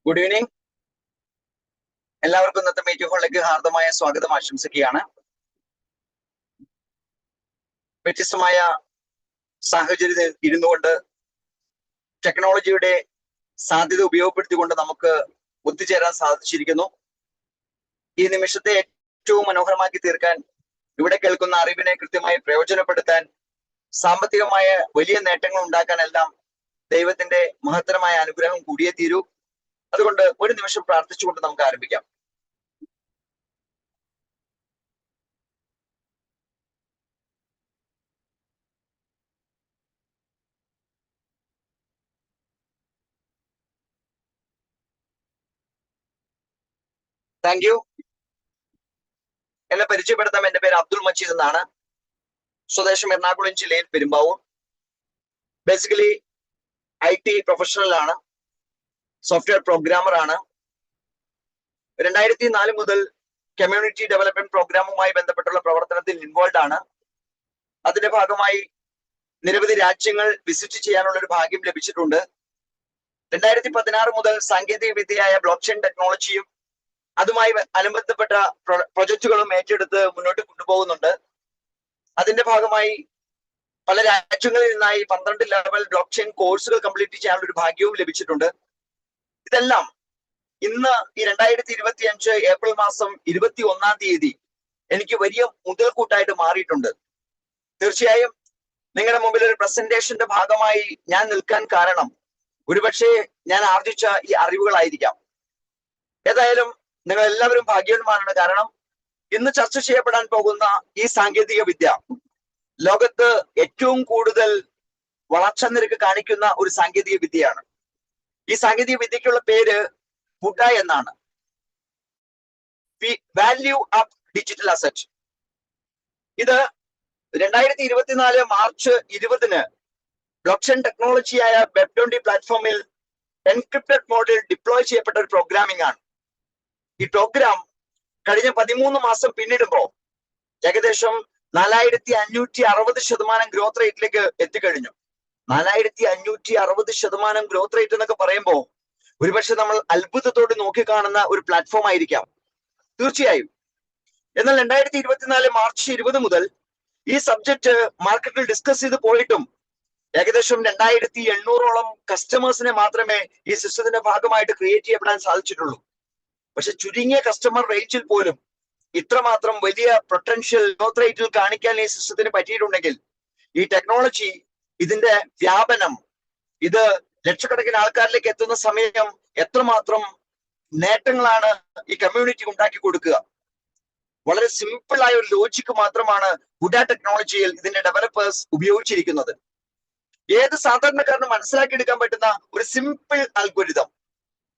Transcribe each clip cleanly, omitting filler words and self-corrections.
Good evening. എല്ലാവർക്കും ഇന്നത്തെ meeting ഹോളിലേക്ക് ഹാർദമായ സ്വാഗതം ആശംസിക്കുകയാണ്. വ്യത്യസ്തമായ സാഹചര്യത്തിൽ ഇരുന്നുകൊണ്ട് ടെക്നോളജിയുടെ സാധ്യത ഉപയോഗപ്പെടുത്തിക്കൊണ്ട് നമുക്ക് ഒത്തുചേരാൻ സാധിച്ചിരിക്കുന്നു. ഈ നിമിഷത്തെ ഏറ്റവും മനോഹരമാക്കി തീർക്കാൻ, ഇവിടെ കേൾക്കുന്ന അറിവിനെ കൃത്യമായി പ്രയോജനപ്പെടുത്താൻ, സാമ്പത്തികമായ വലിയ നേട്ടങ്ങൾ ഉണ്ടാക്കാനെല്ലാം ദൈവത്തിന്റെ മഹത്തരമായ അനുഗ്രഹം കൂടിയേ തീരൂ. അതുകൊണ്ട് ഒരു നിമിഷം പ്രാർത്ഥിച്ചുകൊണ്ട് നമുക്ക് ആരംഭിക്കാം. Thank you. എന്നെ പരിചയപ്പെടുത്താം. എന്റെ പേര് അബ്ദുൾ മജീദ് എന്നാണ്. സ്വദേശം എറണാകുളം ജില്ലയിൽ പെരുമ്പാവൂർ. ബേസിക്കലി IT പ്രൊഫഷണൽ ആണ്, സോഫ്റ്റ്വെയർ പ്രോഗ്രാമർ ആണ്. 2004 മുതൽ കമ്മ്യൂണിറ്റി ഡെവലപ്മെന്റ് പ്രോഗ്രാമുമായി ബന്ധപ്പെട്ടുള്ള പ്രവർത്തനത്തിൽ ഇൻവോൾവ് ആണ്. അതിന്റെ ഭാഗമായി നിരവധി രാജ്യങ്ങൾ വിസിറ്റ് ചെയ്യാനുള്ള ഒരു ഭാഗ്യം ലഭിച്ചിട്ടുണ്ട്. 2016 മുതൽ സാങ്കേതിക വിദ്യയായ ബ്ലോക്ക് ചെയിൻ ടെക്നോളജിയും അതുമായി അനുബന്ധപ്പെട്ട പ്രൊജക്ടുകളും ഏറ്റെടുത്ത് മുന്നോട്ട് കൊണ്ടുപോകുന്നുണ്ട്. അതിന്റെ ഭാഗമായി പല രാജ്യങ്ങളിൽ നിന്നായി 12 ലെവൽ ബ്ലോക്ക് ചെയിൻ കോഴ്സുകൾ കംപ്ലീറ്റ് ചെയ്യാനുള്ള ഒരു ഭാഗ്യവും ലഭിച്ചിട്ടുണ്ട്. ഇതെല്ലാം ഇന്ന് ഈ 2025 ഏപ്രിൽ മാസം 21-ാം തീയതി എനിക്ക് വലിയ മുതൽക്കൂട്ടായിട്ട് മാറിയിട്ടുണ്ട്. തീർച്ചയായും നിങ്ങളുടെ മുമ്പിൽ ഒരു പ്രസന്റേഷന്റെ ഭാഗമായി ഞാൻ നിൽക്കാൻ കാരണം ഒരുപക്ഷെ ഞാൻ ആർജിച്ച ഈ അറിവുകളായിരിക്കാം. ഏതായാലും നിങ്ങൾ എല്ലാവരും ഭാഗ്യവാന്മാരാണ്. കാരണം ഇന്ന് ചർച്ച ചെയ്യപ്പെടാൻ പോകുന്ന ഈ സാങ്കേതിക വിദ്യ ലോകത്ത് ഏറ്റവും കൂടുതൽ വളർച്ചാ നിരക്ക് കാണിക്കുന്ന ഒരു സാങ്കേതിക വിദ്യയാണ്. ഈ സാങ്കേതിക വിദ്യക്കുള്ള പേര് പുഡ എന്നാണ്. Value up digital asset. ഇത് 2024 മാർച്ച് 20-ന് ബ്ലോക്ക് ചെയിൻ ടെക്നോളജിയായ വെബ്20 പ്ലാറ്റ്ഫോമിൽ എൻക്രിപ്റ്റഡ് മോഡിൽ ഡിപ്ലോയ് ചെയ്യപ്പെട്ട ഒരു പ്രോഗ്രാമിംഗ് ആണ്. ഈ പ്രോഗ്രാം കഴിഞ്ഞ 13 മാസം പിന്നിടുമ്പോൾ ഏകദേശം 4560% ഗ്രോത്ത് റേറ്റിലേക്ക് എത്തിക്കഴിഞ്ഞു. 4560% ഗ്രോത്ത് റേറ്റ് എന്നൊക്കെ പറയുമ്പോൾ ഒരുപക്ഷെ നമ്മൾ അത്ഭുതത്തോടെ നോക്കിക്കാണുന്ന ഒരു പ്ലാറ്റ്ഫോം ആയിരിക്കാം. തീർച്ചയായും. എന്നാൽ 2024 മാർച്ച് 20 മുതൽ ഈ സബ്ജക്ട് മാർക്കറ്റിൽ ഡിസ്കസ് ചെയ്ത് പോയിട്ടും ഏകദേശം 2800-ഓളം കസ്റ്റമേഴ്സിനെ മാത്രമേ ഈ സിസ്റ്റത്തിന്റെ ഭാഗമായിട്ട് ക്രിയേറ്റ് ചെയ്യപ്പെടാൻ സാധിച്ചിട്ടുള്ളൂ. പക്ഷെ ചുരുങ്ങിയ കസ്റ്റമർ റേഞ്ചിൽ പോലും ഇത്രമാത്രം വലിയ പൊട്ടൻഷ്യൽ ഗ്രോത്ത് റേറ്റിൽ കാണിക്കാൻ ഈ സിസ്റ്റത്തിന് പറ്റിയിട്ടുണ്ടെങ്കിൽ ഈ ടെക്നോളജി, ഇതിന്റെ വ്യാപനം, ഇത് ലക്ഷക്കണക്കിന് ആൾക്കാരിലേക്ക് എത്തുന്ന സമയം എത്രമാത്രം നേട്ടങ്ങളാണ് ഈ കമ്മ്യൂണിറ്റി ഉണ്ടാക്കി കൊടുക്കുക. വളരെ സിമ്പിൾ ആയ ഒരു ലോജിക്ക് മാത്രമാണ് പുഡ ടെക്നോളജിയിൽ ഇതിന്റെ ഡെവലപ്പേഴ്സ് ഉപയോഗിച്ചിരിക്കുന്നത്. ഏത് സാധാരണക്കാരനും മനസ്സിലാക്കിയെടുക്കാൻ പറ്റുന്ന ഒരു സിമ്പിൾ അൽഗോരിതം.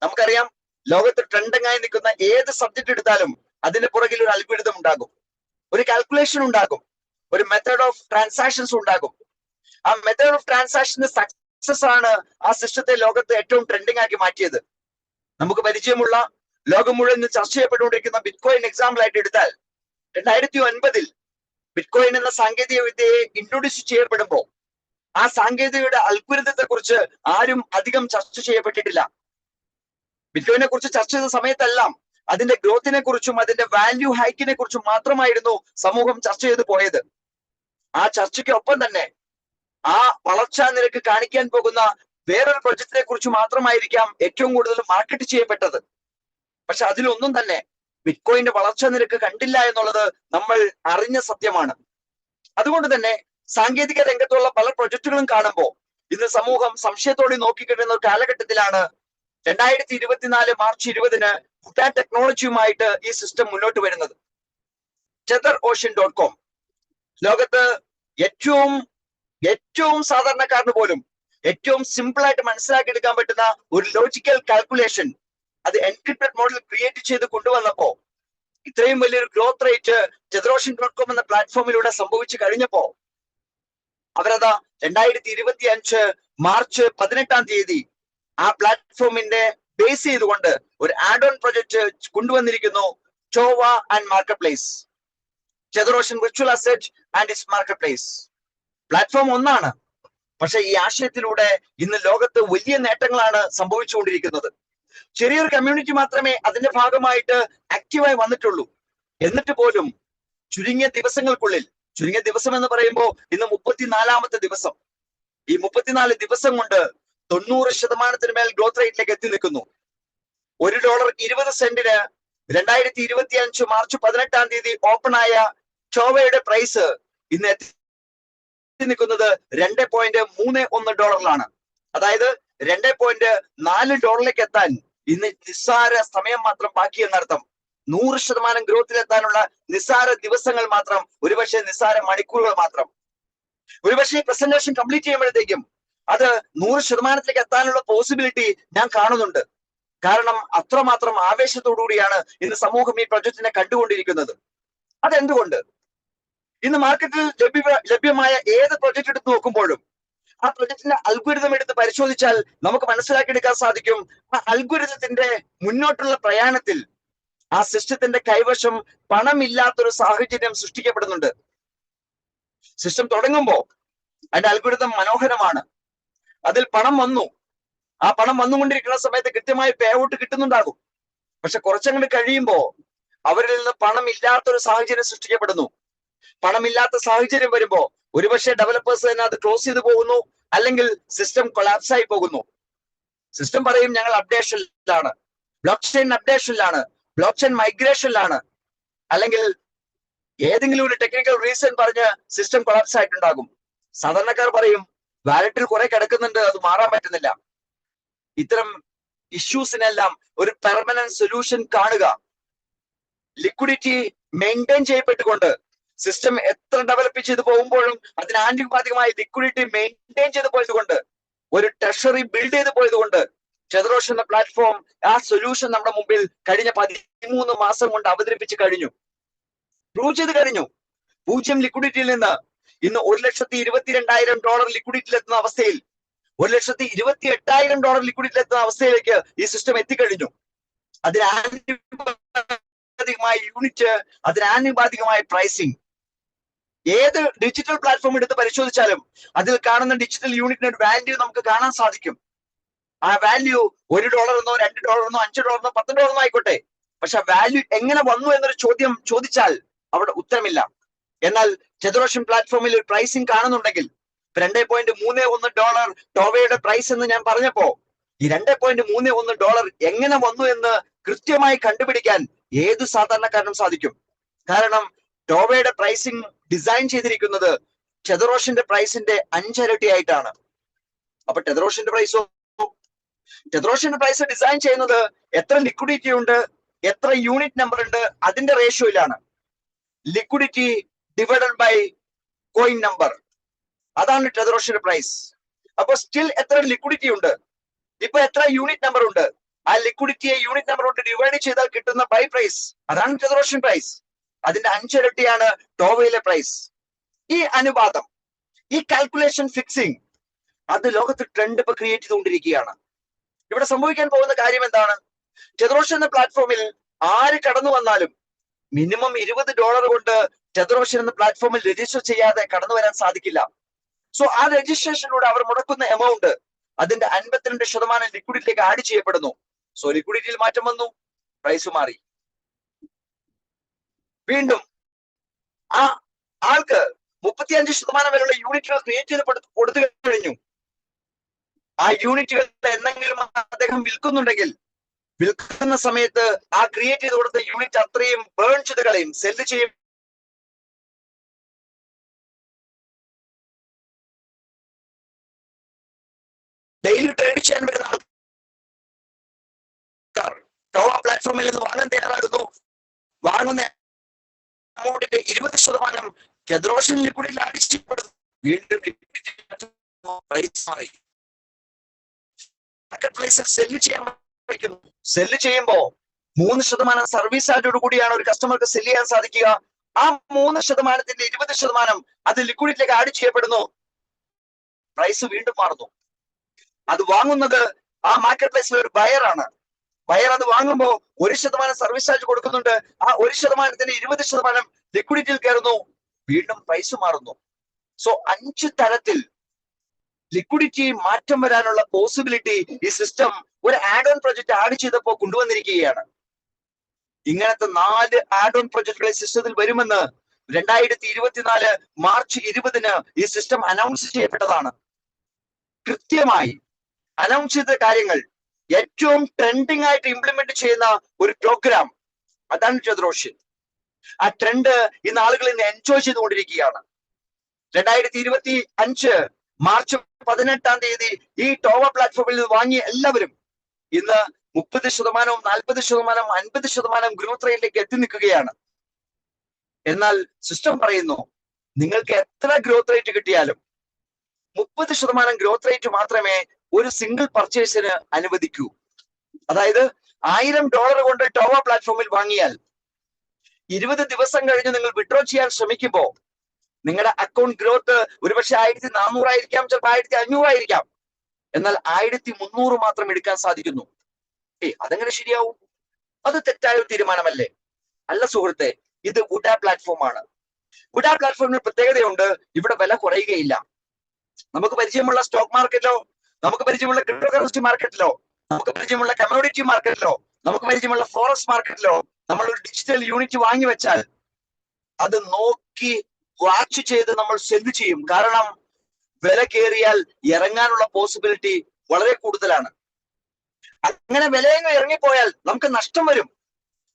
നമുക്കറിയാം, ലോകത്ത് ട്രെൻഡിംഗ് ആയി നിൽക്കുന്ന ഏത് സബ്ജക്ട് എടുത്താലും അതിന്റെ പുറകിൽ ഒരു അൽഗോരിതം ഉണ്ടാകും, ഒരു കാൽക്കുലേഷൻ ഉണ്ടാകും, ഒരു മെത്തേഡ് ഓഫ് ട്രാൻസാക്ഷൻസ് ഉണ്ടാകും. ആ മെത്തേഡ് ഓഫ് ട്രാൻസാക്ഷന്റെ സക്സസ് ആണ് ആ സിസ്റ്റത്തെ ലോകത്ത് ഏറ്റവും ട്രെൻഡിംഗ് ആക്കി മാറ്റിയത്. നമുക്ക് പരിചയമുള്ള, ലോകം മുഴുവൻ ചർച്ച ചെയ്യപ്പെട്ടുകൊണ്ടിരിക്കുന്ന ബിറ്റ്കോയിൻ എക്സാമ്പിൾ ആയിട്ട് എടുത്താൽ 2009-ൽ ബിറ്റ്കോയിൻ എന്ന സാങ്കേതിക വിദ്യയെ ഇൻട്രൊഡ്യൂസ് ചെയ്യപ്പെടുമ്പോൾ ആ സാങ്കേതികയുടെ അൽഗോരിതത്തെ കുറിച്ച് ആരും അധികം ചർച്ച ചെയ്യപ്പെട്ടിട്ടില്ല. ബിറ്റ്കോയിനെ കുറിച്ച് ചർച്ച ചെയ്ത സമയത്തെല്ലാം അതിന്റെ ഗ്രോത്തിനെ കുറിച്ചും അതിന്റെ വാല്യൂ ഹൈക്കിനെ കുറിച്ചും മാത്രമായിരുന്നു സമൂഹം ചർച്ച ചെയ്ത് പോയത്. ആ ചർച്ചയ്ക്കൊപ്പം തന്നെ ആ വളർച്ചാ നിരക്ക് കാണിക്കാൻ പോകുന്ന വേറൊരു പ്രൊജക്റ്റിനെ കുറിച്ച് മാത്രമായിരിക്കാം ഏറ്റവും കൂടുതൽ മാർക്കറ്റ് ചെയ്യപ്പെട്ടത്. പക്ഷെ അതിലൊന്നും തന്നെ ബിറ്റ്കോയിന്റെ വളർച്ചാ നിരക്ക് കണ്ടില്ല എന്നുള്ളത് നമ്മൾ അറിഞ്ഞ സത്യമാണ്. അതുകൊണ്ട് തന്നെ സാങ്കേതിക രംഗത്തുള്ള പല പ്രൊജക്റ്റുകളും കാണുമ്പോൾ ഇന്ന് സമൂഹം സംശയത്തോടെ നോക്കിക്കിട്ടുന്ന ഒരു കാലഘട്ടത്തിലാണ് 2024 മാർച്ച് 20-ന് പുഡ ടെക്നോളജിയുമായിട്ട് ഈ സിസ്റ്റം മുന്നോട്ട് വരുന്നത്. TetherOcean.com ലോകത്ത് ഏറ്റവും സാധാരണക്കാരന് പോലും ഏറ്റവും സിമ്പിൾ ആയിട്ട് മനസ്സിലാക്കിയെടുക്കാൻ പറ്റുന്ന ഒരു ലോജിക്കൽ കാൽക്കുലേഷൻ അത് എൻക്രിപ്റ്റഡ് മോഡൽ ക്രിയേറ്റ് ചെയ്ത് കൊണ്ടുവന്നപ്പോ ഇത്രയും വലിയൊരു ഗ്രോത്ത് റേറ്റ് TetherOcean.com എന്ന പ്ലാറ്റ്ഫോമിലൂടെ സംഭവിച്ചു കഴിഞ്ഞപ്പോ അവരതാ 2025 മാർച്ച് 18-ാം തീയതി ആ പ്ലാറ്റ്ഫോമിന്റെ ബേസ് ചെയ്തുകൊണ്ട് ഒരു ആഡ് ഓൺ പ്രൊജക്ട് കൊണ്ടുവന്നിരിക്കുന്നു. ചോവ and market place, TetherOcean virtual asset and its market place. Platform ഒന്നാണ്, പക്ഷെ ഈ ആശയത്തിലൂടെ ഇന്ന് ലോകത്ത് വലിയ നേട്ടങ്ങളാണ് സംഭവിച്ചുകൊണ്ടിരിക്കുന്നത്. ചെറിയൊരു കമ്മ്യൂണിറ്റി മാത്രമേ അതിന്റെ ഭാഗമായിട്ട് ആക്റ്റീവായി വന്നിട്ടുള്ളൂ. എന്നിട്ട് പോലും ചുരുങ്ങിയ ദിവസങ്ങൾക്കുള്ളിൽ, ചുരുങ്ങിയ ദിവസം എന്ന് പറയുമ്പോൾ ഇന്ന് 34ാമത്തെ ദിവസം, ഈ 34 ദിവസം കൊണ്ട് 90% മേൽ ഗ്രോത്ത് റേറ്റിലേക്ക് എത്തി നിൽക്കുന്നു. $1.20 2025 മാർച്ച് 18-ാം തീയതി ഓപ്പൺ ആയ ടോവയുടെ പ്രൈസ് ഇന്ന് എത്തി നിൽക്കുന്നത് $2.31. അതായത് $2.4 എത്താൻ ഇന്ന് നിസ്സാര സമയം മാത്രം ബാക്കി എന്നർത്ഥം. 100% ഗ്രോത്തിലെത്താനുള്ള നിസ്സാര ദിവസങ്ങൾ മാത്രം, ഒരുപക്ഷെ നിസ്സാര മണിക്കൂറുകൾ മാത്രം. ഒരുപക്ഷെ പ്രസന്റേഷൻ കംപ്ലീറ്റ് ചെയ്യുമ്പോഴത്തേക്കും അത് 100%ലേക്ക് എത്താനുള്ള പോസിബിലിറ്റി ഞാൻ കാണുന്നുണ്ട്. കാരണം അത്രമാത്രം ആവേശത്തോടുകൂടിയാണ് ഇന്ന് സമൂഹം ഈ പ്രൊജക്റ്റിനെ കണ്ടുകൊണ്ടിരിക്കുന്നത്. അതെന്തുകൊണ്ട്? ഇന്ന് മാർക്കറ്റിൽ ലഭ്യമായ ഏത് പ്രൊജക്ട് എടുത്ത് നോക്കുമ്പോഴും ആ പ്രൊജക്ടിന്റെ അൽഗോരിതം എടുത്ത് പരിശോധിച്ചാൽ നമുക്ക് മനസ്സിലാക്കിയെടുക്കാൻ സാധിക്കും, ആ അൽഗോരിതത്തിന്റെ മുന്നോട്ടുള്ള പ്രയാണത്തിൽ ആ സിസ്റ്റത്തിന്റെ കൈവശം പണമില്ലാത്തൊരു സാഹചര്യം സൃഷ്ടിക്കപ്പെടുന്നുണ്ട്. സിസ്റ്റം തുടങ്ങുമ്പോൾ അതിന്റെ അൽഗോരിതം മനോഹരമാണ്, അതിൽ പണം വന്നു, ആ പണം വന്നുകൊണ്ടിരിക്കുന്ന സമയത്ത് കൃത്യമായി പേ ഔട്ട് കിട്ടുന്നുണ്ടാകും. പക്ഷെ കുറച്ചങ്ങോട്ട് കഴിയുമ്പോൾ അവരിൽ നിന്ന് പണം ഇല്ലാത്തൊരു സാഹചര്യം സൃഷ്ടിക്കപ്പെടുന്നു. പണമില്ലാത്ത സാഹചര്യം വരുമ്പോ ഒരുപക്ഷെ ഡെവലപ്പേഴ്സ് തന്നെ അത് ക്ലോസ് ചെയ്തു പോകുന്നു, അല്ലെങ്കിൽ സിസ്റ്റം കൊളാപ്സ് ആയി പോകുന്നു. സിസ്റ്റം പറയും ഞങ്ങൾ അപ്ഡേഷനിലാണ്, ബ്ലോക്ക് ചെയിൻ അപ്ഡേഷനിലാണ്, ബ്ലോക്ക് ചെയിൻ മൈഗ്രേഷനിലാണ്, അല്ലെങ്കിൽ ഏതെങ്കിലും ഒരു ടെക്നിക്കൽ റീസൺ പറഞ്ഞ് സിസ്റ്റം കൊളാപ്സ് ആയിട്ടുണ്ടാകും. സാധാരണക്കാർ പറയും വാലറ്റിൽ കുറെ കിടക്കുന്നുണ്ട്, അത് മാറാൻ പറ്റുന്നില്ല. ഇത്തരം ഇഷ്യൂസിനെല്ലാം ഒരു പെർമനന്റ് സൊല്യൂഷൻ കാണുക. ലിക്വിഡിറ്റി മെയിൻറ്റെയിൻ ചെയ്യപ്പെട്ടുകൊണ്ട് സിസ്റ്റം എത്ര ഡെവലപ്പ് ചെയ്ത് പോകുമ്പോഴും അതിന് ആനുപാതികമായി ലിക്വിഡിറ്റി മെയിൻറ്റെയിൻ ചെയ്ത് പോയതുകൊണ്ട്, ഒരു ട്രഷറി ബിൽഡ് ചെയ്ത് പോയതുകൊണ്ട് ചെതറോഷ് എന്ന പ്ലാറ്റ്ഫോം ആ സൊല്യൂഷൻ നമ്മുടെ മുമ്പിൽ കഴിഞ്ഞ 13 മാസം കൊണ്ട് അവതരിപ്പിച്ച് കഴിഞ്ഞു, പ്രൂവ് ചെയ്ത് കഴിഞ്ഞു. 0 ലിക്വിഡിറ്റിയിൽ നിന്ന് ഇന്ന് $1,22,000 ലിക്വിഡിറ്റിയിൽ എത്തുന്ന അവസ്ഥയിൽ, $1,28,000 ലിക്വിഡിറ്റിയിൽ എത്തുന്ന അവസ്ഥയിലേക്ക് ഈ സിസ്റ്റം എത്തിക്കഴിഞ്ഞു. അതിനാനുപാതികമായ യൂണിറ്റ്, അതിനാനുപാതികമായ പ്രൈസിങ്. ഏത് ഡിജിറ്റൽ പ്ലാറ്റ്ഫോം എടുത്ത് പരിശോധിച്ചാലും അതിൽ കാണുന്ന ഡിജിറ്റൽ യൂണിറ്റിന് ഒരു വാല്യൂ നമുക്ക് കാണാൻ സാധിക്കും. ആ വാല്യൂ $1 എന്നോ $2 എന്നോ $5 എന്നോ $10 ആയിക്കോട്ടെ. പക്ഷെ വാല്യൂ എങ്ങനെ വന്നു എന്നൊരു ചോദ്യം ചോദിച്ചാൽ അവിടെ ഉത്തരമില്ല. എന്നാൽ ചെതറോഷൻ പ്ലാറ്റ്ഫോമിൽ ഒരു പ്രൈസിങ് കാണുന്നുണ്ടെങ്കിൽ, $2.31 ടോവയുടെ പ്രൈസ് എന്ന് ഞാൻ പറഞ്ഞപ്പോ ഈ $2.31 എങ്ങനെ വന്നു എന്ന് കൃത്യമായി കണ്ടുപിടിക്കാൻ ഏത് സാധാരണക്കാരനും സാധിക്കും. കാരണം ടോവയുടെ പ്രൈസിങ് ഡിസൈൻ ചെയ്തിരിക്കുന്നത് ചെതറോഷിന്റെ പ്രൈസിന്റെ 5 ഇരട്ടി ആയിട്ടാണ്. അപ്പൊ ടെതറോഷിന്റെ പ്രൈസ് ഡിസൈൻ ചെയ്യുന്നത് എത്ര ലിക്വിഡിറ്റി ഉണ്ട്, എത്ര യൂണിറ്റ് നമ്പർ ഉണ്ട്, അതിന്റെ റേഷ്യോയിലാണ്. Liquidity divided by coin number, അതാണ് ടെതറോഷിന്റെ പ്രൈസ്. അപ്പൊ സ്റ്റിൽ എത്ര ലിക്വിഡിറ്റി ഉണ്ട്, ഇപ്പൊ എത്ര യൂണിറ്റ് നമ്പർ ഉണ്ട്, ആ ലിക്വിഡിറ്റിയെ യൂണിറ്റ് നമ്പർ കൊണ്ട് ഡിവൈഡ് ചെയ്താൽ കിട്ടുന്ന ബൈ പ്രൈസ്, അതാണ് ടെതറോഷൻ പ്രൈസ്. അതിന്റെ 5 ഇരട്ടിയാണ് ടോവയിലെ പ്രൈസ്. ഈ അനുപാതം, ഈ കാൽക്കുലേഷൻ ഫിക്സിംഗ്, അത് ലോകത്ത് ട്രെൻഡ് ഇപ്പൊ ക്രിയേറ്റ് ചെയ്തുകൊണ്ടിരിക്കുകയാണ്. ഇവിടെ സംഭവിക്കാൻ പോകുന്ന കാര്യം എന്താണ്? ടെതറോഷ് എന്ന പ്ലാറ്റ്ഫോമിൽ ആര് കടന്നു വന്നാലും മിനിമം $20 കൊണ്ട് ടെതറോഷ് എന്ന പ്ലാറ്റ്ഫോമിൽ രജിസ്റ്റർ ചെയ്യാതെ കടന്നു വരാൻ സാധിക്കില്ല. സോ ആ രജിസ്ട്രേഷനിലൂടെ അവർ മുടക്കുന്ന എമൗണ്ട് അതിന്റെ 52% ലിക്വിഡിറ്റിയിലേക്ക് ആഡ് ചെയ്യപ്പെടുന്നു. സോ ലിക്വിഡിറ്റിയിൽ മാറ്റം വന്നു, പ്രൈസ് മാറി. വീണ്ടും ആ ആൾക്ക് 35% വരെയുള്ള യൂണിറ്റുകൾ ക്രിയേറ്റ് ചെയ്ത് കൊടുത്തു കഴിഞ്ഞു. ആ യൂണിറ്റുകൾ എന്തെങ്കിലും അദ്ദേഹം വിൽക്കുന്നുണ്ടെങ്കിൽ, വിൽക്കുന്ന സമയത്ത് ആ ക്രിയേറ്റ് ചെയ്ത് കൊടുത്ത യൂണിറ്റ് അത്രയും ബേൺ ചെയ്ത് കളയും, സെല്ല് ചെയ്യും. ഡെയിലി ട്രേഡ് ചെയ്യാൻ വരുന്ന ആൾക്കാർ ടോവ പ്ലാറ്റ്ഫോമിൽ നിന്ന് വാങ്ങാൻ തയ്യാറാകുന്നു. വാങ്ങുന്ന അമൗണ്ടിന്റെ 20% ടെതറോഷൻ ലിക്വിഡിറ്റിയിൽ ആഡ് ചെയ്യപ്പെടുന്നു. വീണ്ടും പ്രൈസ് മാറി. സെല്ല് ചെയ്യുമ്പോ 3% സർവീസ് ചാർജോട് കൂടിയാണ് ഒരു കസ്റ്റമർക്ക് സെല്ല് ചെയ്യാൻ സാധിക്കുക. ആ 3%ന്റെ 20% അത് ലിക്വിഡിറ്റിയിലേക്ക് ആഡ് ചെയ്യപ്പെടുന്നു. പ്രൈസ് വീണ്ടും മാറുന്നു. അത് വാങ്ങുന്നത് ആ മാർക്കറ്റ് പ്ലേസിലെ ഒരു ബയറാണ്. ബയർ അത് വാങ്ങുമ്പോൾ 1% സർവീസ് ചാർജ് കൊടുക്കുന്നുണ്ട്. ആ 1%ന്റെ 20% ലിക്വിഡിറ്റിയിൽ കയറുന്നു. വീണ്ടും പ്രൈസ് മാറുന്നു. സോ 5 തരത്തിൽ ലിക്വിഡിറ്റി മാറ്റം വരാനുള്ള പോസിബിലിറ്റി ഈ സിസ്റ്റം ഒരു ആഡ് ഓൺ പ്രൊജക്ട് ആഡ് ചെയ്തപ്പോ കൊണ്ടുവന്നിരിക്കുകയാണ്. ഇങ്ങനത്തെ 4 ആഡ് ഓൺ പ്രൊജക്ടുകൾ സിസ്റ്റത്തിൽ വരുമെന്ന് 2024 മാർച്ച് 20-ന് ഈ സിസ്റ്റം അനൗൺസ് ചെയ്യപ്പെട്ടതാണ്. കൃത്യമായി അനൗൺസ് ചെയ്ത കാര്യങ്ങൾ ഏറ്റവും ട്രെൻഡിങ് ആയിട്ട് ഇംപ്ലിമെന്റ് ചെയ്യുന്ന ഒരു പ്രോഗ്രാം, അതാണ് ചതുരോഷൻ. ആ ട്രെൻഡ് ഇന്ന് ആളുകൾ ഇന്ന് എൻജോയ് ചെയ്തുകൊണ്ടിരിക്കുകയാണ്. 2025 മാർച്ച് 18 ഈ ടോവ പ്ലാറ്റ്ഫോമിൽ വാങ്ങിയ എല്ലാവരും ഇന്ന് 30%, 40%, 50% ഗ്രോത്ത് റേറ്റിലേക്ക് എത്തി നിൽക്കുകയാണ്. എന്നാൽ സിസ്റ്റം പറയുന്നു, നിങ്ങൾക്ക് എത്ര ഗ്രോത്ത് റേറ്റ് കിട്ടിയാലും 30% ഗ്രോത്ത് റേറ്റ് മാത്രമേ ഒരു സിംഗിൾ പർച്ചേസിന് അനുവദിക്കൂ. അതായത് $1000 കൊണ്ട് ടോവ പ്ലാറ്റ്ഫോമിൽ വാങ്ങിയാൽ 20 ദിവസം കഴിഞ്ഞ് നിങ്ങൾ വിഡ്രോ ചെയ്യാൻ ശ്രമിക്കുമ്പോൾ നിങ്ങളുടെ അക്കൗണ്ട് ഗ്രോത്ത് ഒരുപക്ഷെ 1400 ആയിരിക്കാം, ചിലപ്പോൾ 1500 ആയിരിക്കാം. എന്നാൽ 1300 മാത്രം എടുക്കാൻ സാധിക്കുന്നു. അതെങ്ങനെ ശരിയാവും? അത് തെറ്റായ ഒരു തീരുമാനമല്ലേ? അല്ല സുഹൃത്തെ, ഇത് വുഡ പ്ലാറ്റ്ഫോം ആണ്. വുഡ പ്ലാറ്റ്ഫോമിന് പ്രത്യേകതയുണ്ട്, ഇവിടെ വില കുറയുകയില്ല. നമുക്ക് പരിചയമുള്ള സ്റ്റോക്ക് മാർക്കറ്റിലോ, നമുക്ക് പരിചയമുള്ള ക്രിപ്റ്റോ കറൻസി മാർക്കറ്റിലോ, നമുക്ക് പരിചയമുള്ള കമ്മോഡിറ്റി മാർക്കറ്റിലോ, നമുക്ക് പരിചയമുള്ള ഫോറക്സ് മാർക്കറ്റിലോ നമ്മൾ ഒരു ഡിജിറ്റൽ യൂണിറ്റ് വാങ്ങി വെച്ചാൽ അത് നോക്കി വാച്ച് ചെയ്ത് നമ്മൾ സെല്ല് ചെയ്യും. കാരണം വില കയറിയാൽ ഇറങ്ങാനുള്ള പോസിബിലിറ്റി വളരെ കൂടുതലാണ്. അങ്ങനെ വിലയങ്ങ് ഇറങ്ങിപ്പോയാൽ നമുക്ക് നഷ്ടം വരും.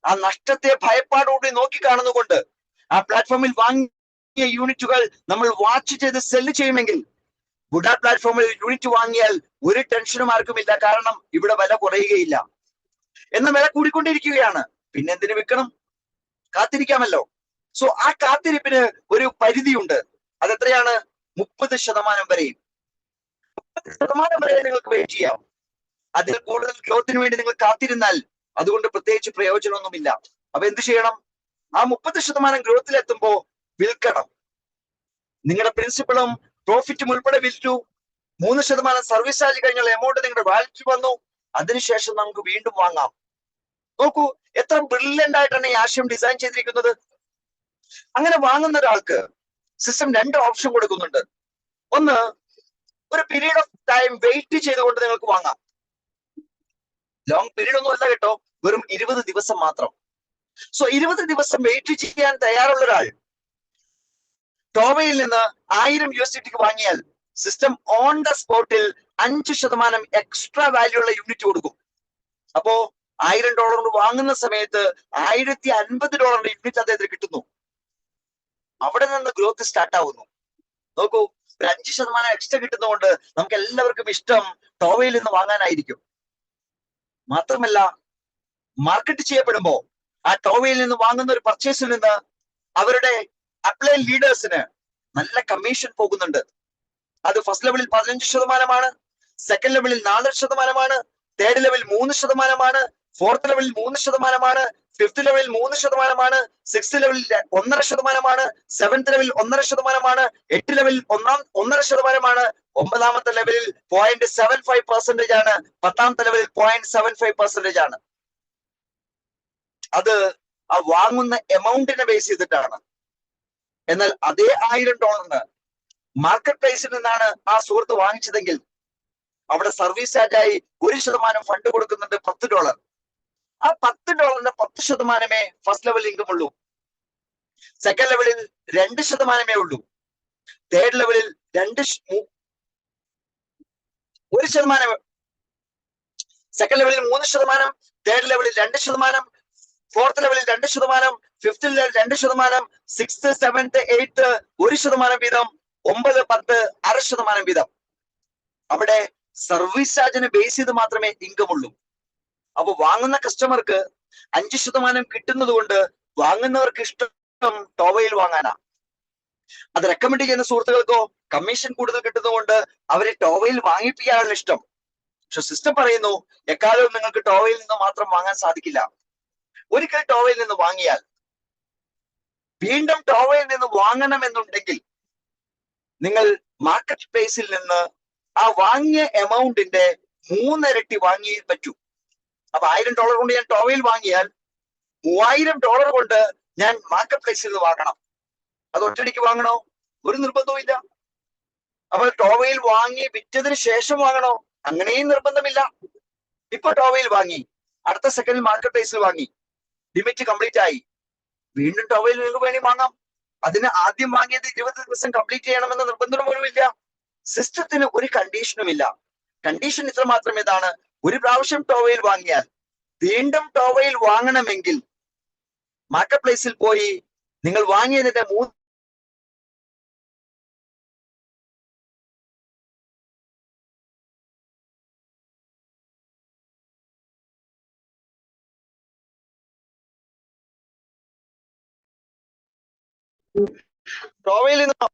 ആ നഷ്ടത്തെ ഭയപ്പാടോടെ നോക്കി കാണുന്നുകൊണ്ട് ആ പ്ലാറ്റ്ഫോമിൽ വാങ്ങിയ യൂണിറ്റുകൾ നമ്മൾ വാച്ച് ചെയ്ത് സെല്ല് ചെയ്യുമെങ്കിൽ വുഡ പ്ലാറ്റ്ഫോമിൽ യൂണിറ്റ് വാങ്ങിയാൽ ഒരു ടെൻഷനും ആർക്കുമില്ല. കാരണം ഇവിടെ വില കുറയുകയില്ല, എന്നാൽ വില കൂടിക്കൊണ്ടിരിക്കുകയാണ്. പിന്നെ എന്തിനു വിൽക്കണം? കാത്തിരിക്കാമല്ലോ. സോ ആ കാത്തിരിപ്പിന് ഒരു പരിധിയുണ്ട്. അതെത്രയാണ്? 30% വരെയും. 30% വരെ നിങ്ങൾക്ക് വെയിറ്റ് ചെയ്യാം. അതിൽ കൂടുതൽ ഗ്രോത്തിന് വേണ്ടി നിങ്ങൾ കാത്തിരുന്നാൽ അതുകൊണ്ട് പ്രത്യേകിച്ച് പ്രയോജനമൊന്നുമില്ല. അപ്പൊ എന്ത് ചെയ്യണം? ആ 30% ഗ്രോത്തിൽ എത്തുമ്പോ വിൽക്കണം. നിങ്ങളുടെ പ്രിൻസിപ്പളും പ്രോഫിറ്റും ഉൾപ്പെടെ വിൽറ്റു. 3% സർവീസ് ചാർജ് കഴിഞ്ഞുള്ള എമൗണ്ട് നിങ്ങളുടെ വാലറ്റിൽ വന്നു. അതിനുശേഷം നമുക്ക് വീണ്ടും വാങ്ങാം. നോക്കൂ, എത്ര ബ്രില്യന്റ് ആയിട്ടാണ് ഈ ആശയം ഡിസൈൻ ചെയ്തിരിക്കുന്നത്. അങ്ങനെ വാങ്ങുന്ന ഒരാൾക്ക് സിസ്റ്റം 2 ഓപ്ഷൻ കൊടുക്കുന്നുണ്ട്. ഒന്ന്, ഒരു പീരീഡ് ഓഫ് ടൈം വെയിറ്റ് ചെയ്തുകൊണ്ട് നിങ്ങൾക്ക് വാങ്ങാം. ലോങ് പീരീഡ് ഒന്നും അല്ല കേട്ടോ, വെറും 20 ദിവസം മാത്രം. സോ 20 ദിവസം വെയിറ്റ് ചെയ്യാൻ തയ്യാറുള്ള ഒരാൾ ടോവയിൽ നിന്ന് $1000 വാങ്ങിയാൽ സിസ്റ്റം ഓൺ ദ സ്പോട്ടിൽ 5% എക്സ്ട്രാ വാല്യൂ ഉള്ള യൂണിറ്റ് കൊടുക്കും. അപ്പോ $1000 വാങ്ങുന്ന സമയത്ത് $1050 യൂണിറ്റ് അദ്ദേഹത്തിന് കിട്ടുന്നു. അവിടെ നിന്ന് ഗ്രോത്ത് സ്റ്റാർട്ട് ആവുന്നു. നോക്കൂ, ഒരു 5% എക്സ്ട്രാ കിട്ടുന്നതുകൊണ്ട് നമുക്ക് എല്ലാവർക്കും ഇഷ്ടം ടോവയിൽ നിന്ന് വാങ്ങാനായിരിക്കും. മാത്രമല്ല, മാർക്കറ്റ് ചെയ്യപ്പെടുമ്പോ ആ ടോവയിൽ നിന്ന് വാങ്ങുന്ന ഒരു പർച്ചേസിൽ നിന്ന് അവരുടെ അപ്ലൈ ലീഡേഴ്സിന് നല്ല കമ്മീഷൻ പോകുന്നുണ്ട്. അത് ഫസ്റ്റ് ലെവലിൽ 15%, സെക്കൻഡ് ലെവലിൽ 4%, തേർഡ് ലെവലിൽ 3%, ഫോർത്ത് ലെവലിൽ 3%, ഫിഫ്ത് ലെവലിൽ 3%, സിക്സ്ത് ലെവലിൽ 1.5%, സെവൻത് ലെവലിൽ 1.5%, 8th ലെവലിൽ 1.5%, 9th ലെവലിൽ 0.75% ആണ്, 10th ലെവലിൽ 0.75% ആണ്. അത് ആ വാങ്ങുന്ന എമൗണ്ടിനെ ബേസ് ചെയ്തിട്ടാണ്. എന്നാൽ അതേ $1000 മാർക്കറ്റ് പ്രൈസിൽ നിന്നാണ് ആ സുഹൃത്ത് വാങ്ങിച്ചതെങ്കിൽ അവിടെ സർവീസ് ചാർജായി 1% ഫണ്ട് കൊടുക്കുന്നുണ്ട്, $10. ആ $10 10%മേ ഫസ്റ്റ് ലെവൽ ഇൻകം ഉള്ളൂ. സെക്കൻഡ് ലെവലിൽ 2%മേ ഉള്ളൂ. തേർഡ് ലെവലിൽ 1%, സെക്കൻഡ് ലെവലിൽ 3%, തേർഡ് ലെവലിൽ 2%, ഫോർത്ത് ലെവലിൽ 2%, ഫിഫ്ത് ലെവലിൽ 2%, സിക്സ്ത്, സെവൻത്, എയ്ത്ത് 1% വീതം, 9, 10 0.5% വീതം. അവിടെ സർവീസ് ചാർജിനെ ബേസ് ചെയ്ത് മാത്രമേ ഇൻകം ഉള്ളൂ. അപ്പൊ വാങ്ങുന്ന കസ്റ്റമർക്ക് 5% കിട്ടുന്നത് കൊണ്ട് വാങ്ങുന്നവർക്ക് ഇഷ്ടം ടോവയിൽ വാങ്ങാനാ. അത് റെക്കമെൻഡ് ചെയ്യുന്ന സുഹൃത്തുക്കൾക്കോ കമ്മീഷൻ കൂടുതൽ കിട്ടുന്നതുകൊണ്ട് അവരെ ടോവയിൽ വാങ്ങിപ്പിക്കാനുള്ള ഇഷ്ടം. പക്ഷെ സിസ്റ്റം പറയുന്നു, എക്കാലവും നിങ്ങൾക്ക് ടോവയിൽ നിന്ന് മാത്രം വാങ്ങാൻ സാധിക്കില്ല. ഒരിക്കൽ ടോവയിൽ നിന്ന് വാങ്ങിയാൽ വീണ്ടും ടോവയിൽ നിന്ന് വാങ്ങണമെന്നുണ്ടെങ്കിൽ നിങ്ങൾ മാർക്കറ്റ് പ്ലേസിൽ നിന്ന് ആ വാങ്ങിയ എമൗണ്ടിന്റെ 3 ഇരട്ടി വാങ്ങിയേ പറ്റൂ. അപ്പൊ $1000 കൊണ്ട് ഞാൻ ടോവയിൽ വാങ്ങിയാൽ $3000 കൊണ്ട് ഞാൻ മാർക്കറ്റ് പ്ലേസിൽ നിന്ന് വാങ്ങണം. അത് ഒറ്റയടിക്ക് വാങ്ങണോ? ഒരു നിർബന്ധവും ഇല്ല. അപ്പൊ ടോവയിൽ വാങ്ങി വിറ്റതിന് ശേഷം വാങ്ങണോ? അങ്ങനെയും നിർബന്ധമില്ല. ഇപ്പൊ ടോവയിൽ വാങ്ങി, അടുത്ത സെക്കൻഡിൽ മാർക്കറ്റ് പ്രൈസിൽ വാങ്ങി, ലിമിറ്റ് കംപ്ലീറ്റ് ആയി, വീണ്ടും ടോവയിൽ നിങ്ങൾക്ക് വേണമെങ്കിൽ വാങ്ങാം. അതിന് ആദ്യം വാങ്ങിയത് 20 ദിവസം കംപ്ലീറ്റ് ചെയ്യണമെന്ന നിർബന്ധം പോലുമില്ല. സിസ്റ്റത്തിന് ഒരു കണ്ടീഷനും ഇല്ല. കണ്ടീഷൻ ഇത്ര മാത്രം ഇതാണ്: ഒരു പ്രാവശ്യം ടോവയിൽ വാങ്ങിയാൽ വീണ്ടും ടോവയിൽ വാങ്ങണമെങ്കിൽ മാർക്കറ്റ് പ്ലേസിൽ പോയി നിങ്ങൾ വാങ്ങിയതിന്റെ ടോവയിൽ നിന്ന്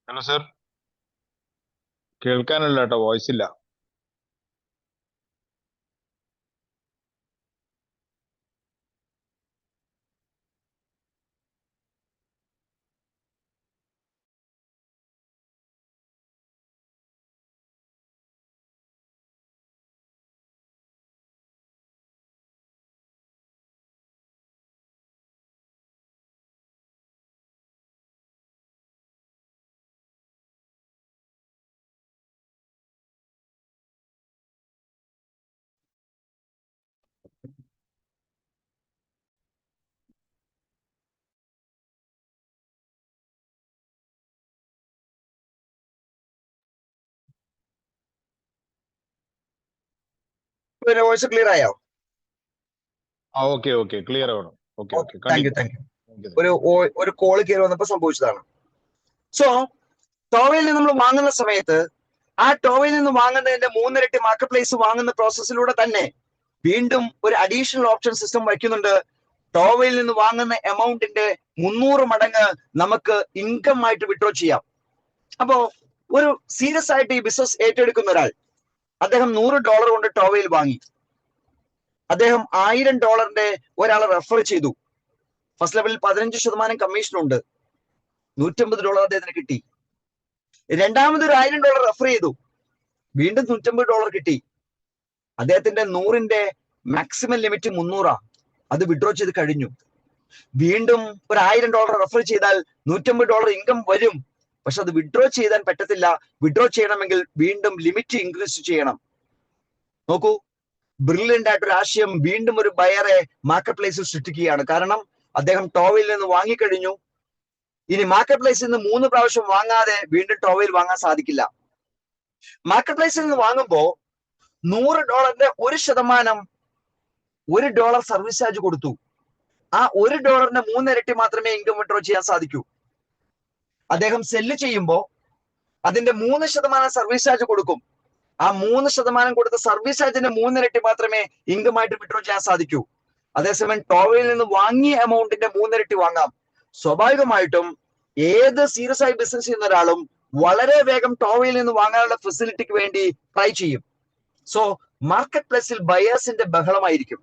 ഹലോ സർ, കേൾക്കാനല്ല കേട്ടോ, വോയിസ് ഇല്ല. വോയിസ് ക്ലിയർ ആയോ? ഓക്കെ ഓക്കെ, ക്ലിയർ ആവണം. Okay okay, thank you. ഒരു കോള് കയറി വന്നപ്പോ സംഭവിച്ചതാണ്. സോ ടോവയിൽ നിന്ന് നമ്മൾ വാങ്ങുന്ന സമയത്ത് ആ ടോവയിൽ നിന്ന് വാങ്ങുന്നതിന്റെ 3 ഇരട്ടി മാർക്കറ്റ് പ്ലേസ് വാങ്ങുന്ന പ്രോസസ്സിലൂടെ തന്നെ വീണ്ടും ഒരു അഡീഷണൽ ഓപ്ഷൻ സിസ്റ്റം വയ്ക്കുന്നുണ്ട്. ടോവയിൽ നിന്ന് വാങ്ങുന്ന എമൗണ്ടിന്റെ 300 മടങ്ങ് നമുക്ക് ഇൻകം ആയിട്ട് വിഡ്രോ ചെയ്യാം. അപ്പോ ഒരു സീരിയസ് ആയിട്ട് ഈ ബിസിനസ് ഏറ്റെടുക്കുന്ന ഒരാൾ, അദ്ദേഹം $100 കൊണ്ട് ടോവയിൽ വാങ്ങി, അദ്ദേഹം $1000 ഒരാളെ റെഫർ ചെയ്തു. ഫസ്റ്റ് ലെവലിൽ 15% കമ്മീഷൻ ഉണ്ട്, $150 അദ്ദേഹത്തിന് കിട്ടി. രണ്ടാമതൊരു $1000 റെഫർ ചെയ്തു, വീണ്ടും $150 കിട്ടി. അദ്ദേഹത്തിന്റെ 100ന്റെ മാക്സിമം ലിമിറ്റ് 300 അത് വിഡ്രോ ചെയ്ത് കഴിഞ്ഞു. വീണ്ടും ഒരു $1000 റെഫർ ചെയ്താൽ $150 ഇൻകം വരും, പക്ഷെ അത് വിഡ്രോ ചെയ്യാൻ പറ്റത്തില്ല. വിഡ്രോ ചെയ്യണമെങ്കിൽ വീണ്ടും ലിമിറ്റ് ഇൻക്രീസ് ചെയ്യണം. നോക്കൂ, ബ്രില്യന്റ് ആയിട്ടൊരു ആശയം വീണ്ടും ഒരു ബയറെ മാർക്കറ്റ് പ്ലേസിൽ സൃഷ്ടിക്കുകയാണ്. കാരണം അദ്ദേഹം ടോവയിൽ നിന്ന് വാങ്ങിക്കഴിഞ്ഞു. ഇനി മാർക്കറ്റ് പ്ലേസിൽ നിന്ന് 3 പ്രാവശ്യം വാങ്ങാതെ വീണ്ടും ടോവയിൽ വാങ്ങാൻ സാധിക്കില്ല. മാർക്കറ്റ് പ്ലേസിൽ നിന്ന് വാങ്ങുമ്പോ $100 1% $1 സർവീസ് ചാർജ് കൊടുത്തു. ആ $1 3 ഇരട്ടി മാത്രമേ ഇൻകം വിഡ്രോ ചെയ്യാൻ സാധിക്കൂ. അദ്ദേഹം സെല്ല് ചെയ്യുമ്പോൾ അതിന്റെ 3% സർവീസ് ചാർജ് കൊടുക്കും. ആ 3% കൊടുത്ത സർവീസ് ചാർജിന്റെ 3 ഇരട്ടി മാത്രമേ ഇൻകം ആയിട്ട് വിഡ്രോ ചെയ്യാൻ സാധിക്കൂ. അതേസമയം ടോവയിൽ നിന്ന് വാങ്ങിയ എമൗണ്ടിന്റെ 3 ഇരട്ടി വാങ്ങാം. സ്വാഭാവികമായിട്ടും ഏത് സീരിയസ് ആയി ബിസിനസ് ചെയ്യുന്ന ഒരാളും വളരെ വേഗം ടോവയിൽ നിന്ന് വാങ്ങാനുള്ള ഫെസിലിറ്റിക്ക് വേണ്ടി ട്രൈ ചെയ്യും. സോ മാർക്കറ്റ് പ്ലേസിൽ ബയേഴ്സിന്റെ ബഹളമായിരിക്കും.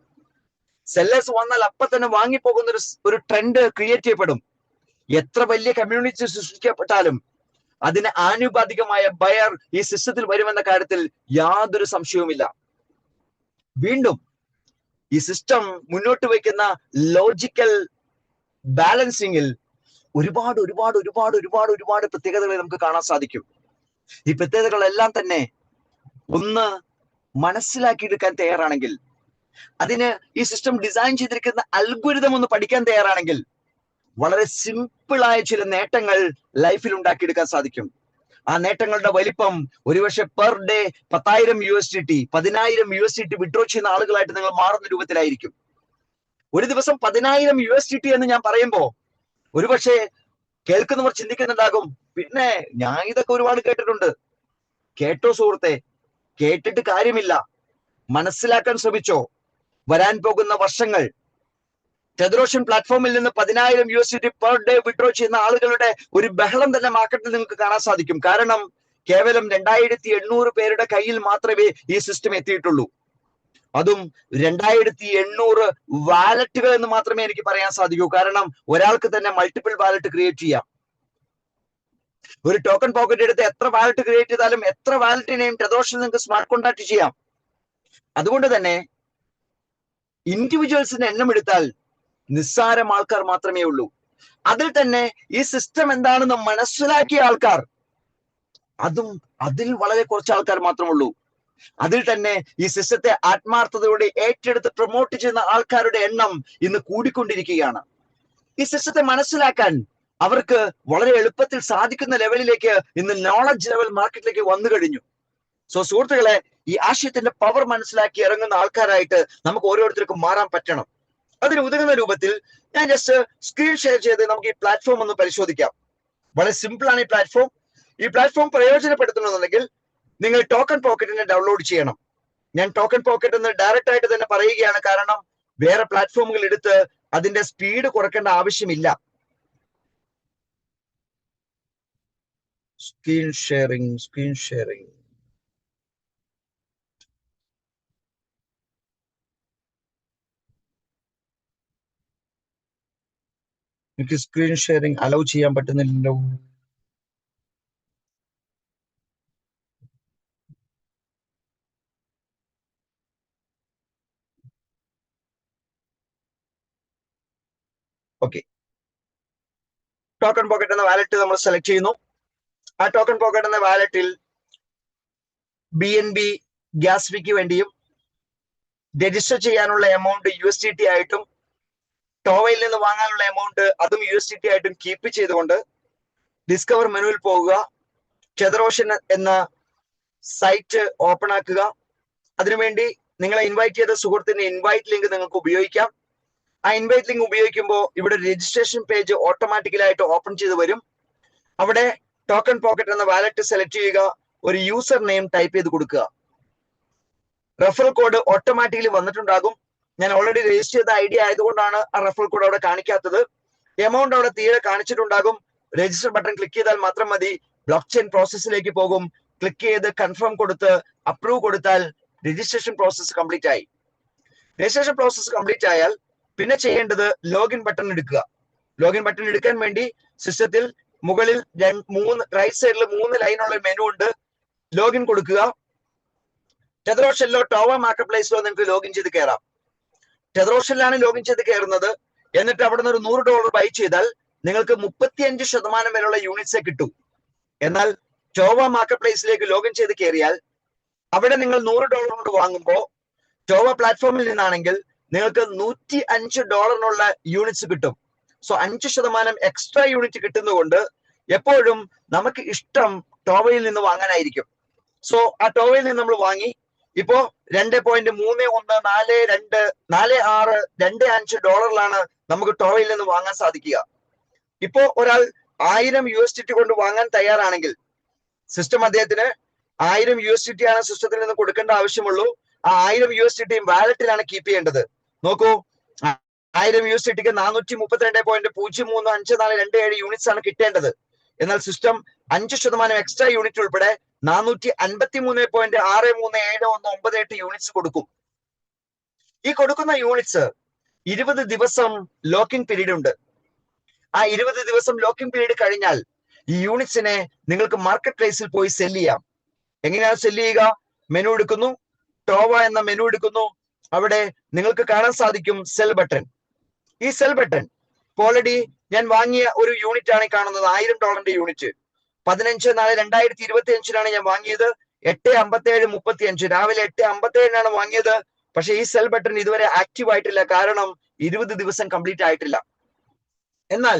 സെല്ലേഴ്സ് വന്നാൽ അപ്പൊ തന്നെ വാങ്ങിപ്പോകുന്ന ഒരു ട്രെൻഡ് ക്രിയേറ്റ് ചെയ്യപ്പെടും. എത്ര വലിയ കമ്മ്യൂണിറ്റി സൃഷ്ടിക്കപ്പെട്ടാലും അതിന് ആനുപാതികമായ ബയർ ഈ സിസ്റ്റത്തിൽ വരുമെന്ന കാര്യത്തിൽ യാതൊരു സംശയവുമില്ല. വീണ്ടും ഈ സിസ്റ്റം മുന്നോട്ട് വയ്ക്കുന്ന ലോജിക്കൽ ബാലൻസിങ്ങിൽ ഒരുപാട് ഒരുപാട് ഒരുപാട് ഒരുപാട് ഒരുപാട് പ്രത്യേകതകളെ നമുക്ക് കാണാൻ സാധിക്കും. ഈ പ്രത്യേകതകളെല്ലാം തന്നെ ഒന്ന് മനസ്സിലാക്കിയെടുക്കാൻ തയ്യാറാണെങ്കിൽ, അതിന് ഈ സിസ്റ്റം ഡിസൈൻ ചെയ്തിരിക്കുന്ന അൽഗോരിതം ഒന്ന് പഠിക്കാൻ തയ്യാറാണെങ്കിൽ വളരെ സിമ്പിളായ ചില നേട്ടങ്ങൾ ലൈഫിൽ ഉണ്ടാക്കിയെടുക്കാൻ സാധിക്കും. ആ നേട്ടങ്ങളുടെ വലിപ്പം ഒരുപക്ഷെ per day 10,000 USDT 10,000 USDT withdraw ചെയ്യുന്ന ആളുകളായിട്ട് നിങ്ങൾ മാറുന്ന രൂപത്തിലായിരിക്കും. ഒരു ദിവസം 10,000 USDT എന്ന് ഞാൻ പറയുമ്പോ ഒരുപക്ഷെ കേൾക്കുന്നവർ ചിന്തിക്കുന്നുണ്ടാകും, പിന്നെ ഞാൻ ഇതൊക്കെ ഒരുപാട് കേട്ടിട്ടുണ്ട്. കേട്ടോ സുഹൃത്തെ, കേട്ടിട്ട് കാര്യമില്ല, മനസ്സിലാക്കാൻ ശ്രമിച്ചോ. വരാൻ പോകുന്ന വർഷങ്ങൾ ടെതറോഷൻ പ്ലാറ്റ്ഫോമിൽ നിന്ന് 10,000 USDT പെർ ഡേ വിഡ്രോ ചെയ്യുന്ന ആളുകളുടെ ഒരു ബഹളം തന്നെ മാർക്കറ്റിൽ നിങ്ങൾക്ക് കാണാൻ സാധിക്കും. കാരണം കേവലം 2,800 പേരുടെ കയ്യിൽ മാത്രമേ ഈ സിസ്റ്റം എത്തിയിട്ടുള്ളൂ. അതും 2,800 വാലറ്റുകൾ എന്ന് മാത്രമേ എനിക്ക് പറയാൻ സാധിക്കൂ. കാരണം ഒരാൾക്ക് തന്നെ മൾട്ടിപ്പിൾ വാലറ്റ് ക്രിയേറ്റ് ചെയ്യാം. ഒരു ടോക്കൺ പോക്കറ്റ് എടുത്ത് എത്ര വാലറ്റ് ക്രിയേറ്റ് ചെയ്താലും എത്ര വാലറ്റിനെയും ടെതറോഷനിൽ നിങ്ങൾക്ക് സ്മാർട്ട് കോൺട്രാക്ട് ചെയ്യാം. അതുകൊണ്ട് തന്നെ ഇൻഡിവിജ്വൽസിന്റെ എണ്ണം എടുത്താൽ നിസ്സാരം ആൾക്കാർ മാത്രമേ ഉള്ളൂ. അതിൽ തന്നെ ഈ സിസ്റ്റം എന്താണെന്ന് മനസ്സിലാക്കിയ ആൾക്കാർ അതിൽ വളരെ കുറച്ച് ആൾക്കാർ മാത്രമുള്ളൂ. അതിൽ തന്നെ ഈ സിസ്റ്റത്തെ ആത്മാർത്ഥതയോടെ ഏറ്റെടുത്ത് പ്രൊമോട്ട് ചെയ്യുന്ന ആൾക്കാരുടെ എണ്ണം ഇന്ന് കൂടിക്കൊണ്ടിരിക്കുകയാണ്. ഈ സിസ്റ്റത്തെ മനസ്സിലാക്കാൻ അവർക്ക് വളരെ എളുപ്പത്തിൽ സാധിക്കുന്ന ലെവലിലേക്ക് ഇന്ന് നോളജ് ലെവൽ മാർക്കറ്റിലേക്ക് വന്നു കഴിഞ്ഞു. സോ സുഹൃത്തുക്കളെ, ഈ ആശയത്തിന്റെ പവർ മനസ്സിലാക്കി ഇറങ്ങുന്ന ആൾക്കാരായിട്ട് നമുക്ക് ഓരോരുത്തർക്കും മാറാൻ പറ്റണം. അതിന് ഉതകുന്ന രൂപത്തിൽ ഞാൻ ജസ്റ്റ് സ്ക്രീൻ ഷെയർ ചെയ്ത് നമുക്ക് ഈ പ്ലാറ്റ്ഫോം ഒന്ന് പരിശോധിക്കാം. വളരെ സിമ്പിൾ ആണ് ഈ പ്ലാറ്റ്ഫോം. ഈ പ്ലാറ്റ്ഫോം പ്രയോജനപ്പെടുത്തണമെന്നുണ്ടെങ്കിൽ നിങ്ങൾ ടോക്കൺ പോക്കറ്റിനെ ഡൗൺലോഡ് ചെയ്യണം. ഞാൻ ടോക്കൺ പോക്കറ്റ് എന്ന് ഡയറക്റ്റ് ആയിട്ട് തന്നെ പറയുകയാണ്, കാരണം വേറെ പ്ലാറ്റ്ഫോമുകൾ എടുത്ത് അതിന്റെ സ്പീഡ് കുറയ്ക്കേണ്ട ആവശ്യമില്ല. സ്ക്രീൻ ഷെയറിംഗ് എനിക്ക് സ്ക്രീൻ ഷെയറിംഗ് അലൗ ചെയ്യാൻ പറ്റുന്നില്ലല്ലോ. ഓക്കെ, ടോക്കൺ പോക്കറ്റ് എന്ന വാലറ്റ് നമ്മൾ സെലക്ട് ചെയ്യുന്നു. ആ ടോക്കൺ പോക്കറ്റ് എന്ന വാലറ്റിൽ BNB ഗ്യാസ് ഫീക്ക് വേണ്ടിയും രജിസ്റ്റർ ചെയ്യാനുള്ള എമൗണ്ട് USDT ആയിട്ടും ടോവയിൽ നിന്ന് വാങ്ങാനുള്ള എമൗണ്ട് അതും USDT ആയിട്ടും കീപ്പ് ചെയ്തുകൊണ്ട് ഡിസ്കവർ മെനുവിൽ പോകുക. ടെതറോഷൻ എന്ന സൈറ്റ് ഓപ്പൺ ആക്കുക. അതിനുവേണ്ടി നിങ്ങളെ ഇൻവൈറ്റ് ചെയ്ത സുഹൃത്തിന്റെ ഇൻവൈറ്റ് ലിങ്ക് നിങ്ങൾക്ക് ഉപയോഗിക്കാം. ആ ഇൻവൈറ്റ് ലിങ്ക് ഉപയോഗിക്കുമ്പോൾ ഇവിടെ രജിസ്ട്രേഷൻ പേജ് ഓട്ടോമാറ്റിക്കലായിട്ട് ഓപ്പൺ ചെയ്ത് വരും. അവിടെ ടോക്കൺ പോക്കറ്റ് എന്ന വാലറ്റ് സെലക്ട് ചെയ്യുക. ഒരു യൂസർ നെയിം ടൈപ്പ് ചെയ്ത് കൊടുക്കുക. റെഫറൽ കോഡ് ഓട്ടോമാറ്റിക്കലി വന്നിട്ടുണ്ടാകും. ഞാൻ ഓൾറെഡി രജിസ്റ്റർ ചെയ്ത ID ആയതുകൊണ്ടാണ് ആ റെഫറൽ കോഡ് അവിടെ കാണിക്കാത്തത്. എമൗണ്ട് അവിടെ തീരെ കാണിച്ചിട്ടുണ്ടാകും. രജിസ്റ്റർ ബട്ടൺ ക്ലിക്ക് ചെയ്താൽ മാത്രം മതി. ബ്ലോക്ക് ചെയിൻ പ്രോസസ്സിലേക്ക് പോകും. ക്ലിക്ക് ചെയ്ത് കൺഫേം കൊടുത്ത് അപ്രൂവ് കൊടുത്താൽ രജിസ്ട്രേഷൻ പ്രോസസ്സ് കംപ്ലീറ്റ് ആയി. രജിസ്ട്രേഷൻ പ്രോസസ്സ് കംപ്ലീറ്റ് ആയാൽ പിന്നെ ചെയ്യേണ്ടത് ലോഗിൻ ബട്ടൺ എടുക്കുക. ലോഗിൻ ബട്ടൺ എടുക്കാൻ വേണ്ടി സിസ്റ്റത്തിൽ മുകളിൽ റൈറ്റ് സൈഡിൽ 3 ലൈനുള്ള മെനു ഉണ്ട്. ലോഗിൻ കൊടുക്കുക. ടെതറോഷനിലോ ടോവ മാർക്കറ്റ് പ്ലേസിലോ നിങ്ങൾക്ക് ലോഗിൻ ചെയ്ത് കയറാം. ടെതറോഷനിലാണ് ലോഗിൻ ചെയ്ത് കയറുന്നത്. എന്നിട്ട് അവിടെ നിന്ന് ഒരു $100 ബൈ ചെയ്താൽ നിങ്ങൾക്ക് 35% വരെയുള്ള യൂണിറ്റ്സേ കിട്ടൂ. എന്നാൽ ടോവ മാർക്കറ്റ് പ്ലേസിലേക്ക് ലോഗിൻ ചെയ്ത് കയറിയാൽ അവിടെ നിങ്ങൾ $100 കൊണ്ട് വാങ്ങുമ്പോൾ ടോവ പ്ലാറ്റ്ഫോമിൽ നിന്നാണെങ്കിൽ നിങ്ങൾക്ക് $105 യൂണിറ്റ്സ് കിട്ടും. സോ 5% എക്സ്ട്രാ യൂണിറ്റ് കിട്ടുന്നതുകൊണ്ട് എപ്പോഴും നമുക്ക് ഇഷ്ടം ടോവയിൽ നിന്ന് വാങ്ങാനായിരിക്കും. സോ ആ ടോവയിൽ നിന്ന് നമ്മൾ വാങ്ങി ഇപ്പോ $2.31424625 നമുക്ക് ടോവയിൽ നിന്ന് വാങ്ങാൻ സാധിക്കുക. ഇപ്പോ ഒരാൾ 1000 USDT കൊണ്ട് വാങ്ങാൻ തയ്യാറാണെങ്കിൽ സിസ്റ്റം അദ്ദേഹത്തിന് 1000 USDT ആണ് സിസ്റ്റത്തിൽ നിന്ന് കൊടുക്കേണ്ട ആവശ്യമുള്ളൂ. ആ 1000 USDT വാലറ്റിലാണ് കീപ്പ് ചെയ്യേണ്ടത്. നോക്കൂ, 1000 USDTക്ക് 432.035427 യൂണിറ്റ്സ് ആണ് കിട്ടേണ്ടത്. എന്നാൽ സിസ്റ്റം 5% എക്സ്ട്രാ യൂണിറ്റ് ഉൾപ്പെടെ 453.637198 യൂണിറ്റ്സ് കൊടുക്കും. ഈ കൊടുക്കുന്ന യൂണിറ്റ്സ് 20 ദിവസം ലോക്കിംഗ് പീരീഡ് ഉണ്ട്. ആ 20 ദിവസം ലോക്കിംഗ് പീരീഡ് കഴിഞ്ഞാൽ ഈ യൂണിറ്റ്സിനെ നിങ്ങൾക്ക് മാർക്കറ്റ് പ്ലേസിൽ പോയി സെൽ ചെയ്യാം. എങ്ങനെയാണ് സെൽ ചെയ്യുക? മെനു എടുക്കുന്നു, ടോവ എന്ന മെനു എടുക്കുന്നു. അവിടെ നിങ്ങൾക്ക് കാണാൻ സാധിക്കും സെൽ ബട്ടൺ. ഈ സെൽ ബട്ടൺ ഓൾറെഡി ഞാൻ വാങ്ങിയ ഒരു യൂണിറ്റ് ആണ് കാണുന്നത്, $1000 യൂണിറ്റ്. 15/4/2025 ഞാൻ വാങ്ങിയത്. 8:57:35 രാവിലെ 8:57 വാങ്ങിയത്. പക്ഷെ ഈ സെൽ ബട്ടൺ ഇതുവരെ ആക്റ്റീവ് ആയിട്ടില്ല, കാരണം 20 ദിവസം കംപ്ലീറ്റ് ആയിട്ടില്ല. എന്നാൽ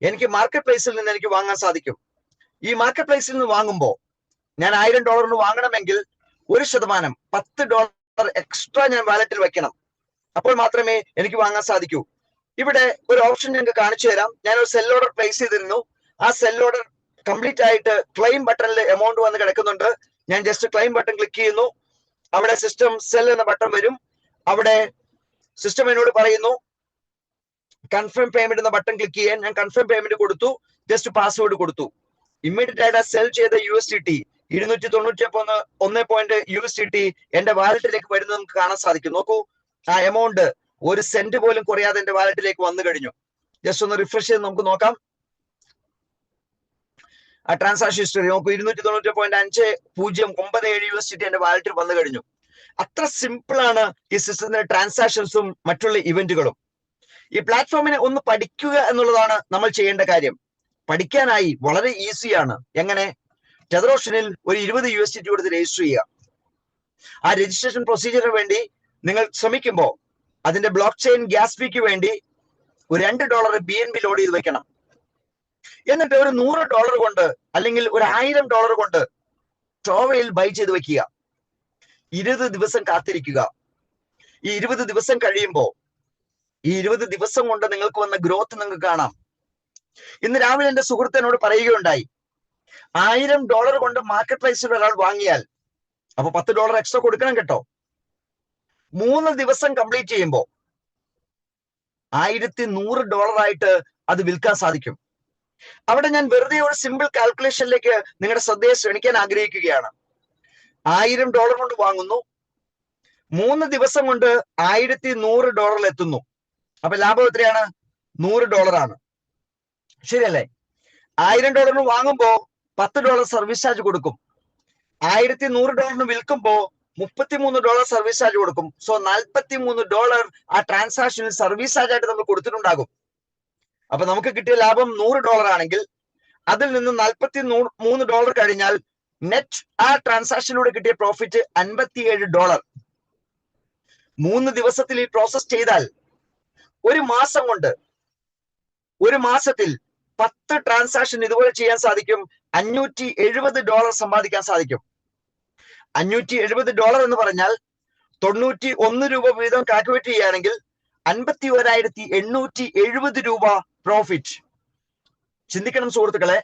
എനിക്ക് മാർക്കറ്റ് പ്ലേസിൽ നിന്ന് എനിക്ക് വാങ്ങാൻ സാധിക്കും. ഈ മാർക്കറ്റ് പ്ലേസിൽ നിന്ന് വാങ്ങുമ്പോൾ ഞാൻ $1000 വാങ്ങണമെങ്കിൽ 1% $10 എക്സ്ട്രാ ഞാൻ വാലറ്റിൽ വെക്കണം. അപ്പോൾ മാത്രമേ എനിക്ക് വാങ്ങാൻ സാധിക്കൂ. ഇവിടെ ഒരു ഓപ്ഷൻ ഞങ്ങൾക്ക് കാണിച്ചു തരാം. ഞാൻ ഒരു സെൽ ഓർഡർ പ്ലേസ് ചെയ്തിരുന്നു. ആ സെൽ ഓർഡർ കംപ്ലീറ്റ് ആയിട്ട് ക്ലെയിം ബട്ടണിൽ എമൗണ്ട് വന്ന് കിടക്കുന്നുണ്ട്. ഞാൻ ജസ്റ്റ് ക്ലെയിം ബട്ടൺ ക്ലിക്ക് ചെയ്യുന്നു. അവിടെ സിസ്റ്റം സെൽ എന്ന ബട്ടൺ വരും. അവിടെ സിസ്റ്റം എന്നോട് പറയുന്നു കൺഫേം പേയ്മെന്റ് എന്ന ബട്ടൺ ക്ലിക്ക് ചെയ്യാൻ. ഞാൻ കൺഫേം പേയ്മെന്റ് കൊടുത്തു, ജസ്റ്റ് പാസ്വേഡ് കൊടുത്തു. ഇമ്മീഡിയറ്റ് ആയിട്ട് സെൽ ചെയ്ത USDT 291 USDT എന്റെ വാലറ്റിലേക്ക് വരുന്നത് നമുക്ക് കാണാൻ സാധിക്കും. നോക്കൂ, ആ എമൗണ്ട് ഒരു സെന്റ് പോലും കുറയാതെ എന്റെ വാലറ്റിലേക്ക് വന്നു കഴിഞ്ഞു. ജസ്റ്റ് ഒന്ന് റിഫ്രഷ് ചെയ്ത് നമുക്ക് നോക്കാം. ആ ട്രാൻസാക്ഷൻ ഹിസ്റ്ററി നോക്കൂ, 290.5097 USDT എന്റെ വാലറ്റിൽ വന്നു കഴിഞ്ഞു. അത്ര സിമ്പിൾ ആണ് ഈ സിസ്റ്റത്തിന്റെ ട്രാൻസാക്ഷൻസും മറ്റുള്ള ഇവന്റുകളും. ഈ പ്ലാറ്റ്ഫോമിനെ ഒന്ന് പഠിക്കുക എന്നുള്ളതാണ് നമ്മൾ ചെയ്യേണ്ട കാര്യം. പഠിക്കാനായി വളരെ ഈസിയാണ്. എങ്ങനെ? ടെതർ ഓപ്ഷനിൽ ഒരു 20 USDT കൊടുത്ത് രജിസ്റ്റർ ചെയ്യുക. ആ രജിസ്ട്രേഷൻ പ്രൊസീജിയറിന് വേണ്ടി നിങ്ങൾ ശ്രമിക്കുമ്പോൾ അതിന്റെ ബ്ലോക്ക് ചെയിൻ ഗ്യാസ് ഫീക്ക് വേണ്ടി ഒരു $2 BNB ലോഡ് ചെയ്ത് വെക്കണം. എന്നിട്ട് ഒരു $100 കൊണ്ട് അല്ലെങ്കിൽ ഒരു $1000 കൊണ്ട് ട്രോവയിൽ ബൈ ചെയ്ത് വെക്കുക. 20 ദിവസം കാത്തിരിക്കുക. ഈ 20 ദിവസം കഴിയുമ്പോൾ ഈ 20 ദിവസം കൊണ്ട് നിങ്ങൾക്ക് വന്ന ഗ്രോത്ത് നിങ്ങൾക്ക് കാണാം. ഇന്ന് രാവിലെ എന്റെ സുഹൃത്തിനോട് പറയുകയുണ്ടായി, $1000 കൊണ്ട് മാർക്കറ്റ് പ്രൈസിൽ ഒരാൾ വാങ്ങിയാൽ അപ്പൊ $10 എക്സ്ട്രാ കൊടുക്കണം കേട്ടോ. 3 ദിവസം കംപ്ലീറ്റ് ചെയ്യുമ്പോൾ $1100 ആയിട്ട് അത് വിൽക്കാൻ സാധിക്കും. അവിടെ ഞാൻ വെറുതെ ഒരു സിമ്പിൾ കാൽക്കുലേഷനിലേക്ക് നിങ്ങളുടെ ശ്രദ്ധയെ ക്ഷണിക്കാൻ ആഗ്രഹിക്കുകയാണ്. $1000 കൊണ്ട് വാങ്ങുന്നു, 3 ദിവസം കൊണ്ട് $1100 എത്തുന്നു. അപ്പൊ ലാഭം എത്രയാണ്? $100 ആണ്. ശരിയല്ലേ? $1000 വാങ്ങുമ്പോ $10 സർവീസ് ചാർജ് കൊടുക്കും. $1100 വിൽക്കുമ്പോ $33 സർവീസ് ചാർജ് കൊടുക്കും. സോ $43 ആ ട്രാൻസാക്ഷനിൽ സർവീസ് ചാർജ് ആയിട്ട് നമ്മൾ കൊടുത്തിട്ടുണ്ടാകും. അപ്പൊ നമുക്ക് കിട്ടിയ ലാഭം $100 ആണെങ്കിൽ അതിൽ നിന്ന് $43 കഴിഞ്ഞാൽ നെറ്റ് ആ ട്രാൻസാക്ഷനിലൂടെ കിട്ടിയ പ്രോഫിറ്റ് $57. 3 ദിവസത്തിൽ ഈ പ്രോസസ് ചെയ്താൽ ഒരു മാസം കൊണ്ട്, ഒരു മാസത്തിൽ 10 ട്രാൻസാക്ഷൻ ഇതുപോലെ ചെയ്യാൻ സാധിക്കും. $570 സമ്പാദിക്കാൻ സാധിക്കും. $570 എന്ന് പറഞ്ഞാൽ 91 രൂപ വീതം കാൽക്കുലേറ്റ് ചെയ്യുകയാണെങ്കിൽ 51,870 രൂപ പ്രോഫിറ്റ്. ചിന്തിക്കണം സുഹൃത്തുക്കളെ,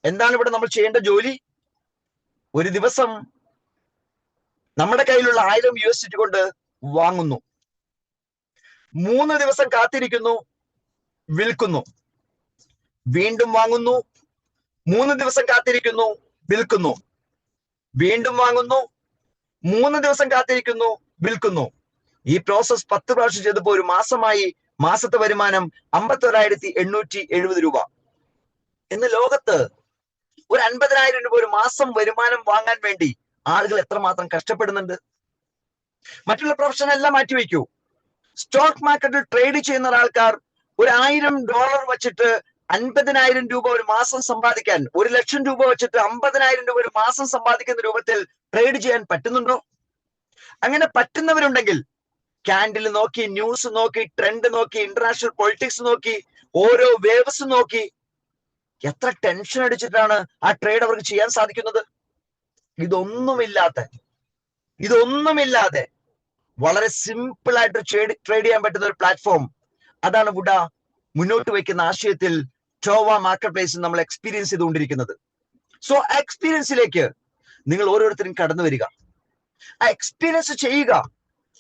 എന്താണ് ഇവിടെ നമ്മൾ ചെയ്യേണ്ട ജോലി? ഒരു ദിവസം നമ്മുടെ കയ്യിലുള്ള 1000 USDT കൊണ്ട് വാങ്ങുന്നു, 3 ദിവസം കാത്തിരിക്കുന്നു, വിൽക്കുന്നു, വീണ്ടും വാങ്ങുന്നു, 3 ദിവസം കാത്തിരിക്കുന്നു, വിൽക്കുന്നു, വീണ്ടും വാങ്ങുന്നു, 3 ദിവസം കാത്തിരിക്കുന്നു, വിൽക്കുന്നു. ഈ പ്രോസസ് 10 പ്രാവശ്യം ചെയ്തപ്പോൾ ഒരു മാസമായി മാസത്തെ വരുമാനം 51,870 രൂപ. ഇന്ന് ലോകത്ത് ഒരു 50,000 രൂപ ഒരു മാസം വരുമാനം വാങ്ങാൻ വേണ്ടി ആളുകൾ എത്രമാത്രം കഷ്ടപ്പെടുന്നുണ്ട്. മറ്റുള്ള പ്രൊഫഷൻ എല്ലാം മാറ്റിവെക്കൂ. സ്റ്റോക്ക് മാർക്കറ്റിൽ ട്രേഡ് ചെയ്യുന്ന ആൾക്കാർ ഒരു $1000 വെച്ചിട്ട് 50,000 രൂപ ഒരു മാസം സമ്പാദിക്കാൻ, 1,00,000 രൂപ വെച്ചിട്ട് 50,000 രൂപ ഒരു മാസം സമ്പാദിക്കുന്ന രൂപത്തിൽ ട്രേഡ് ചെയ്യാൻ പറ്റുന്നുണ്ടോ? അങ്ങനെ പറ്റുന്നവരുണ്ടെങ്കിൽ ക്യാൻഡിൽ നോക്കി, ന്യൂസ് നോക്കി, ട്രെൻഡ് നോക്കി, ഇന്റർനാഷണൽ പൊളിറ്റിക്സ് നോക്കി, ഓരോ വേവ്സ് നോക്കി എത്ര ടെൻഷൻ അടിച്ചിട്ടാണ് ആ ട്രേഡ് അവർക്ക് ചെയ്യാൻ സാധിക്കുന്നത്. ഇതൊന്നുമില്ലാതെ വളരെ സിമ്പിൾ ആയിട്ട് ട്രേഡ് ചെയ്യാൻ പറ്റുന്ന ഒരു പ്ലാറ്റ്ഫോം, അതാണ് വുഡ മുന്നോട്ട് വയ്ക്കുന്ന ആശയത്തിൽ ടോവ മാർക്കറ്റ് പ്ലേസിൽ നമ്മൾ എക്സ്പീരിയൻസ് ചെയ്തുകൊണ്ടിരിക്കുന്നത്. സോ ആ എക്സ്പീരിയൻസിലേക്ക് നിങ്ങൾ ഓരോരുത്തരും കടന്നു വരിക, ആ എക്സ്പീരിയൻസ് ചെയ്യുക,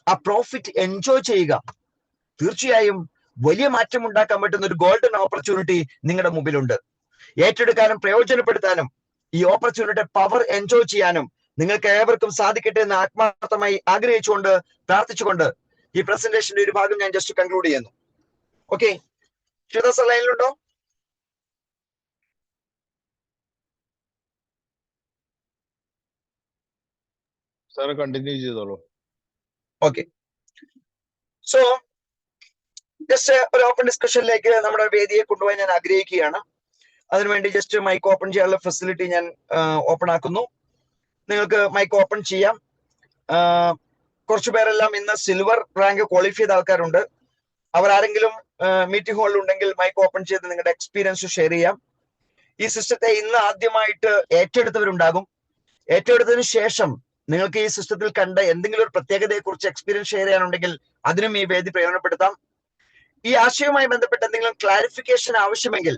ആ പ്രോഫിറ്റ് എൻജോയ് ചെയ്യുക. തീർച്ചയായും വലിയ മാറ്റം ഉണ്ടാക്കാൻ പറ്റുന്ന ഒരു ഗോൾഡൻ ഓപ്പർച്യൂണിറ്റി നിങ്ങളുടെ മുമ്പിലുണ്ട്. ഏറ്റെടുക്കാനും പ്രയോജനപ്പെടുത്താനും ഈ ഓപ്പർച്യൂണിറ്റി പവർ എൻജോയ് ചെയ്യാനും നിങ്ങൾക്ക് ഏവർക്കും സാധിക്കട്ടെ എന്ന് ആത്മാർത്ഥമായി ആഗ്രഹിച്ചുകൊണ്ട്, പ്രാർത്ഥിച്ചുകൊണ്ട് ഈ പ്രസന്റേഷന്റെ ഒരു ഭാഗം ഞാൻ ജസ്റ്റ് കൺക്ലൂഡ് ചെയ്യുന്നു. ഓക്കെ, ശ്രീദാസ് ലൈനിലുണ്ടോ? സാർ കണ്ടിന്യൂ ചെയ്തോളൂ. ഓക്കെ, സോ ജസ്റ്റ് ഒരു ഓപ്പൺ ഡിസ്കഷനിലേക്ക് നമ്മുടെ വേദിയെ കൊണ്ടുപോയി ഞാൻ ആഗ്രഹിക്കുകയാണ്. അതിനുവേണ്ടി ജസ്റ്റ് മൈക്ക് ഓപ്പൺ ചെയ്യാനുള്ള ഫെസിലിറ്റി ഞാൻ ഓപ്പൺ ആക്കുന്നു. നിങ്ങൾക്ക് മൈക്ക് ഓപ്പൺ ചെയ്യാം. കുറച്ചു പേരെല്ലാം ഇന്ന് സിൽവർ റാങ്ക് ക്വാളിഫൈ ചെയ്ത ആൾക്കാരുണ്ട്. അവർ ആരെങ്കിലും മീറ്റിംഗ് ഹാളിൽ ഉണ്ടെങ്കിൽ മൈക്ക് ഓപ്പൺ ചെയ്ത് നിങ്ങളുടെ എക്സ്പീരിയൻസ് ഷെയർ ചെയ്യാം. ഈ സിസ്റ്റത്തെ ഇന്ന് ആദ്യമായിട്ട് ഏറ്റെടുത്തവരുണ്ടാകും. ഏറ്റെടുത്തതിനു ശേഷം നിങ്ങൾക്ക് ഈ സിസ്റ്റത്തിൽ കണ്ട എന്തെങ്കിലും ഒരു പ്രത്യേകതയെ കുറിച്ച് എക്സ്പീരിയൻസ് ഷെയർ ചെയ്യാനുണ്ടെങ്കിൽ അതിനും ഈ വേദി പ്രയോജനപ്പെടുത്താം. ഈ ആശയവുമായി ബന്ധപ്പെട്ട് എന്തെങ്കിലും ക്ലാരിഫിക്കേഷൻ ആവശ്യമെങ്കിൽ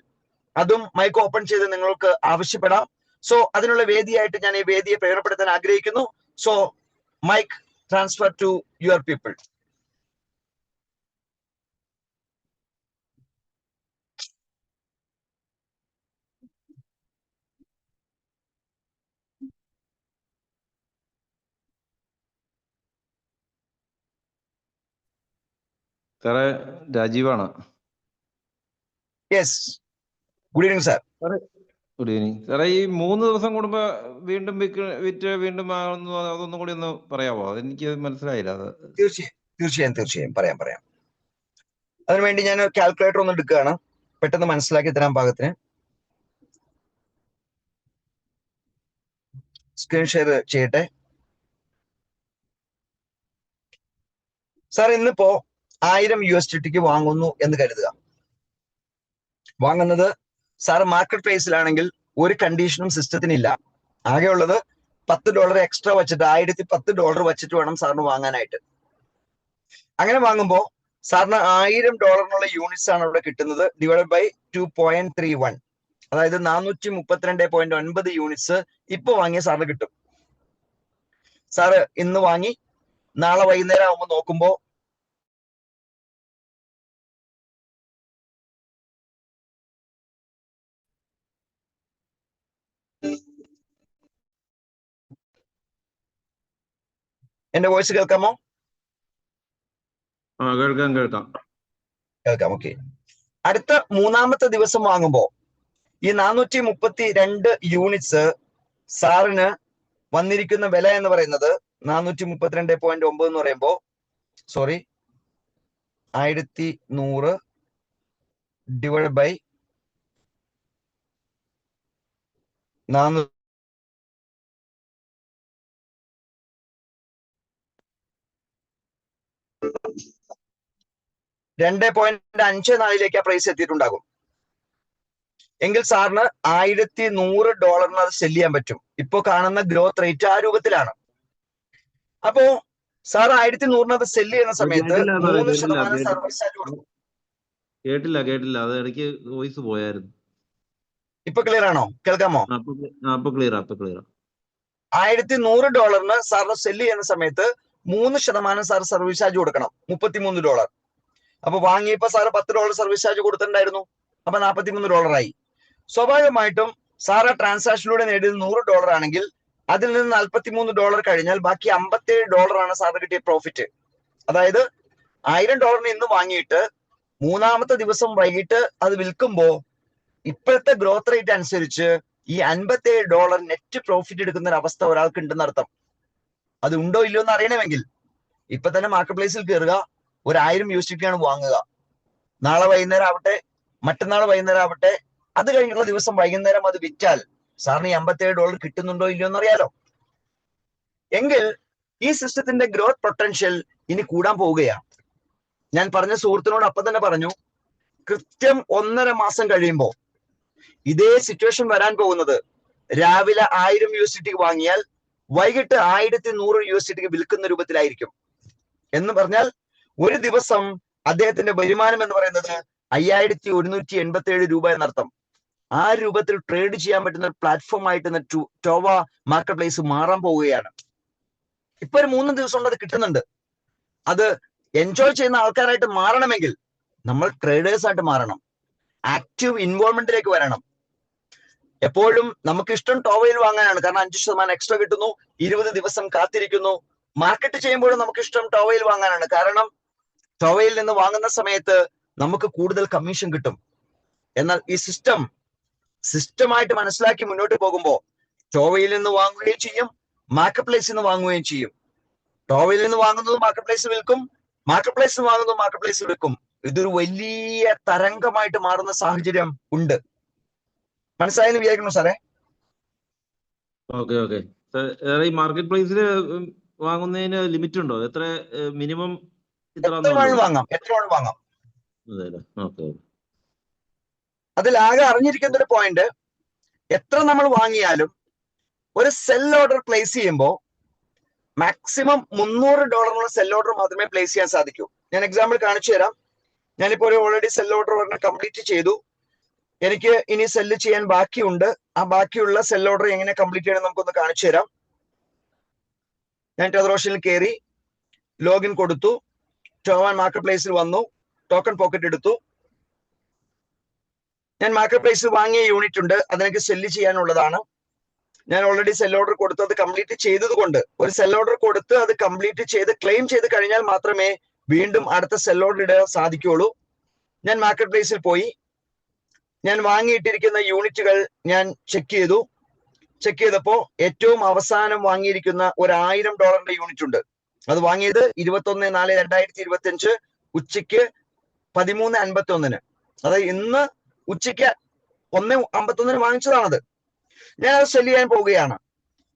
അതും മൈക്ക് ഓപ്പൺ ചെയ്ത് നിങ്ങൾക്ക് ആവശ്യപ്പെടാം. സോ അതിനുള്ള വേദിയായിട്ട് ഞാൻ ഈ വേദിയെ പ്രയോജനപ്പെടുത്താൻ ആഗ്രഹിക്കുന്നു. So mike transfer to your people. സാറേ രാജീവാണ്. Yes, good evening sir. Good evening സാറേ. ഈ 3 ദിവസം കൂടുമ്പോ വീണ്ടും വിറ്റ് വീണ്ടും വാങ്ങുന്നു, അതൊന്നും കൂടി ഒന്ന് പറയാമോ? അതെനിക്ക് മനസ്സിലായില്ല. അത് തീർച്ചയായും പറയാം. അതിനുവേണ്ടി ഞാൻ കാൽക്കുലേറ്റർ ഒന്ന് എടുക്കുകയാണ്, പെട്ടെന്ന് മനസ്സിലാക്കി തരാൻ പാകത്തിന്. സ്ക്രീൻ ഷെയർ ചെയ്യട്ടെ. സാർ ഇന്നിപ്പോ 1000 USDT വാങ്ങുന്നു എന്ന് കരുതുക. വാങ്ങുന്നത് സാർ മാർക്കറ്റ് പ്രൈസിലാണെങ്കിൽ ഒരു കണ്ടീഷനും സിസ്റ്റത്തിനില്ല. ആകെയുള്ളത് $10 എക്സ്ട്രാ വെച്ചിട്ട് $1010 വെച്ചിട്ട് വേണം സാറിന് വാങ്ങാനായിട്ട്. അങ്ങനെ വാങ്ങുമ്പോൾ സാറിന് $1000 യൂണിറ്റ്സ് ആണ് അവിടെ കിട്ടുന്നത്, ഡിവൈഡ് ബൈ 2.31. അതായത് 432.9 യൂണിറ്റ്സ് ഇപ്പൊ വാങ്ങിയ സാറിന് കിട്ടും. സാറ് ഇന്ന് വാങ്ങി നാളെ വൈകുന്നേരം ആകുമ്പോൾ നോക്കുമ്പോ എന്റെ വോയിസ് കേൾക്കാമോ? കേൾക്കാം. ഓക്കെ. അടുത്ത 3-ാമത്തെ ദിവസം വാങ്ങുമ്പോ ഈ 432 യൂണിറ്റ്സ് സാറിന് വന്നിരിക്കുന്ന വില എന്ന് പറയുന്നത് 432.9 എന്ന് പറയുമ്പോ 1100 ഡിവൈഡ് ബൈ 400 2.54 പ്രൈസ് എത്തിയിട്ടുണ്ടാകും. എങ്കിൽ സാറിന് $1100 അത് സെല് ചെയ്യാൻ പറ്റും. ഇപ്പൊ കാണുന്ന ഗ്രോത്ത് റേറ്റ് ആ രൂപത്തിലാണ്. അപ്പോ സാർ 1100 അത് സെല് ചെയ്യുന്ന സമയത്ത് 3% സർവീസ് ചാർജ് കൊടുക്കും. കേട്ടില്ല. അത് ഇടയ്ക്ക് വോയിസ് പോയായിരുന്നു. ഇപ്പൊ ക്ലിയർ ആണോ? കേൾക്കാമോ? ക്ലിയർ. $1100 സാറിന് സെല് ചെയ്യുന്ന സമയത്ത് 3% സാർ സർവീസ് ചാർജ് കൊടുക്കണം, $33. അപ്പൊ വാങ്ങിയപ്പോ സാറ് $10 സർവീസ് ചാർജ് കൊടുത്തിട്ടുണ്ടായിരുന്നു, അപ്പൊ $43 ആയി. സ്വാഭാവികമായിട്ടും സാർ ആ ട്രാൻസാക്ഷനിലൂടെ നേടിയത് $100 ആണെങ്കിൽ അതിൽ നിന്ന് $43 കഴിഞ്ഞാൽ ബാക്കി $57 ആണ് സാറിന് കിട്ടിയ പ്രോഫിറ്റ്. അതായത് $1000 ഇന്ന് വാങ്ങിയിട്ട് 3-ാമത്തെ ദിവസം വൈകിട്ട് അത് വിൽക്കുമ്പോ ഇപ്പോഴത്തെ ഗ്രോത്ത് റേറ്റ് അനുസരിച്ച് ഈ $57 നെറ്റ് പ്രോഫിറ്റ് എടുക്കുന്ന ഒരു അവസ്ഥ ഒരാൾക്ക് ഉണ്ടെന്ന് അർത്ഥം. അത് ഉണ്ടോ ഇല്ലയോ എന്ന് അറിയണമെങ്കിൽ ഇപ്പൊ തന്നെ മാർക്കറ്റ് പ്ലേസിൽ കയറുക, ഒരു 1000 USDT ആണ് വാങ്ങുക. നാളെ വൈകുന്നേരം ആവട്ടെ, മറ്റന്നാൾ വൈകുന്നേരം ആവട്ടെ, അത് കഴിഞ്ഞുള്ള ദിവസം വൈകുന്നേരം അത് വിറ്റാൽ സാറിന് ഈ $57 കിട്ടുന്നുണ്ടോ ഇല്ലയോ എന്ന് അറിയാലോ. എങ്കിൽ ഈ സിസ്റ്റത്തിന്റെ ഗ്രോത്ത് പൊട്ടൻഷ്യൽ ഇനി കൂടാൻ പോവുകയാണ്. ഞാൻ പറഞ്ഞ സുഹൃത്തിനോട് അപ്പൊ തന്നെ പറഞ്ഞു, കൃത്യം 1.5 മാസം കഴിയുമ്പോൾ ഇതേ സിറ്റുവേഷൻ വരാൻ പോകുന്നത് രാവിലെ 1000 USDT വാങ്ങിയാൽ വൈകിട്ട് 1100 USDT വിൽക്കുന്ന രൂപത്തിലായിരിക്കും. എന്ന് പറഞ്ഞാൽ ഒരു ദിവസം അദ്ദേഹത്തിന്റെ വരുമാനം എന്ന് പറയുന്നത് 5187 രൂപ എന്നർത്ഥം. ആ രൂപത്തിൽ ട്രേഡ് ചെയ്യാൻ പറ്റുന്ന ഒരു പ്ലാറ്റ്ഫോം ആയിട്ട് ടോവ മാർക്കറ്റ് പ്ലേസ് മാറാൻ പോവുകയാണ്. ഇപ്പൊ ഒരു 3 ദിവസം കൊണ്ട് അത് കിട്ടുന്നുണ്ട്. അത് എൻജോയ് ചെയ്യുന്ന ആൾക്കാരായിട്ട് മാറണമെങ്കിൽ നമ്മൾ ട്രേഡേഴ്സ് ആയിട്ട് മാറണം, ആക്റ്റീവ് ഇൻവോൾവ്മെന്റിലേക്ക് വരണം. എപ്പോഴും നമുക്ക് ഇഷ്ടം ടോവയിൽ വാങ്ങാനാണ്, കാരണം 5% എക്സ്ട്രാ കിട്ടുന്നു, 20 ദിവസം കാത്തിരിക്കുന്നു. മാർക്കറ്റ് ചെയ്യുമ്പോഴും നമുക്ക് ഇഷ്ടം ടോവയിൽ വാങ്ങാനാണ്, കാരണം ടോവയിൽ നിന്ന് വാങ്ങുന്ന സമയത്ത് നമുക്ക് കൂടുതൽ കമ്മീഷൻ കിട്ടും. എന്നാൽ ഈ സിസ്റ്റമായിട്ട് മനസ്സിലാക്കി മുന്നോട്ട് പോകുമ്പോൾ ടോവയിൽ നിന്ന് വാങ്ങുകയും ചെയ്യും, മാർക്കറ്റ് പ്ലേസിൽ നിന്ന് വാങ്ങുകയും ചെയ്യും. ടോവയിൽ നിന്ന് വാങ്ങുന്നത് മാർക്കറ്റ് പ്ലേസ് വിൽക്കും, മാർക്കറ്റ് പ്ലേസിൽ നിന്ന് വാങ്ങുന്നത് മാർക്കറ്റ് പ്ലേസ് വിൽക്കും. ഇതൊരു വലിയ തരംഗമായിട്ട് മാറുന്ന സാഹചര്യം ഉണ്ട്. മനസ്സിലായെന്ന് വിചാരിക്കുന്നു സാറേ. ഓക്കെ. ഈ മാർക്കറ്റ് പ്ലേസിൽ വാങ്ങുന്നതിന് ലിമിറ്റ് ഉണ്ടോ? എത്ര മിനിമം? എത്ര വേണം വാങ്ങാം. അതിലാകെ അറിഞ്ഞിരിക്കുന്ന ഒരു പോയിന്റ്, എത്ര നമ്മൾ വാങ്ങിയാലും ഒരു സെൽ ഓർഡർ പ്ലേസ് ചെയ്യുമ്പോൾ മാക്സിമം $300 സെൽ ഓർഡർ മാത്രമേ പ്ലേസ് ചെയ്യാൻ സാധിക്കൂ. ഞാൻ എക്സാമ്പിൾ കാണിച്ചു തരാം. ഞാനിപ്പോ ഓൾറെഡി സെൽ ഓർഡർ കംപ്ലീറ്റ് ചെയ്തു. എനിക്ക് ഇനി സെല്ല് ചെയ്യാൻ ബാക്കിയുണ്ട്. ആ ബാക്കിയുള്ള സെൽ ഓർഡർ എങ്ങനെ കംപ്ലീറ്റ് ചെയ്യണം നമുക്കൊന്ന് കാണിച്ചു തരാം. ഞാൻ ടെതറോഷനിൽ കയറി ലോഗിൻ കൊടുത്തു, ടോവൻ മാർക്കറ്റ് പ്ലേസിൽ വന്നു, ടോക്കൺ പോക്കറ്റ് എടുത്തു. ഞാൻ മാർക്കറ്റ് പ്ലേസിൽ വാങ്ങിയ യൂണിറ്റ് ഉണ്ട്, അതെനിക്ക് സെല്ല് ചെയ്യാനുള്ളതാണ്. ഞാൻ ഓൾറെഡി സെൽ ഓർഡർ കൊടുത്ത് അത് കംപ്ലീറ്റ് ചെയ്തത് കൊണ്ട്, ഒരു സെൽ ഓർഡർ കൊടുത്ത് അത് കംപ്ലീറ്റ് ചെയ്ത് ക്ലെയിം ചെയ്ത് കഴിഞ്ഞാൽ മാത്രമേ വീണ്ടും അടുത്ത സെൽ ഓർഡർ ഇടാൻ സാധിക്കുകയുള്ളൂ. ഞാൻ മാർക്കറ്റ് പ്ലേസിൽ പോയി, ഞാൻ വാങ്ങിയിട്ടിരിക്കുന്ന യൂണിറ്റുകൾ ഞാൻ ചെക്ക് ചെയ്തപ്പോ ഏറ്റവും അവസാനം വാങ്ങിയിരിക്കുന്ന $1000 യൂണിറ്റ് ഉണ്ട്. അത് വാങ്ങിയത് 21/4/2025 ഉച്ചയ്ക്ക് 13:51. അതായത് ഇന്ന് ഉച്ചയ്ക്ക് 1:51 വാങ്ങിച്ചതാണത്. ഞാൻ അത് സെല് ചെയ്യാൻ പോവുകയാണ്.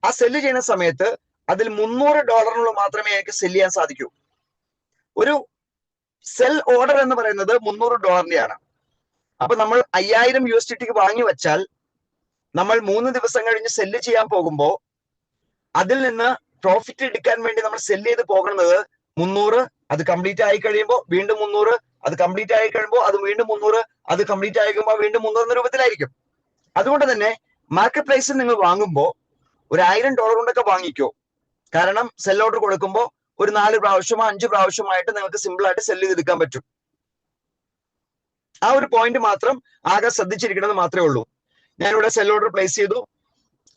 ആ സെല് ചെയ്യുന്ന സമയത്ത് അതിൽ $300 മാത്രമേ എനിക്ക് സെല് ചെയ്യാൻ സാധിക്കൂ. ഒരു സെൽ ഓർഡർ എന്ന് പറയുന്നത് $300 അപ്പൊ നമ്മൾ 5000 USDT വാങ്ങി വെച്ചാൽ നമ്മൾ 3 ദിവസം കഴിഞ്ഞ് സെല്ല് ചെയ്യാൻ പോകുമ്പോൾ അതിൽ നിന്ന് പ്രോഫിറ്റ് എടുക്കാൻ വേണ്ടി നമ്മൾ സെല്ല് ചെയ്ത് പോകുന്നത് 300, അത് കംപ്ലീറ്റ് ആയി കഴിയുമ്പോൾ വീണ്ടും 300, അത് കംപ്ലീറ്റ് ആയി കഴിയുമ്പോൾ അത് വീണ്ടും 300, അത് കംപ്ലീറ്റ് ആയി കഴിയുമ്പോൾ വീണ്ടും 300 എന്ന രൂപത്തിലായിരിക്കും. അതുകൊണ്ട് തന്നെ മാർക്കറ്റ് പ്രൈസിൽ നിങ്ങൾ വാങ്ങുമ്പോൾ ഒരു $1000 കൊണ്ടൊക്കെ വാങ്ങിക്കോ. കാരണം സെൽ ഓർഡർ കൊടുക്കുമ്പോൾ ഒരു 4 പ്രാവശ്യമോ 5 പ്രാവശ്യമായിട്ട് നിങ്ങൾക്ക് സിമ്പിൾ ആയിട്ട് സെല്ല് ചെയ്തെടുക്കാൻ പറ്റും. ആ ഒരു പോയിന്റ് മാത്രം ആകെ ശ്രദ്ധിച്ചിരിക്കണമെന്ന് മാത്രമേ ഉള്ളൂ. ഞാനിവിടെ സെൽ ഓർഡർ പ്ലേസ് ചെയ്തു.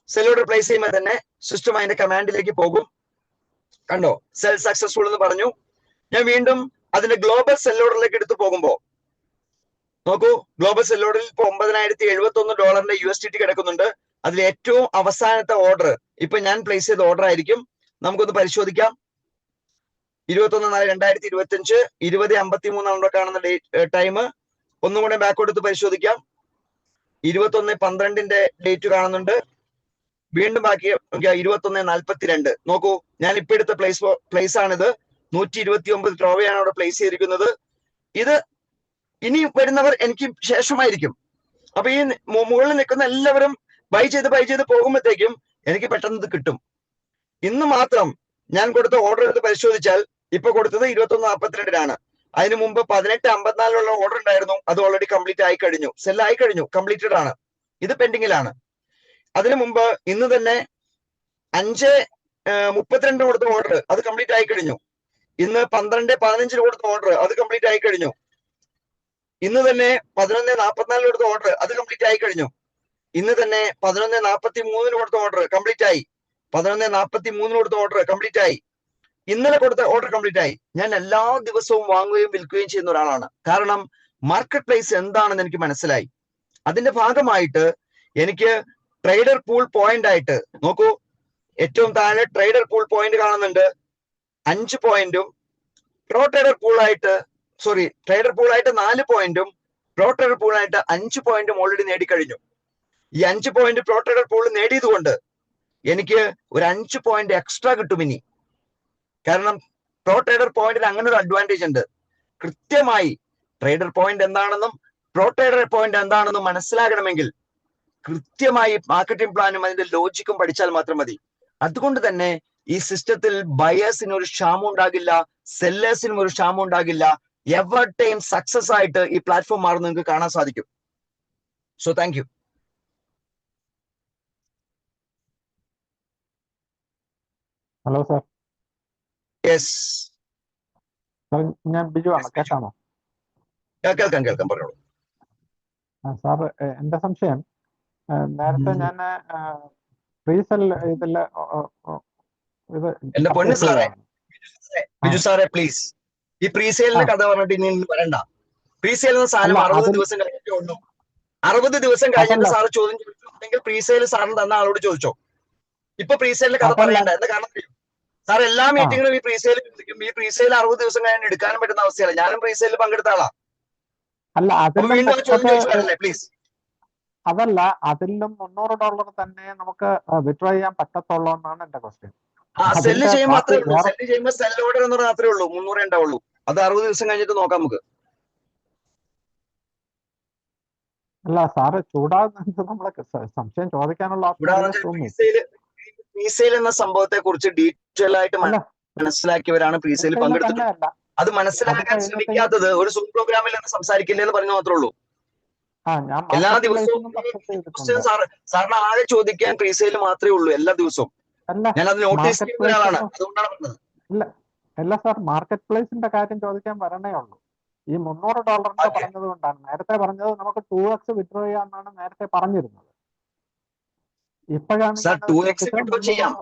സെൽ ഓർഡർ പ്ലേസ് ചെയ്യുമ്പോൾ തന്നെ സിസ്റ്റം അതിന്റെ കമാൻഡിലേക്ക് പോകും. കണ്ടോ, സെൽ സക്സസ്ഫുൾ എന്ന് പറഞ്ഞു. ഞാൻ വീണ്ടും അതിന്റെ ഗ്ലോബൽ സെൽ ഓർഡറിലേക്ക് എടുത്തു പോകുമ്പോൾ നോക്കൂ, ഗ്ലോബൽ സെൽ ഓർഡറിൽ ഇപ്പോൾ $9071 USDT കിടക്കുന്നുണ്ട്. അതിൽ ഏറ്റവും അവസാനത്തെ ഓർഡർ ഇപ്പൊ ഞാൻ പ്ലേസ് ചെയ്ത ഓർഡർ ആയിരിക്കും. നമുക്കൊന്ന് പരിശോധിക്കാം. 21/4/2025 20:53 കാണുന്ന ടൈം. ഒന്നും കൂടെ ബാക്കോട്ട് എടുത്ത് പരിശോധിക്കാം. 21/12 ഡേറ്റ് കാണുന്നുണ്ട്. വീണ്ടും ബാക്കി 21:42. നോക്കൂ, ഞാൻ ഇപ്പൊ എടുത്ത പ്ലേസ് ആണിത്. 129 രൂപയാണ് അവിടെ പ്ലേസ് ചെയ്തിരിക്കുന്നത്. ഇത് ഇനി വരുന്നവർ എനിക്ക് ശേഷമായിരിക്കും. അപ്പൊ ഈ മുകളിൽ നിൽക്കുന്ന എല്ലാവരും ബൈ ചെയ്ത് പോകുമ്പോഴത്തേക്കും എനിക്ക് പെട്ടെന്ന് ഇത് കിട്ടും. ഇന്ന് മാത്രം ഞാൻ കൊടുത്ത ഓർഡർ എടുത്ത് പരിശോധിച്ചാൽ ഇപ്പൊ കൊടുത്തത് 21:42 അതിനു മുമ്പ് 18:54 ഓർഡർ ഉണ്ടായിരുന്നു. അത് ഓൾറെഡി കംപ്ലീറ്റ് ആയി കഴിഞ്ഞു, സെല്ലായി കഴിഞ്ഞു, കംപ്ലീറ്റഡ് ആണ്. ഇത് പെൻഡിങ്ങിലാണ്. അതിനു മുമ്പ് ഇന്ന് തന്നെ 5:32 കൊടുത്ത ഓർഡർ അത് കംപ്ലീറ്റ് ആയി കഴിഞ്ഞു. ഇന്ന് 12:15 കൊടുത്ത ഓർഡർ അത് കംപ്ലീറ്റ് ആയി കഴിഞ്ഞു. ഇന്ന് തന്നെ 11:44 കൊടുത്ത ഓർഡർ അത് കംപ്ലീറ്റ് ആയി കഴിഞ്ഞു. ഇന്ന് തന്നെ 11:43 കൊടുത്ത ഓർഡർ കംപ്ലീറ്റ് ആയി. 11:43 കൊടുത്ത ഓർഡർ കംപ്ലീറ്റ് ആയി. ഇന്നലെ കൊടുത്ത ഓർഡർ കംപ്ലീറ്റ് ആയി. ഞാൻ എല്ലാ ദിവസവും വാങ്ങുകയും വിൽക്കുകയും ചെയ്യുന്ന ഒരാളാണ്. കാരണം മാർക്കറ്റ് പ്ലേസ് എന്താണെന്ന് എനിക്ക് മനസ്സിലായി. അതിന്റെ ഭാഗമായിട്ട് എനിക്ക് ട്രേഡർ പൂൾ പോയിന്റ് ആയിട്ട് നോക്കൂ, ഏറ്റവും താഴെ ട്രേഡർ പൂൾ പോയിന്റ് കാണുന്നുണ്ട് 5 പോയിന്റും, ട്രേഡർ പൂൾ ആയിട്ട് 4 പോയിന്റും പ്രോ ട്രേഡർ പൂൾ ആയിട്ട് 5 പോയിന്റും ഓൾറെഡി നേടിക്കഴിഞ്ഞു. ഈ 5 പോയിന്റ് പ്രോ ട്രേഡർ പൂൾ നേടിയതുകൊണ്ട് എനിക്ക് ഒരു 5 പോയിന്റ് എക്സ്ട്രാ കിട്ടും ഇനി. കാരണം പ്രോ ട്രേഡർ പോയിന്റിന് അങ്ങനെ ഒരു അഡ്വാൻറ്റേജ് ഉണ്ട്. കൃത്യമായി ട്രേഡർ പോയിന്റ് എന്താണെന്നും പ്രോ ട്രേഡർ പോയിന്റ് എന്താണെന്നും മനസ്സിലാകണമെങ്കിൽ കൃത്യമായി മാർക്കറ്റിംഗ് പ്ലാനും അതിന്റെ ലോജിക്കും പഠിച്ചാൽ മാത്രം മതി. അതുകൊണ്ട് തന്നെ ഈ സിസ്റ്റത്തിൽ ബയേഴ്സിന് ഒരു ക്ഷാമം ഉണ്ടാകില്ല, സെല്ലേഴ്സിനും ഒരു ക്ഷാമം ഉണ്ടാകില്ല. എവർ ടൈം സക്സസ് ആയിട്ട് ഈ പ്ലാറ്റ്ഫോം മാറുന്ന നിങ്ങൾക്ക് കാണാൻ സാധിക്കും. So thank you. Hello sir. Yes, ഞാൻ ബിജു ആണ്, കേൾക്കാമോ? കേൾക്കാം പറഞ്ഞോളൂ. സാർ, എന്റെ സംശയം, നേരത്തെ ഞാൻ പ്രീസെൽ ഇതിൽ എന്റെ പൊന്നു സാറേ, ബിജു സാറേ പ്ലീസ്, ഈ പ്രീസെയിലിന്റെ കഥ പറഞ്ഞിട്ട് ഇനി വരണ്ട. പ്രീസെയിൽ എന്ന സാധനം 60 ദിവസം കഴിഞ്ഞിട്ടേ ഉള്ളൂ. 60 ദിവസം കഴിഞ്ഞിട്ട് സാറ് ചോദ്യം ചോദിച്ചിട്ടുണ്ടെങ്കിൽ പ്രീസെയിൽ സാറിന് തന്ന ആളോട് ചോദിച്ചോ. ഇപ്പൊ പ്രീസെയിലിന്റെ കഥ പറയണ്ട. എന്താ കാരണം സാർ എല്ലാ മീറ്റിങ്ങിലും ഈ പ്രീസെയിൽ ചോദിക്കും. ഈ പ്രീസെയിൽ 60 ദിവസം കഴിഞ്ഞ് എടുക്കാനും പറ്റുന്ന അവസ്ഥയല്ല. ഞാനും പ്രീസെയിൽ പങ്കെടുത്ത ആളാ. പ്ലീസ്. അതല്ല, അതിലും $300 തന്നെ നമുക്ക് വിഡ്രോ ചെയ്യാൻ പറ്റത്തുള്ളൂ എന്നാണ് എന്റെ ക്വസ്റ്റ്യൻ. സെല്ല് ചെയ്യുമ്പോൾ മാത്രമേ ഉള്ളൂ. സെല്ല് ചെയ്യുമ്പോൾ സെൽ ഓർഡർ എന്ന് പറഞ്ഞാൽ മാത്രമേ ഉള്ളൂ. 300 ഉണ്ടാവുള്ളൂ. അത് 60 ദിവസം കഴിഞ്ഞിട്ട് നോക്കാം നമുക്ക്. അല്ല സാറ് ചൂടാകുന്നത് നമ്മളെ സംശയം ചോദിക്കാനുള്ള പ്രീസെയിൽ എന്ന സംഭവത്തെ കുറിച്ച് ഡീറ്റെയിൽ ആയിട്ട് മനസ്സിലാക്കിയവരാണ് പ്രീസെയിൽ പങ്കെടുത്തിട്ടുള്ളത്. അത് മനസ്സിലാക്കാൻ ശ്രമിക്കാത്തത് ഒരു സൂം പ്രോഗ്രാമിൽ നിന്ന് സംസാരിക്കില്ല എന്ന് പറഞ്ഞു മാത്രമേ ഉള്ളൂ. എല്ലാ ദിവസവും സാറിന് ആകെ ചോദിക്കാൻ പ്രീസെയിൽ മാത്രമേ ഉള്ളൂ എല്ലാ ദിവസവും. ഞാൻ അത് നോട്ടീസ് ചെയ്യുന്ന ഒരാളാണ്, അതുകൊണ്ടാണ് പറഞ്ഞത്. അല്ല സാർ, മാർക്കറ്റ് പ്ലേസിന്റെ കാര്യം ചോദിക്കാൻ വരണേ ഉള്ളൂ. ഈ $300 പറഞ്ഞത് കൊണ്ടാണ്. നേരത്തെ പറഞ്ഞത് നമുക്ക് 2x വിഡ്രോ ചെയ്യാന്നാണ് നേരത്തെ പറഞ്ഞിരുന്നത്. ഇപ്പോഴാണ് 2x വിഡ്രോ ചെയ്യാം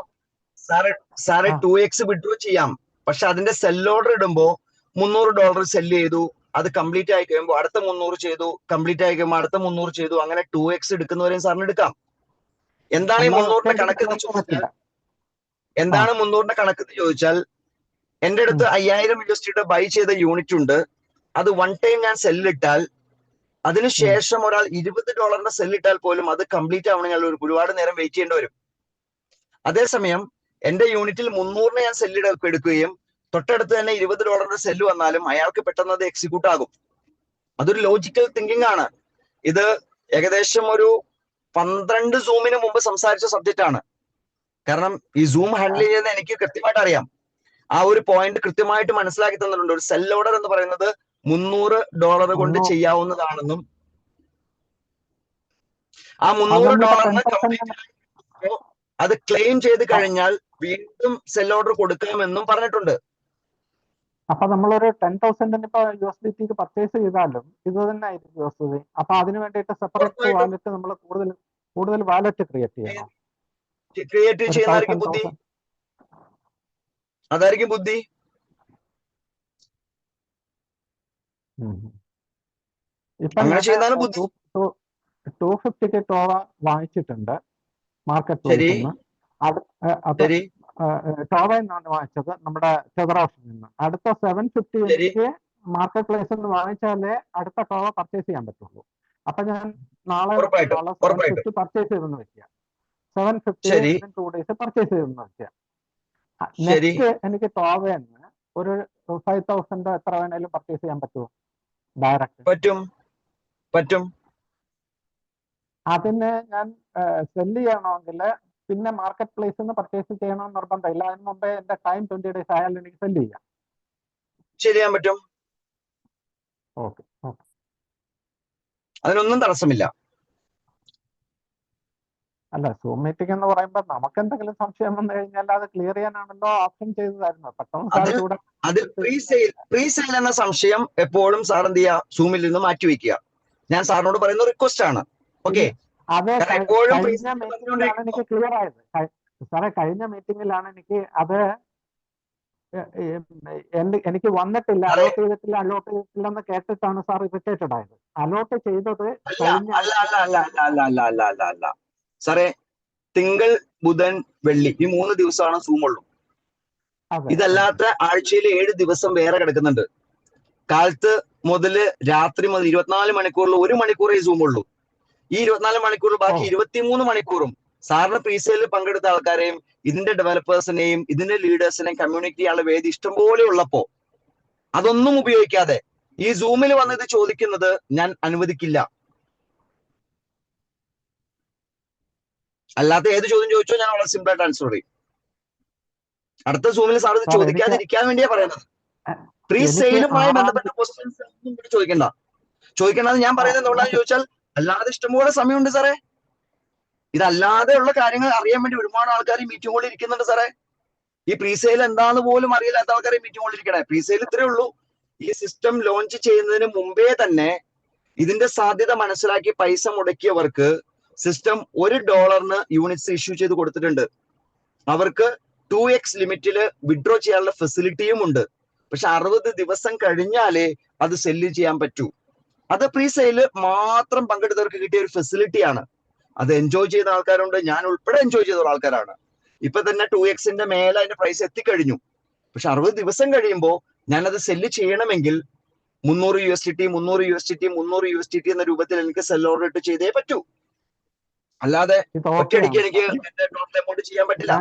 സാറേ, 2x വിഡ്രോ ചെയ്യാം. പക്ഷെ അതിന്റെ സെൽ ഓർഡർ ഇടുമ്പോ $300 സെല്ല് ചെയ്തു, അത് കംപ്ലീറ്റ് ആയി കഴിയുമ്പോൾ അടുത്ത 300 ചെയ്തു, കംപ്ലീറ്റ് ആയി കഴിയുമ്പോൾ അടുത്ത 300 ചെയ്തു, അങ്ങനെ 2x എടുക്കുന്നവരെയും സാറിന് എടുക്കാം. എന്താണ് ഈ അല്ലാതെ 300ന്റെ ഒറ്റയടിക്ക് കണക്ക് എന്ന് ചിലർക്ക് ചോദിച്ചാൽ പറ്റില്ല. എന്താണ് 300ന്റെ കണക്ക് എന്ന് ചോദിച്ചാൽ, എന്റെ അടുത്ത് 5000 USD ബൈ ചെയ്ത യൂണിറ്റ് ഉണ്ട്. അത് വൺ ടൈം ഞാൻ സെല്ലിട്ടാൽ അതിനുശേഷം ഒരാൾ $20 സെല്ലിട്ടാൽ പോലും അത് കംപ്ലീറ്റ് ആവണമെങ്കിൽ ഒരുപാട് നേരം വെയിറ്റ് ചെയ്യേണ്ടി വരും. അതേസമയം എന്റെ യൂണിറ്റിൽ 300 ഞാൻ എടുക്കുകയും തൊട്ടടുത്ത് തന്നെ $20 സെല്ല് വന്നാലും അയാൾക്ക് പെട്ടെന്ന് അത് എക്സിക്യൂട്ട് ആകും. അതൊരു ലോജിക്കൽ തിങ്കിങ് ആണ്. ഇത് ഏകദേശം ഒരു 12 സൂമിന് മുമ്പ് സംസാരിച്ച സബ്ജക്റ്റ് ആണ്. കാരണം ഈ സൂം ഹാൻഡിൽ ചെയ്യുന്ന എനിക്ക് കൃത്യമായിട്ട് അറിയാം. ആ ഒരു പോയിന്റ് കൃത്യമായിട്ട് മനസ്സിലാക്കി തന്നിട്ടുണ്ട്. ഒരു സെൽ ഓർഡർ എന്ന് പറയുന്നത് $300 കൊണ്ട് ചെയ്യാവുന്നതാണെന്നും ആ $300 കംപ്ലീറ്റ് അത് ക്ലെയിം ചെയ്ത് കഴിഞ്ഞാൽ വീണ്ടും സെൽ ഓർഡർ കൊടുക്കാമെന്നും പറഞ്ഞിട്ടുണ്ട്. അപ്പൊ നമ്മളൊരു 10,000 ഇപ്പൊ USDT പർച്ചേസ് ചെയ്താലും ഇത് തന്നെ ആയിരിക്കും വസ്തുത. അപ്പൊ അതിന് വേണ്ടിയിട്ട് സെപ്പറേറ്റ് വാലറ്റ് നമ്മൾ കൂടുതൽ വാലറ്റ് ക്രിയേറ്റ് ചെയ്യണം. ക്രിയേറ്റ് ചെയ്യുന്നതായിരിക്കും ബുദ്ധി. അതായിരിക്കും ബുദ്ധി. ഇപ്പൊ അങ്ങനെ ചെയ്യുന്നതാണ് ബുദ്ധി. 250 ടോവ വാങ്ങിച്ചിട്ടുണ്ട് മാർക്കറ്റ് പ്ലേസിൽ. ടോവയിൽ നിന്നാണ് വാങ്ങിച്ചത്, നമ്മുടെ ചെതറോഫിൽ നിന്ന്. അടുത്ത 750 എനിക്ക് മാർക്കറ്റ് പ്ലേസിൽ നിന്ന് വാങ്ങിച്ചാലേ അടുത്ത ടോവ പർച്ചേസ് ചെയ്യാൻ പറ്റുള്ളൂ. അപ്പൊ ഞാൻ നാളെ 750 പർച്ചേസ് ചെയ്തെന്ന് വെക്കുക. 750 2 days പർച്ചേസ് ചെയ്തെന്ന് വെക്കുക. നെക്സ്റ്റ് എനിക്ക് ടോവന്ന് ഒരു 5,000 എത്ര വേണേലും പർച്ചേസ് ചെയ്യാൻ പറ്റുമോ? ഡയറക്റ്റ് പറ്റും. അതിന് ഞാൻ സെല്ല് ചെയ്യണമെങ്കിൽ പിന്നെ മാർക്കറ്റ് പ്ലേസിൽ നിന്ന് പർച്ചേസ് ചെയ്യണമെന്ന് നിർബന്ധമില്ല. അതിന് മുമ്പേ എന്റെ ടൈം 20 days ആയാലും എനിക്ക് സെല്ല് ചെയ്യാൻ പറ്റും. ഓക്കെ. അതിനൊന്നും തടസ്സമില്ല. അല്ല, സൂം മീറ്റിംഗ് എന്ന് പറയുമ്പോൾ നമുക്ക് എന്തെങ്കിലും സംശയം വന്നു കഴിഞ്ഞാൽ അത് ക്ലിയർ ചെയ്യാനാണല്ലോ ഓപ്ഷൻ ചെയ്തതായിരുന്നു. പെട്ടെന്ന് അതിൽ പ്രീ സെയിൽ എന്ന സംശയം എപ്പോഴും സാർ എന്ത് ചെയ്യുക, സൂമിൽ നിന്ന് മാറ്റിവെക്കുക. ഞാൻ സാറിനോട് പറയുന്ന റിക്വസ്റ്റ് ആണ്. ഓക്കെ, അത് കഴിഞ്ഞ മീറ്റിംഗിലാണ് എനിക്ക് ക്ലിയർ ആയത്. സാറേ, കഴിഞ്ഞ മീറ്റിംഗിലാണ് എനിക്ക് അത് എനിക്ക് വന്നിട്ടില്ല, അലോട്ട് ചെയ്തിട്ടില്ല എന്ന് കേട്ടിട്ടാണ് സാർ ഇറിറ്റേറ്റഡ് ആയത്. അലോട്ട് ചെയ്തത് അല്ല സാറേ, തിങ്കൾ, ബുധൻ, വെള്ളി ഈ 3 ദിവസമാണ് സൂമുള്ളൂ. ഇതല്ലാത്ത ആഴ്ചയിൽ 7 ദിവസം വേറെ കിടക്കുന്നുണ്ട്. കാലത്ത് മുതല് രാത്രി മുതൽ 24 മണിക്കൂറിൽ 1 മണിക്കൂറേ സൂമുള്ളൂ. ഈ 24 മണിക്കൂറിൽ ബാക്കി 23 മണിക്കൂറും സാറിന് പ്രീസെയിലിൽ പങ്കെടുത്ത ആൾക്കാരെയും ഇതിന്റെ ഡെവലപ്പേഴ്സിനെയും ഇതിന്റെ ലീഡേഴ്സിനെയും കമ്മ്യൂണിറ്റി ചെയ്യാനുള്ള വേദി ഇഷ്ടംപോലെ ഉള്ളപ്പോ അതൊന്നും ഉപയോഗിക്കാതെ ഈ സൂമിൽ വന്ന് ഇത് ചോദിക്കുന്നത് ഞാൻ അനുവദിക്കില്ല. അല്ലാത്ത ഏത് ചോദ്യം ചോദിച്ചോ ഞാൻ വളരെ സിമ്പിൾ ആയിട്ട് ആൻസർ ചെയ്യും. അടുത്ത സൂമിൽ സാർ ഇത് ചോദിക്കാതിരിക്കാൻ വേണ്ടിയാ പറയുന്നത്. പ്രീ സെയിലുമായി ബന്ധപ്പെട്ട ക്വസ്റ്റ്യൻസ് ചോദിക്കേണ്ടത് ഞാൻ പറയുന്നത് എന്താണെന്ന് ചോദിച്ചാൽ, അല്ലാതെ ഇഷ്ടംപോലെ സമയമുണ്ട് സാറേ. ഇതല്ലാതെ ഉള്ള കാര്യങ്ങൾ അറിയാൻ വേണ്ടി ഒരുപാട് ആൾക്കാർ ഈ മീറ്റിംഗ് ഹോളിൽ ഇരിക്കുന്നുണ്ട് സാറേ. ഈ പ്രീസെയിൽ എന്താന്ന് പോലും അറിയില്ലാത്ത ആൾക്കാർ മീറ്റിംഗ് ഹോളിൽ ഇരിക്കണേ. പ്രീസെയിൽ ഇത്രേ ഉള്ളൂ, ഈ സിസ്റ്റം ലോഞ്ച് ചെയ്യുന്നതിന് മുമ്പേ തന്നെ ഇതിന്റെ സാധ്യത മനസ്സിലാക്കി പൈസ മുടക്കിയവർക്ക് സിസ്റ്റം $1 യൂണിറ്റ്സ് ഇഷ്യൂ ചെയ്ത് കൊടുത്തിട്ടുണ്ട്. അവർക്ക് 2x ലിമിറ്റില് വിഡ്രോ ചെയ്യാനുള്ള ഫെസിലിറ്റിയും ഉണ്ട്. പക്ഷെ 60 ദിവസം കഴിഞ്ഞാലേ അത് സെല്ല് ചെയ്യാൻ പറ്റൂ. അത് പ്രീസെയില് മാത്രം പങ്കെടുത്തവർക്ക് കിട്ടിയ ഒരു ഫെസിലിറ്റിയാണ്. അത് എൻജോയ് ചെയ്ത ആൾക്കാരുണ്ട്, ഞാൻ ഉൾപ്പെടെ എൻജോയ് ചെയ്ത ആൾക്കാരാണ്. ഇപ്പൊ തന്നെ 2x മേലെ അതിന്റെ പ്രൈസ് എത്തിക്കഴിഞ്ഞു. പക്ഷെ 60 ദിവസം കഴിയുമ്പോൾ ഞാനത് സെല്ല് ചെയ്യണമെങ്കിൽ $300 എന്ന രൂപത്തിൽ എനിക്ക് സെൽ ഓർഡർ ഇട്ട് ചെയ്തേ പറ്റൂ. അല്ലാതെ ഒറ്റയടിക്ക് എനിക്ക് എന്റെ ടോട്ടൽ എമൗണ്ട് ചെയ്യാൻ പറ്റില്ല.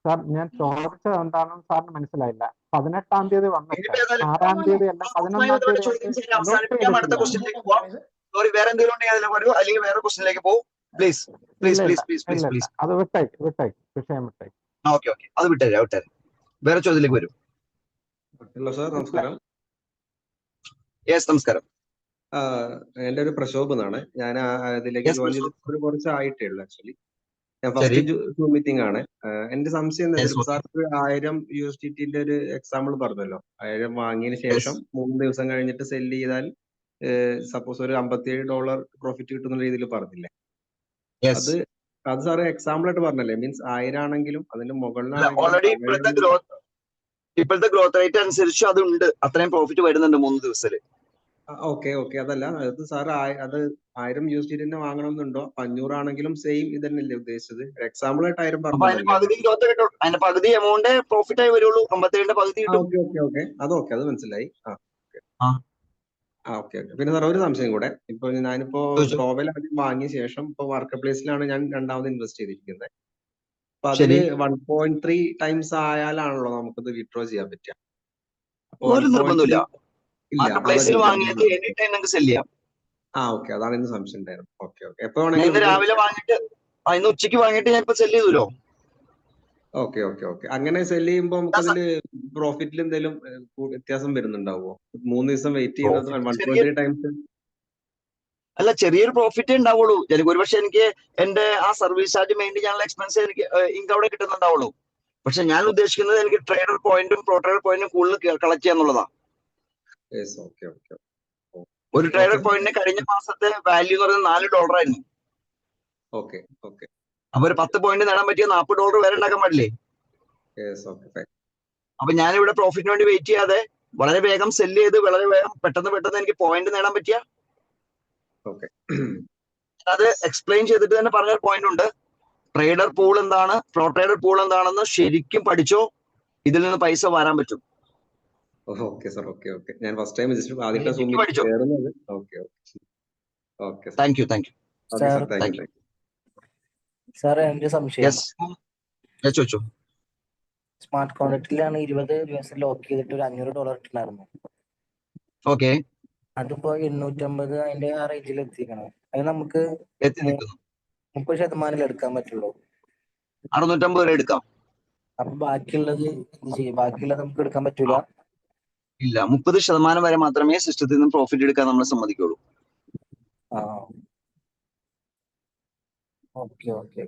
സാർ, ഞാൻ ചോദിച്ചത് എന്താണെന്ന് സാറിന് മനസ്സിലായില്ല. 18-ാം തീയതി വന്നിട്ട് 6-ാം തീയതി അല്ല 11-ാം തീയതി അടുത്ത ക്വസ്റ്റ്യനിലേക്ക് പോവാം. സോറി, വേറെ എന്തെങ്കിലും ഉണ്ടെങ്കിൽ പറയൂ, അല്ലെങ്കിൽ വേറെ ക്വസ്റ്റ്യനിലേക്ക് പോകും. പ്ലീസ്. അത് വിട്ടേക്ക്, വിഷയം വിട്ടേക്ക്. ഓക്കെ, അത് വിട്ടേരാ. വേറെ ചോദ്യത്തിലേക്ക് വരും. ഹലോ സാർ, നമസ്കാരം. യെസ്, നമസ്കാരം. എന്റെ ഒരു പ്രശോഭ് എന്നാണ്. ഞാൻ ഇതിലേക്ക് ജോയിൻ ചെയ്തിട്ട് കുറച്ചായിട്ടേ ഉള്ളൂ. ആക്ച്വലി ഞാൻ ഫസ്റ്റ് സൂം മീറ്റിംഗ് ആണ്. എന്റെ സംശയം സാർ $1000 ഒരു എക്സാമ്പിൾ പറഞ്ഞല്ലോ. 1000 വാങ്ങിയതിന് ശേഷം 3 ദിവസം കഴിഞ്ഞിട്ട് സെല്ല് ചെയ്താൽ സപ്പോസ് ഒരു $57 പ്രോഫിറ്റ് കിട്ടുന്ന രീതിയിൽ പറഞ്ഞില്ലേ? അത് സാറ് എക്സാമ്പിൾ ആയിട്ട് പറഞ്ഞല്ലേ? മീൻസ് 1000 ആണെങ്കിലും അതിന്റെ മുകളിലാണെങ്കിലും ഇപ്പോഴത്തെ ഗ്രോത്ത് റേറ്റ് അനുസരിച്ച് അതുണ്ട്, അത്രയും പ്രോഫിറ്റ് വരുന്നുണ്ട് 3 ദിവസത്തില്. ഓക്കെ ഓക്കെ, അതല്ല അത് സാർ അത് 1000 USD തന്നെ വാങ്ങണമെന്നുണ്ടോ? 500 ആണെങ്കിലും സെയിം ഇത് തന്നെയല്ലേ ഉദ്ദേശിച്ചത്? എക്സാമ്പിൾ ആയിട്ട് 1000 അപ്പൊ അതിന്റെ പറഞ്ഞതല്ലേ? പകുതി ഗ്രോത്ത് കിട്ടും, അതിന്റെ പകുതി എമൗണ്ട് പ്രോഫിറ്റ് ആയി വരുള്ളൂ, 57 പകുതി കിട്ടും. ഓക്കെ ഓക്കെ ഓക്കെ, അത് മനസ്സിലായി. ആ. Okay okay. പിന്നെ സാർ ഒരു സംശയം കൂടെ. ഇപ്പൊ ഞാനിപ്പോ ട്രോവൽ ആദ്യം വാങ്ങിയ ശേഷം ഇപ്പൊ മാർക്കറ്റ് പ്ലേസിലാണ് ഞാൻ രണ്ടാമത് ഇൻവെസ്റ്റ് ചെയ്തിരിക്കുന്നത്. അപ്പൊ അതില് 1.3 ടൈംസ് ആയാലാണല്ലോ നമുക്കത് വിഡ്രോ ചെയ്യാൻ പറ്റുക. ഒരു നിർബന്ധമില്ല. ഇല്ല, മാർക്കറ്റ് പ്ലേസിൽ വാങ്ങിയത് എനി ടൈം നിങ്ങൾക്ക് സെല് ചെയ്യാം. ഓക്കെ, അതാണ് ഇന്ന് സംശയം ഉണ്ടായിരുന്നു. ഓക്കെ ഓക്കെ, എപ്പോ ഞാൻ ഇന്ന് രാവിലെ വാങ്ങിയിട്ട് ഇന്ന് ഉച്ചയ്ക്ക് വാങ്ങിയിട്ട് ഞാൻ ഇപ്പൊ സെല് ചെയ്തല്ലോ. Okay okay okay. അങ്ങനെ സെല് ചെയ്യുമ്പോൾ നമുക്ക് അതില് പ്രോഫിറ്റിൽ എന്തെങ്കിലും വ്യത്യാസം വരുന്നുണ്ടാവുമോ? 3 ദിവസം വെയിറ്റ് ചെയ്യുന്നത് 1.3 ടൈംസ്? അല്ല, ചെറിയൊരു പ്രോഫിറ്റേ ഉണ്ടാവുള്ളൂ. എനിക്ക് ഒരുപക്ഷെ എനിക്ക് എന്റെ ആ സർവീസ് ചാർജ് മെയിൻറ്റെയിൻ ചെയ്യാനുള്ള എക്സ്പെൻസ് എനിക്ക് അവിടെ കിട്ടുന്നുണ്ടാവുള്ളൂ. പക്ഷെ ഞാൻ ഉദ്ദേശിക്കുന്നത് എനിക്ക് ട്രേഡർ പോയിന്റും പ്രോ ട്രേഡർ പോയിന്റും കൂടുതൽ കളക്ട് ചെയ്യാന്നുള്ളതാണ്. Okay okay. ഒരു ട്രേഡർ പോയിന്റിന് കഴിഞ്ഞ മാസത്തെ വാല്യൂ എന്ന് പറയുന്നത് $4 ആയിരുന്നു. Okay okay. അപ്പൊ ഒരു 10 പോയിന്റ് നേടാൻ പറ്റിയ $40 വരെ ഉണ്ടാക്കാൻ പാടില്ലേ? അപ്പൊ ഞാനിവിടെ പ്രോഫിറ്റിന് വേണ്ടി വെയിറ്റ് ചെയ്യാതെ വളരെ വേഗം സെല് ചെയ്ത് വളരെ വേഗം പെട്ടെന്ന് എനിക്ക് പോയിന്റ് നേടാൻ പറ്റിയ അത് എക്സ്പ്ലെയിൻ ചെയ്തിട്ട് തന്നെ പറഞ്ഞൊരു പോയിന്റ് ഉണ്ട്. ട്രേഡർ പൂൾ എന്താണ്, പ്രോ ട്രേഡർ പൂൾ എന്താണെന്ന് ശരിക്കും പഠിച്ചോ, ഇതിൽ നിന്ന് പൈസ വരാൻ പറ്റും. Okay sir, okay. ഞാൻ ഫസ്റ്റ് ടൈം ആദ്യത്തെ പഠിച്ചോ. Thank you. സാർ എന്റെ സംശയം, ചോദിച്ചോ. സ്മാർട്ട് കോൺട്രാക്റ്റിലാണ് 20 ദിവസം ലോക്ക് ചെയ്തിട്ട് ഒരു $500 ഇട്ടുണ്ടായിരുന്നു. ഓക്കെ, അതിപ്പോ 850 അതിന്റെ ആ റേഞ്ചിൽ എത്തിക്കണം. അത് നമുക്ക് എത്തി നിൽക്കുന്നു. 30% എടുക്കാൻ പറ്റുള്ളൂ. 650 വരെ എടുക്കാം. അപ്പൊ ബാക്കിയുള്ളത് എന്ത് ചെയ്യും? ബാക്കിയുള്ളത് നമുക്ക് എടുക്കാൻ പറ്റൂല? ഇല്ല, 30% വരെ മാത്രമേ സിസ്റ്റത്തിൽ നിന്ന് പ്രോഫിറ്റ് എടുക്കാൻ നമ്മൾ സമ്മതിക്കുള്ളൂ. ഓക്കെ.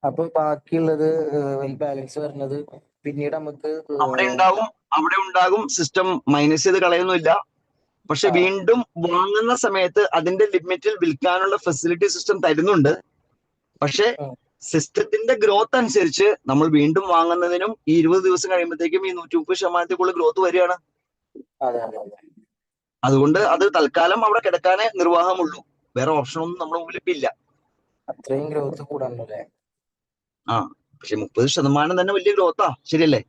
അപ്പൊ ബാക്കിയുള്ളത് ബാലൻസ് വരുന്നത് പിന്നീട് നമുക്ക് അവിടെ ഉണ്ടാകും. സിസ്റ്റം മൈനസ് ചെയ്ത് കളയൊന്നുമില്ല. പക്ഷെ വീണ്ടും വാങ്ങുന്ന സമയത്ത് അതിന്റെ ലിമിറ്റിൽ വിൽക്കാനുള്ള ഫെസിലിറ്റി സിസ്റ്റം തരുന്നുണ്ട്. പക്ഷെ സിസ്റ്റത്തിന്റെ ഗ്രോത്ത് അനുസരിച്ച് നമ്മൾ വീണ്ടും വാങ്ങുന്നതിനും ഈ 20 ദിവസം കഴിയുമ്പോഴത്തേക്കും ഈ 130% കൂടുതൽ ഗ്രോത്ത് വരികയാണ്. അതുകൊണ്ട് അത് തൽക്കാലം അവിടെ കിടക്കാനേ നിർവാഹമുള്ളൂ. വേറെ ഓപ്ഷൻ ഒന്നും നമ്മുടെ മുമ്പിൽ ഇല്ല. അത്രയും ഗ്രോത്ത് കൂടാനല്ലേ? പക്ഷെ 30% തന്നെ വലിയ ഗ്രോത്താ, ശരിയല്ലേ?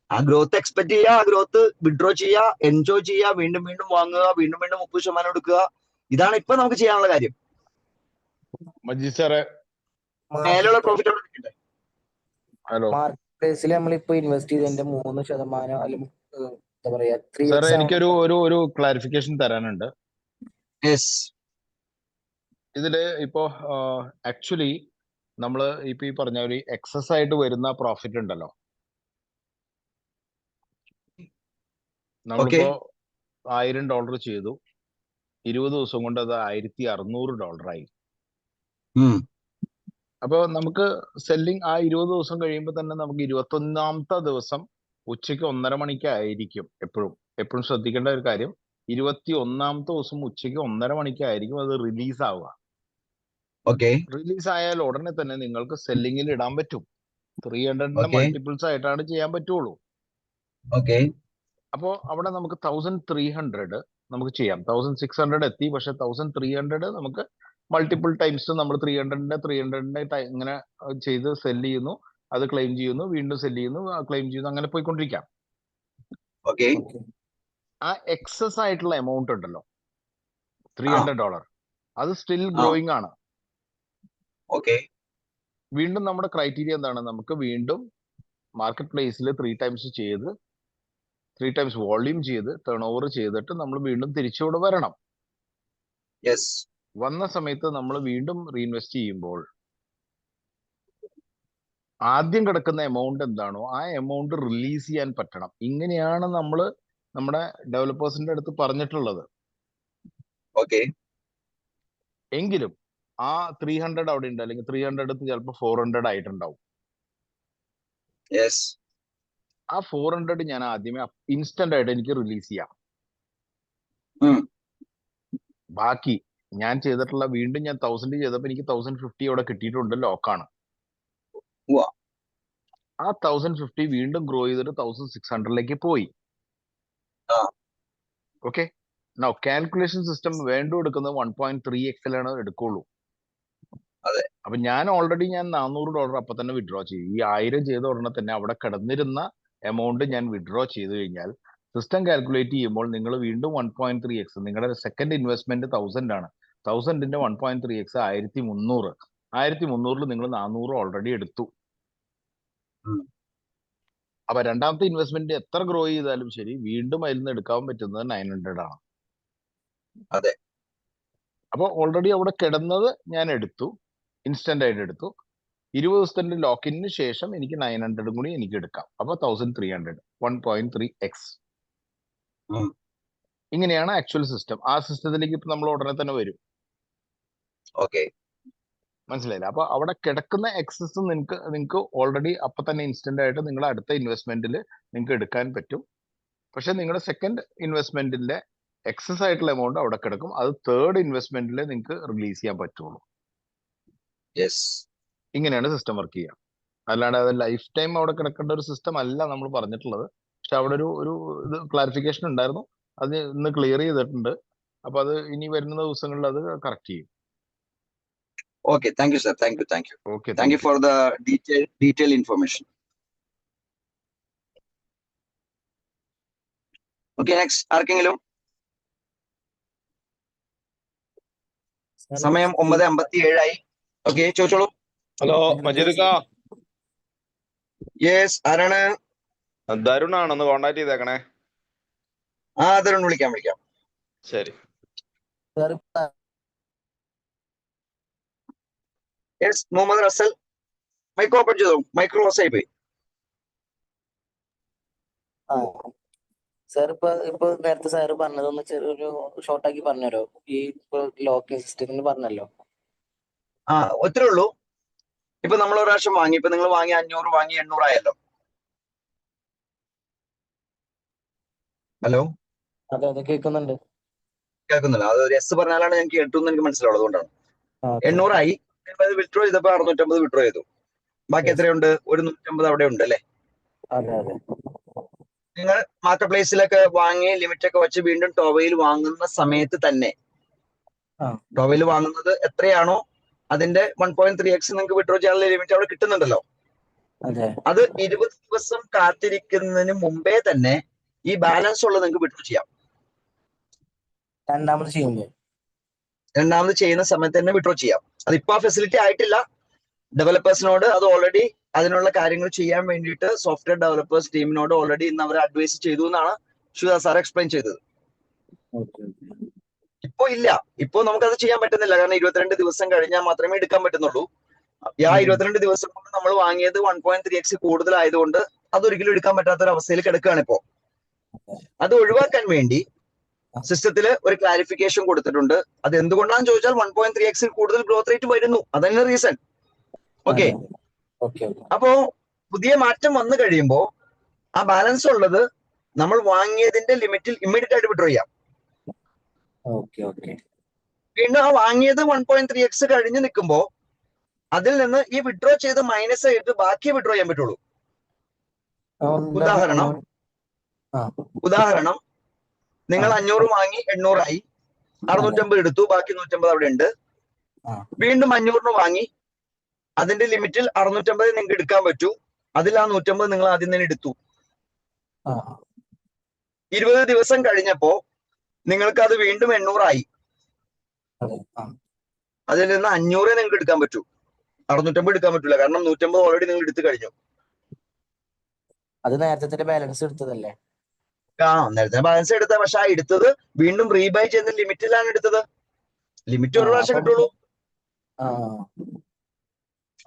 ആ ഗ്രോത്ത് എക്സ്പെക്ട് ചെയ്യുക, ആ ഗ്രോത്ത് വിഡ്രോ ചെയ്യുക, എൻജോയ് ചെയ്യുക, വീണ്ടും വാങ്ങുക, വീണ്ടും 30% എടുക്കുക. ഇതാണ് ഇപ്പൊ നമുക്ക് ചെയ്യാനുള്ള കാര്യം. മജീദ് സാറേ, മേലുള്ള പ്രോഫിറ്റ് ഹലോ മാർക്കറ്റ് നമ്മളിപ്പോ ഇൻവെസ്റ്റ് ചെയ്തതിന്റെ 3% അല്ലെങ്കിൽ എന്താ പറയാ, സാറേ, എനിക്കൊരു ക്ലാരിഫിക്കേഷൻ തരാനുണ്ട്. ഇതില് ഇപ്പോ ആക്ച്വലി നമ്മള് ഇപ്പൊ ഈ പറഞ്ഞ ഒരു എക്സസ് ആയിട്ട് വരുന്ന പ്രോഫിറ്റ് ഉണ്ടല്ലോ, നമ്മളിപ്പോ $1000 ചെയ്തു, 20 ദിവസം കൊണ്ട് അത് $1600 ആയി. അപ്പൊ നമുക്ക് സെല്ലിങ് ആ 20 ദിവസം കഴിയുമ്പോൾ തന്നെ നമുക്ക് 21ാമത്തെ ദിവസം ഉച്ചയ്ക്ക് 1:30 മണിക്കായിരിക്കും. എപ്പോഴും ശ്രദ്ധിക്കേണ്ട ഒരു കാര്യം, 21ാമത്തെ ദിവസം ഉച്ചയ്ക്ക് 1:30 മണിക്കായിരിക്കും അത് റിലീസ് ആവുക. റിലീസ് ആയാൽ ഉടനെ തന്നെ നിങ്ങൾക്ക് സെല്ലിങ്ങിൽ ഇടാൻ പറ്റും. 300ന്റെ മൾട്ടിപ്പിൾസ് ആയിട്ടാണ് ചെയ്യാൻ പറ്റുള്ളൂ. അപ്പോ അവിടെ നമുക്ക് 1300 നമുക്ക് ചെയ്യാം. 1600 എത്തി, പക്ഷെ 1300 നമുക്ക് മൾട്ടിപ്പിൾ ടൈംസ് നമ്മൾ 300ന്റെ ഇങ്ങനെ ചെയ്ത് സെല് ചെയ്യുന്നു, അത് ക്ലെയിം ചെയ്യുന്നു, വീണ്ടും സെല് ചെയ്യുന്നു, ക്ലെയിം ചെയ്യുന്നു, അങ്ങനെ പോയിക്കൊണ്ടിരിക്കാം. ആ എക്സസ് ആയിട്ടുള്ള എമൗണ്ട് ഉണ്ടല്ലോ $300, അത് സ്റ്റിൽ ഗ്രോയിങ് ആണ്. വീണ്ടും നമ്മുടെ ക്രൈറ്റീരിയ എന്താണ്? നമുക്ക് വീണ്ടും മാർക്കറ്റ് പ്ലേസിൽ 3 ടൈംസ് ചെയ്ത് 3 ടൈംസ് വോള്യൂം ചെയ്ത് ടേൺ ഓവർ ചെയ്തിട്ട് നമ്മൾ വീണ്ടും തിരിച്ചുകൂടെ വരണം. വന്ന സമയത്ത് നമ്മൾ വീണ്ടും റീഇൻവെസ്റ്റ് ചെയ്യുമ്പോൾ ആദ്യം കിടക്കുന്ന എമൗണ്ട് എന്താണോ ആ എമൗണ്ട് റിലീസ് ചെയ്യാൻ പറ്റണം. ഇങ്ങനെയാണ് നമ്മൾ നമ്മുടെ ഡെവലപ്പേഴ്സിന്റെ അടുത്ത് പറഞ്ഞിട്ടുള്ളത്. എങ്കിലും ആ 300 അവിടെ ഉണ്ട്, അല്ലെങ്കിൽ 300 ചിലപ്പോൾ 400 ആയിട്ടുണ്ടാവും. ആ 400 ഞാൻ ആദ്യമേ ഇൻസ്റ്റന്റ് ആയിട്ട് എനിക്ക് റിലീസ് ചെയ്യാം. ബാക്കി ഞാൻ ചെയ്തിട്ടുള്ള വീണ്ടും ഞാൻ 1000 ചെയ്തപ്പോൾ എനിക്ക് 1050 അവിടെ കിട്ടിയിട്ടുണ്ട്, ലോക്കാണ്. ആ 1050 വീണ്ടും ഗ്രോ ചെയ്തിട്ട് 1600 പോയി. ആ. ഓക്കെ, നൗ കാൽക്കുലേഷൻ സിസ്റ്റം വേണ്ട എടുക്കുന്നത് 1.3x എടുക്കുള്ളൂ. അതെ. അപ്പൊ ഞാൻ $400 അപ്പൊ തന്നെ വിഡ്രോ ചെയ്യും. ഈ 1000 ചെയ്ത ഉടനെ തന്നെ അവിടെ കിടന്നിരുന്ന എമൗണ്ട് ഞാൻ വിഡ്രോ ചെയ്ത് കഴിഞ്ഞാൽ സിസ്റ്റം കാൽക്കുലേറ്റ് ചെയ്യുമ്പോൾ നിങ്ങൾ വീണ്ടും 1.3x, നിങ്ങളുടെ സെക്കൻഡ് ഇൻവെസ്റ്റ്മെന്റ് 1000 ആണ്. 1000ന്റെ 1.3x 1300. 1300 നിങ്ങൾ 400 ഓൾറെഡി എടുത്തു. അപ്പൊ രണ്ടാമത്തെ ഇൻവെസ്റ്റ്മെന്റ് എത്ര ഗ്രോ ചെയ്താലും ശരി വീണ്ടും അതിൽ നിന്ന് എടുക്കാൻ പറ്റുന്നത് 900 ആണ്. അതെ. അപ്പൊ ഓൾറെഡി അവിടെ കിടന്നത് ഞാൻ എടുത്തു, ഇൻസ്റ്റന്റ് ആയിട്ട് എടുത്തു. 20 ദിവസത്തിന്റെ ലോക്കിന് ശേഷം എനിക്ക് 900 കൂടി എനിക്ക് എടുക്കാം. അപ്പൊ 1300, 1.3x. ഇങ്ങനെയാണ് ആക്ച്വൽ സിസ്റ്റം. ആ സിസ്റ്റത്തിലേക്ക് ഇപ്പൊ നമ്മൾ ഉടനെ തന്നെ വരും. ഓക്കെ, മനസ്സിലായില്ല? അപ്പൊ അവിടെ കിടക്കുന്ന എക്സസ് നിങ്ങൾക്ക് ഓൾറെഡി അപ്പൊ തന്നെ ഇൻസ്റ്റന്റ് ആയിട്ട് നിങ്ങളുടെ അടുത്ത ഇൻവെസ്റ്റ്മെന്റിൽ നിങ്ങൾക്ക് എടുക്കാൻ പറ്റും. പക്ഷെ നിങ്ങളുടെ സെക്കൻഡ് ഇൻവെസ്റ്റ്മെന്റിന്റെ എക്സസ് ആയിട്ടുള്ള എമൗണ്ട് അവിടെ കിടക്കും. അത് തേർഡ് ഇൻവെസ്റ്റ്മെന്റിൽ നിങ്ങൾക്ക് റിലീസ് ചെയ്യാൻ പറ്റുള്ളൂ. ഇങ്ങനെയാണ് സിസ്റ്റം വർക്ക് ചെയ്യുക. അല്ലാണ്ട് അത് ലൈഫ് ടൈം അവിടെ കിടക്കേണ്ട ഒരു സിസ്റ്റം അല്ല നമ്മൾ പറഞ്ഞിട്ടുള്ളത്. പക്ഷെ അവിടെ ഒരു ഇത് ക്ലാരിഫിക്കേഷൻ ഉണ്ടായിരുന്നു, അത് ഇന്ന് ക്ലിയർ ചെയ്തിട്ടുണ്ട്. അപ്പൊ അത് ഇനി വരുന്ന ദിവസങ്ങളിൽ അത് കറക്റ്റ് ചെയ്യും. Okay, thank you, sir. Thank you. Okay, thank you for the detailed information. Okay, next. ആർക്കെങ്കിലും? സമയം 9:57 ഓക്കെ, ചോദിച്ചോളൂ. ഹലോ മജീദ്. യെസ്, ആരാണ്? തരുണാണ്, ഒന്ന് കോണ്ടാക്ട് ചെയ്തേക്കണേ. തരുൺ, വിളിക്കാം. ശരി. Yes, Muhammad Rasal. Mike open ചെയ്തോ. മൈക്ക് ക്ലോസ് ആയി പോയി. സാർ ഇപ്പൊ നേരത്തെ സാറ് പറഞ്ഞതൊന്ന് ചെറിയൊരു ഷോർട്ടാക്കി പറഞ്ഞുതരോ? ഈ ലോക്കിംഗ് സിസ്റ്റത്തിന് പറഞ്ഞല്ലോ. ഒത്തിരി ഉള്ളൂ. ഇപ്പൊ നമ്മൾ ഒരു പ്രാവശ്യം വാങ്ങി, ഇപ്പൊ നിങ്ങൾ വാങ്ങി 500, വാങ്ങി 800 ആയല്ലോ. ഹലോ, അതെ കേൾക്കുന്നുണ്ട്. കേൾക്കുന്നില്ല? അത് ഒരു എസ് പറഞ്ഞാലാണ് ഞാൻ കേട്ടു എനിക്ക് മനസ്സിലാവുള്ളത്. അതുകൊണ്ടാണ്. 800 ആയി. വിഡ്രോ ചെയ്തപ്പോ 650 വിഡ്രോ ചെയ്തു. ബാക്കി എത്രയുണ്ട്? ഒരു 150 അവിടെ ഉണ്ട് അല്ലേ? അതെ. നിങ്ങൾ മാർക്കറ്റ് പ്ലേസിലൊക്കെ വാങ്ങി ലിമിറ്റ് ഒക്കെ വെച്ച് വീണ്ടും ടോവയിൽ വാങ്ങുന്ന സമയത്ത് തന്നെ ടോവയിൽ വാങ്ങുന്നത് എത്രയാണോ അതിന്റെ 1.3x നിങ്ങൾക്ക് വിഡ്രോ ചെയ്യാനുള്ള ലിമിറ്റ് അവിടെ കിട്ടുന്നുണ്ടല്ലോ. അത് 20 ദിവസം കാത്തിരിക്കുന്നതിന് മുമ്പേ തന്നെ ഈ ബാലൻസ് ഉള്ളത് നിങ്ങൾക്ക് വിഡ്രോ ചെയ്യാം. രണ്ടാമത് ചെയ്യുന്ന സമയത്ത് തന്നെ വിഡ്രോ ചെയ്യാം. അത് ഇപ്പൊ ആ ഫെസിലിറ്റി ആയിട്ടില്ല. ഡെവലപ്പേഴ്സിനോട് അത് ഓൾറെഡി അതിനുള്ള കാര്യങ്ങൾ ചെയ്യാൻ വേണ്ടിയിട്ട് സോഫ്റ്റ്വെയർ ഡെവലപ്പേഴ്സ് ടീമിനോട് ഓൾറെഡി ഇന്ന് അവർ അഡ്വൈസ് ചെയ്തു എന്നാണ് ശിവദാസ് സാർ എക്സ്പ്ലെയിൻ ചെയ്തത്. ഇപ്പോ ഇല്ല, ഇപ്പോ നമുക്കത് ചെയ്യാൻ പറ്റുന്നില്ല. കാരണം 22 ദിവസം കഴിഞ്ഞാൽ മാത്രമേ എടുക്കാൻ പറ്റുന്നുള്ളൂ. ആ 22 ദിവസം കൊണ്ട് നമ്മൾ വാങ്ങിയത് 1.3x കൂടുതലായതുകൊണ്ട് അതൊരിക്കലും എടുക്കാൻ പറ്റാത്ത ഒരു അവസ്ഥയിൽ കിടക്കുകയാണ് ഇപ്പോ. അത് ഒഴിവാക്കാൻ വേണ്ടി സിസ്റ്റത്തില് ഒരു ക്ലാരിഫിക്കേഷൻ കൊടുത്തിട്ടുണ്ട്. അത് എന്തുകൊണ്ടാണെന്ന് ചോദിച്ചാൽ 1.3x കൂടുതൽ ഗ്രോത്ത് റേറ്റ് വരുന്നു, അതന്നെ റീസൺ. ഓക്കെ, അപ്പോ പുതിയ മാറ്റം വന്നു കഴിയുമ്പോ ആ ബാലൻസ് ഉള്ളത് നമ്മൾ വാങ്ങിയതിന്റെ ലിമിറ്റിൽ ഇമ്മീഡിയറ്റ് ആയിട്ട് വിഡ്രോ ചെയ്യാം. വീണ്ടും ആ വാങ്ങിയത് 1.3x കഴിഞ്ഞ് നിൽക്കുമ്പോ അതിൽ നിന്ന് ഈ വിഡ്രോ ചെയ്ത് മൈനസ് ചെയ്തിട്ട് ബാക്കി വിഡ്രോ ചെയ്യാൻ പറ്റുള്ളൂ. ഉദാഹരണം നിങ്ങൾ 500 വാങ്ങി 800 ആയി, 650 എടുത്തു, ബാക്കി 150 അവിടെ ഉണ്ട്. വീണ്ടും 500 വാങ്ങി, അതിന്റെ ലിമിറ്റിൽ 650 നിങ്ങൾക്ക് എടുക്കാൻ പറ്റൂ. അതിൽ ആ 150 നിങ്ങൾ ആദ്യം തന്നെ എടുത്തു. 20 ദിവസം കഴിഞ്ഞപ്പോ നിങ്ങൾക്ക് അത് വീണ്ടും 800 ആയി. അതിൽ നിന്ന് 500 നിങ്ങൾക്ക് എടുക്കാൻ പറ്റൂ, 650 എടുക്കാൻ പറ്റൂല. കാരണം 150 ഓൾറെഡി നിങ്ങൾ എടുത്തു കഴിഞ്ഞു. അത് നേരത്തെ ബാലൻസ് എടുത്തതല്ലേ? നേരത്തെ ബാലൻസ് എടുത്ത, പക്ഷെ ആ എടുത്തത് വീണ്ടും റീബൈ ചെയ്യുന്ന ലിമിറ്റിലാണ് എടുത്തത്. ലിമിറ്റ് ഒരു പ്രാവശ്യം കിട്ടുള്ളൂ.